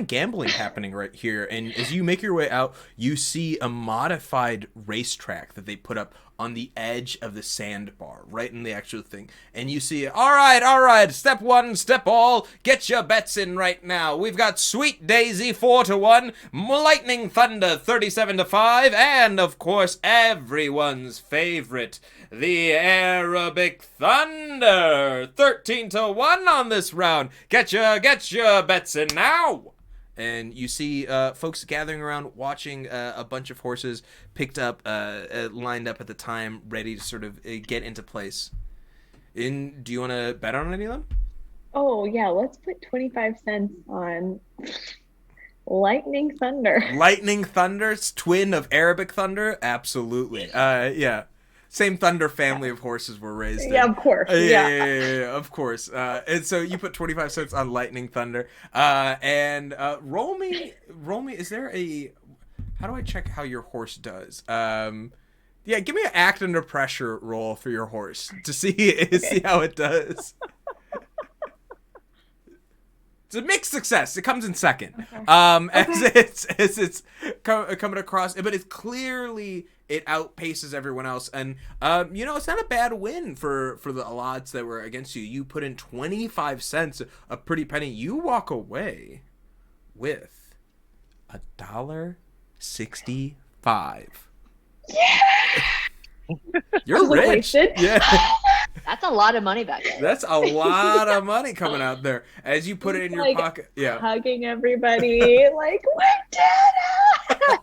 gambling happening right here, and as you make your way out, you see a modified racetrack that they put up on the edge of the sandbar, right in the actual thing. And you see, all right, step one, step all, get your bets in right now. We've got Sweet Daisy 4-1, Lightning Thunder 37-5, and of course, everyone's favorite, the Arabic Thunder 13-1 on this round. Get your bets in now. And you see folks gathering around watching a bunch of horses picked up, lined up at the time, ready to sort of get into place. Do you want to bet on any of them? Oh, yeah. Let's put 25 cents on Lightning Thunder. Lightning Thunder, twin of Arabic Thunder? Absolutely. Yeah. Same Thunder family of horses were raised in. Yeah, of course. Yeah, of course. And so you put 25 cents on Lightning Thunder. And roll me, is there a... How do I check how your horse does? Yeah, give me an act under pressure roll for your horse to see how it does. It's a mixed success. It comes in second. Okay. As it's coming across, but it's clearly it outpaces everyone else, and it's not a bad win for the odds that were against you. You put in 25 cents, a pretty penny. You walk away with $1.65. Yeah. You're rich. Yeah. That's a lot of money back there. That's a lot of money coming out there as you put it in your pocket. Yeah. Hugging everybody, like, we did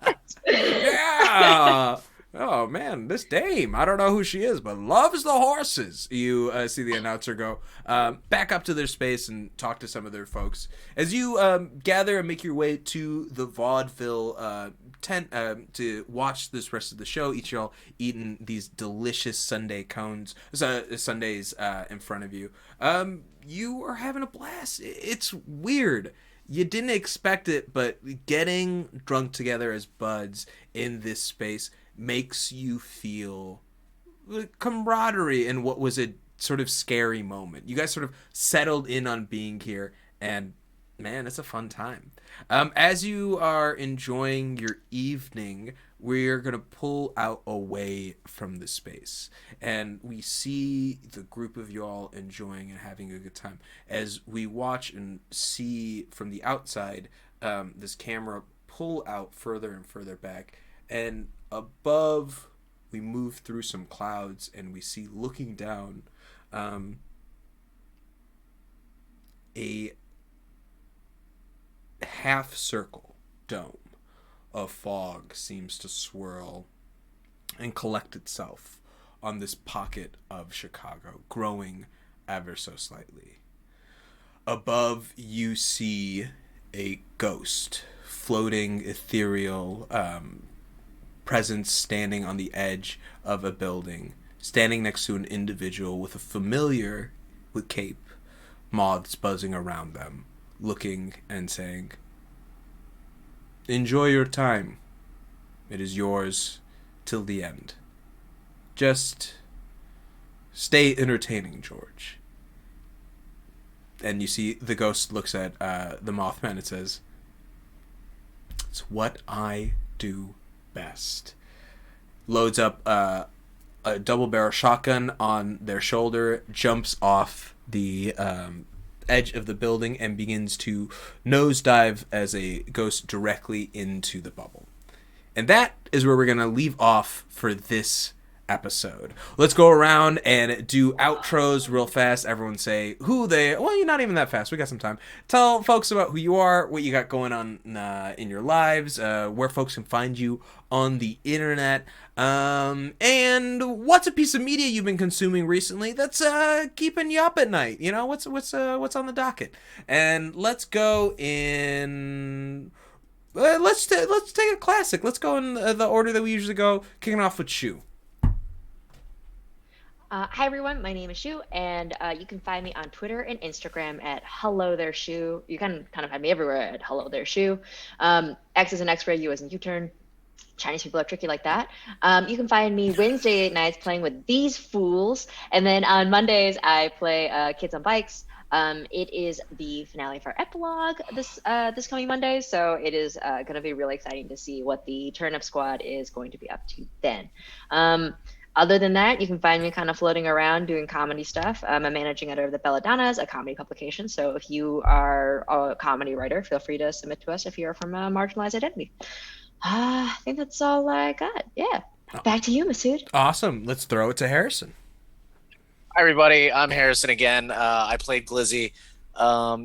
it! Yeah. Oh man, this dame, I don't know who she is, but loves the horses. You see the announcer go back up to their space and talk to some of their folks. As you gather and make your way to the vaudeville tent to watch this rest of the show, each y'all eating these delicious sundaes in front of you. You are having a blast. It's weird. You didn't expect it, but getting drunk together as buds in this space makes you feel camaraderie in what was a sort of scary moment. You guys sort of settled in on being here, and man, it's a fun time. As you are enjoying your evening, we're going to pull out away from the space, and we see the group of y'all enjoying and having a good time. As we watch and see from the outside, this camera pull out further and further back, and above, we move through some clouds, and we see, looking down, a half circle dome of fog seems to swirl and collect itself on this pocket of Chicago, growing ever so slightly. Above, you see a ghost, floating, ethereal presence standing on the edge of a building, standing next to an individual with a familiar with cape, moths buzzing around them, looking and saying, "Enjoy your time. It is yours till the end. Just stay entertaining, George." And you see the ghost looks at the Mothman and says, "It's what I do best." Loads up a double-barrel shotgun on their shoulder, jumps off the edge of the building, and begins to nosedive as a ghost directly into the bubble. And that is where we're going to leave off for this episode. Let's go around and do outros real fast. Everyone say who they... Well, you're not even that fast. We got some time. Tell folks about who you are, what you got going on in your lives, where folks can find you on the internet, and what's a piece of media you've been consuming recently that's keeping you up at night. You know, what's on the docket. And let's go in... Let's take a classic. Let's go in the order that we usually go, kicking off with Shu. Hi everyone, my name is Shu, and you can find me on Twitter and Instagram at Hello There Shu. You can kind of find me everywhere at Hello There Shu. X is an X-ray, U is an U-turn. Chinese people are tricky like that. You can find me Wednesday nights playing with These Fools, and then on Mondays I play Kids on Bikes. It is the finale for Epilogue this coming Monday, so it is going to be really exciting to see what the Turnip Squad is going to be up to then. Other than that, you can find me kind of floating around doing comedy stuff. I'm a managing editor of the Belladonnas, a comedy publication. So if you are a comedy writer, feel free to submit to us if you're from a marginalized identity. I think that's all I got. Yeah. Back to you, Masood. Awesome. Let's throw it to Harrison. Hi, everybody. I'm Harrison again. I played Glizzy.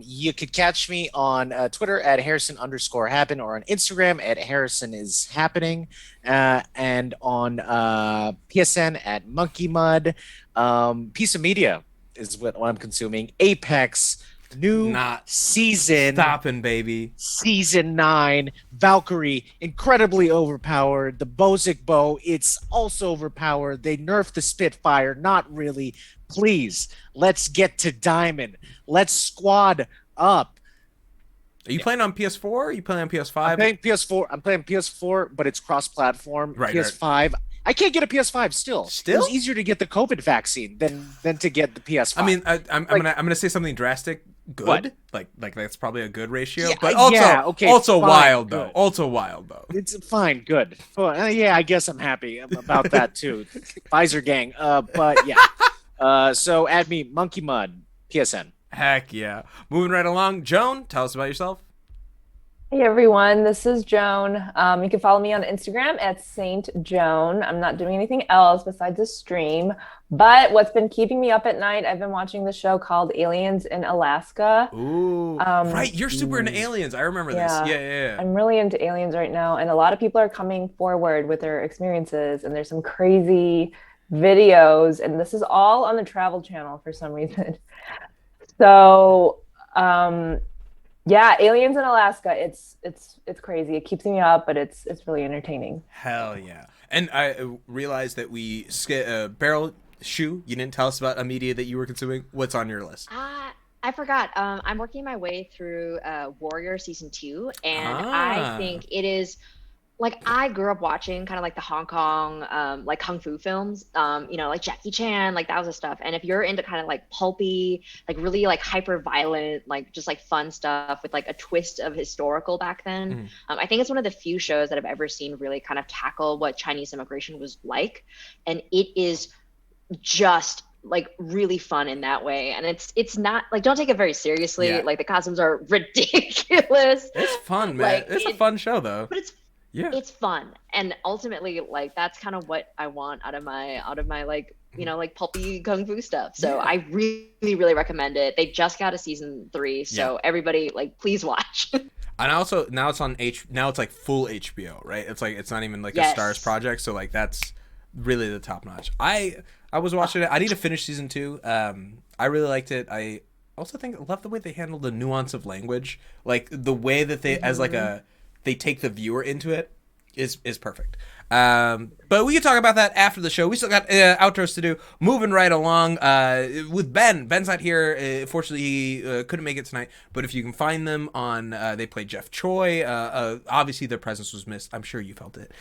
You could catch me on Twitter at Harrison_happen or on Instagram at Harrison is happening, and on PSN at Monkey Mud. Piece of media is what I'm consuming. Apex, new season. Stopping, baby. Season 9, Valkyrie, incredibly overpowered. The Bozic bow, it's also overpowered. They nerfed the Spitfire, not really. Please, let's get to Diamond. Let's squad up. Are you playing on PS4? Or are you playing on PS5? I'm playing PS4. I'm playing PS4, but it's cross-platform. Right, PS5. Right. I can't get a PS5 still. Still? It was easier to get the COVID vaccine than to get the PS5. I mean, I'm gonna say something drastic. Good, what? like that's probably a good ratio, Yeah, but also fine, wild good. though. Also wild though. It's fine, good. Well, yeah, I guess I'm happy about that too. Pfizer gang. But yeah. So add me, Monkey Mud, PSN. Heck yeah. Moving right along, Joan, tell us about yourself. Hey everyone, this is Joan. You can follow me on Instagram at Saint Joan. I'm not doing anything else besides a stream, but what's been keeping me up at night, I've been watching the show called Aliens in Alaska. Ooh, right, you're super into aliens. I remember this. Yeah. I'm really into aliens right now, and a lot of people are coming forward with their experiences, and there's some crazy videos, and this is all on the Travel Channel for some reason. So, yeah, Aliens in Alaska. It's crazy. It keeps me up, but it's really entertaining. Hell yeah! And I realized that we Barrel Shoe. You didn't tell us about a media that you were consuming. What's on your list? I forgot. I'm working my way through Warrior season 2, and I think it is. Like, I grew up watching kind of like the Hong Kong, like kung fu films, like Jackie Chan, like that was the stuff. And if you're into kind of like pulpy, like really like hyper violent, like just like fun stuff with like a twist of historical back then, I think it's one of the few shows that I've ever seen really kind of tackle what Chinese immigration was like. And it is just like really fun in that way. And it's not like, don't take it very seriously. Yeah. Like the costumes are ridiculous. It's fun, man. Like, it's a fun show though. But it's fun, and ultimately like that's kind of what I want out of my like like pulpy kung fu stuff. So I really recommend it. They just got a season 3, so everybody like please watch. And also now it's on now it's like full HBO, right? It's like it's not even like a Stars project, so like that's really the top notch. I was watching it. I need to finish season 2. I really liked it. I also I love the way they handle the nuance of language, like the way that they as like they take the viewer into it is perfect. But we can talk about that after the show. We still got outros to do. Moving right along with Ben. Ben's not here. Fortunately, he couldn't make it tonight. But if you can find them on, they played Jeff Choi. Obviously, their presence was missed. I'm sure you felt it.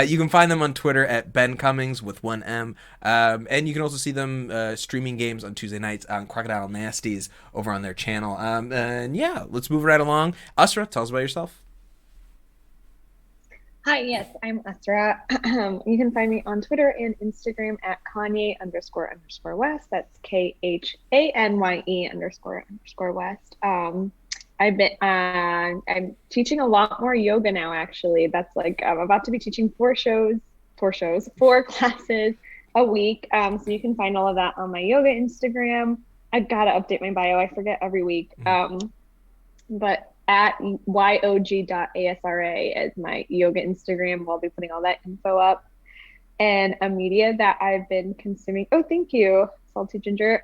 You can find them on Twitter at Ben Cummings with 1 M. And you can also see them streaming games on Tuesday nights on Crocodile Nasties over on their channel. And yeah, let's move right along. Asra, tell us about yourself. Hi, yes, I'm Asra. You can find me on Twitter and Instagram at Kanye__West. That's KHANYE__West. I'm teaching a lot more yoga now, actually. That's like, I'm about to be teaching 4 classes a week. So you can find all of that on my yoga Instagram. I gotta update my bio. I forget every week. But at yog.asra is my yoga Instagram. I'll be putting all that info up. And a media that I've been consuming. Oh, thank you, Salty Ginger.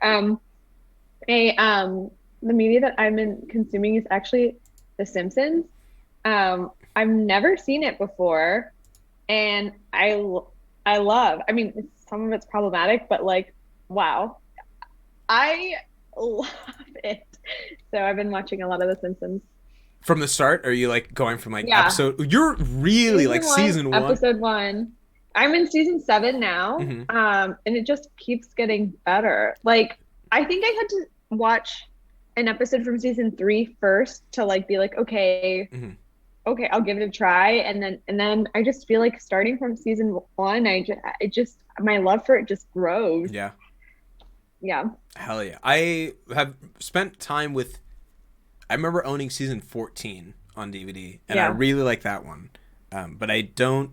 The media that I've been consuming is actually The Simpsons. I've never seen it before, and I love. I mean, some of it's problematic, but like, wow, I love it. So I've been watching a lot of The Simpsons. From the start, or are you like going from like episode? You're really season 1. Episode 1. I'm in season 7 now, and it just keeps getting better. Like, I think I had to watch an episode from season 3 first to like be like, okay, okay, I'll give it a try. And then I just feel like starting from season one, it just my love for it just grows. Yeah. Yeah. Hell yeah. I have spent time with, I remember owning season 14 on DVD, and I Yeah. really like that one. But I don't,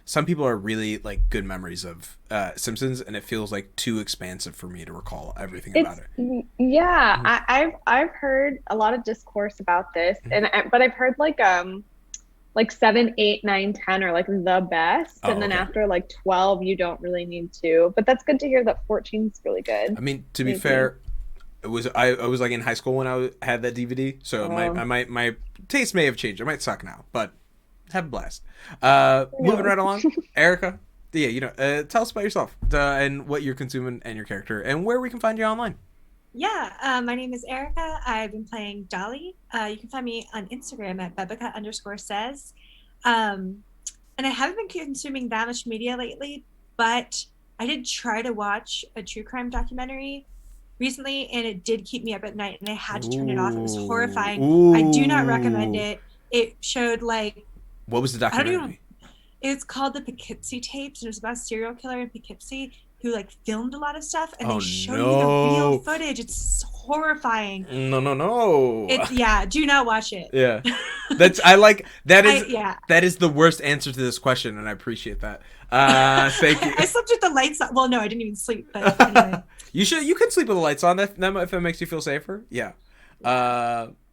some people are really like good memories of Simpsons, and it feels like too expansive for me to recall everything about it. Yeah, Mhm. I've heard a lot of discourse about this, but I've heard like 7, 8, 9, 10 are like the best, Oh, and then okay. after like 12 you don't really need to. But that's good to hear that 14 is really good. I mean, to be Maybe. fair, I was like in high school when had that DVD, so Oh. my taste may have changed. It might suck now, but have a blast. Moving knows? right along, Erica. Yeah, tell us about yourself and what you're consuming and your character and where we can find you online. Yeah, my name is Erica. I've been playing Dolly. You can find me on Instagram at Bebica_says. And I haven't been consuming that much media lately, but I did try to watch a true crime documentary recently, and it did keep me up at night, and I had to turn it off. It was horrifying. I do not recommend Ooh. it. It showed like, What was the I don't even, documentary? it's called the Poughkeepsie tapes, and it was about a serial killer in Poughkeepsie who like filmed a lot of stuff, and Oh, they show you the real no. footage. It's horrifying. No. Yeah, do not watch it. Yeah. I like that is Yeah. that is the worst answer to this question, and I appreciate that. Thank you. I slept with the lights on. Well, no, I didn't even sleep, but anyway. You can sleep with the lights on if that makes you feel safer. Yeah.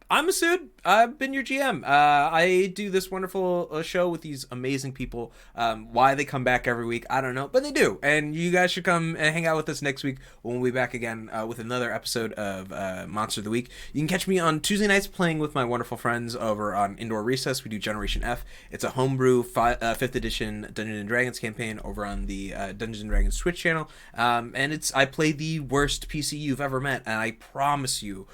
I'm Masood. I've been your GM. I do this wonderful show with these amazing people. Why they come back every week, I don't know, but they do. And you guys should come and hang out with us next week when we'll be back again with another episode of Monster of the Week. You can catch me on Tuesday nights playing with my wonderful friends over on Indoor Recess. We do Generation F. It's a homebrew 5th edition Dungeons and Dragons campaign over on the Dungeons and Dragons Twitch channel. And I play the worst PC you've ever met, and I promise you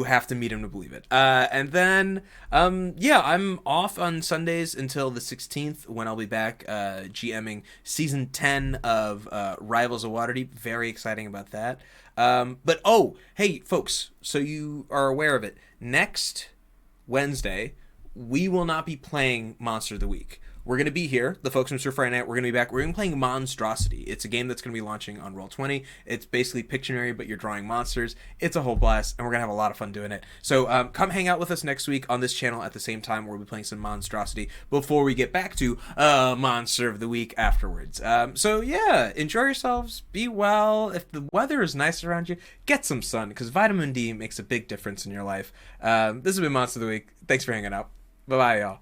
have to meet him to believe it. And then, I'm off on Sundays until the 16th when I'll be back GMing season 10 of Rivals of Waterdeep. Very exciting about that. But, hey, folks, so you are aware of it. Next Wednesday, we will not be playing Monster of the Week. We're going to be here, the folks from Stir Friday Night. We're going to be back. We're going to be playing Monstrosity. It's a game that's going to be launching on Roll20. It's basically Pictionary, but you're drawing monsters. It's a whole blast, and we're going to have a lot of fun doing it. So come hang out with us next week on this channel at the same time. We'll be playing some Monstrosity before we get back to Monster of the Week afterwards. Enjoy yourselves. Be well. If the weather is nice around you, get some sun, because vitamin D makes a big difference in your life. This has been Monster of the Week. Thanks for hanging out. Bye-bye, y'all.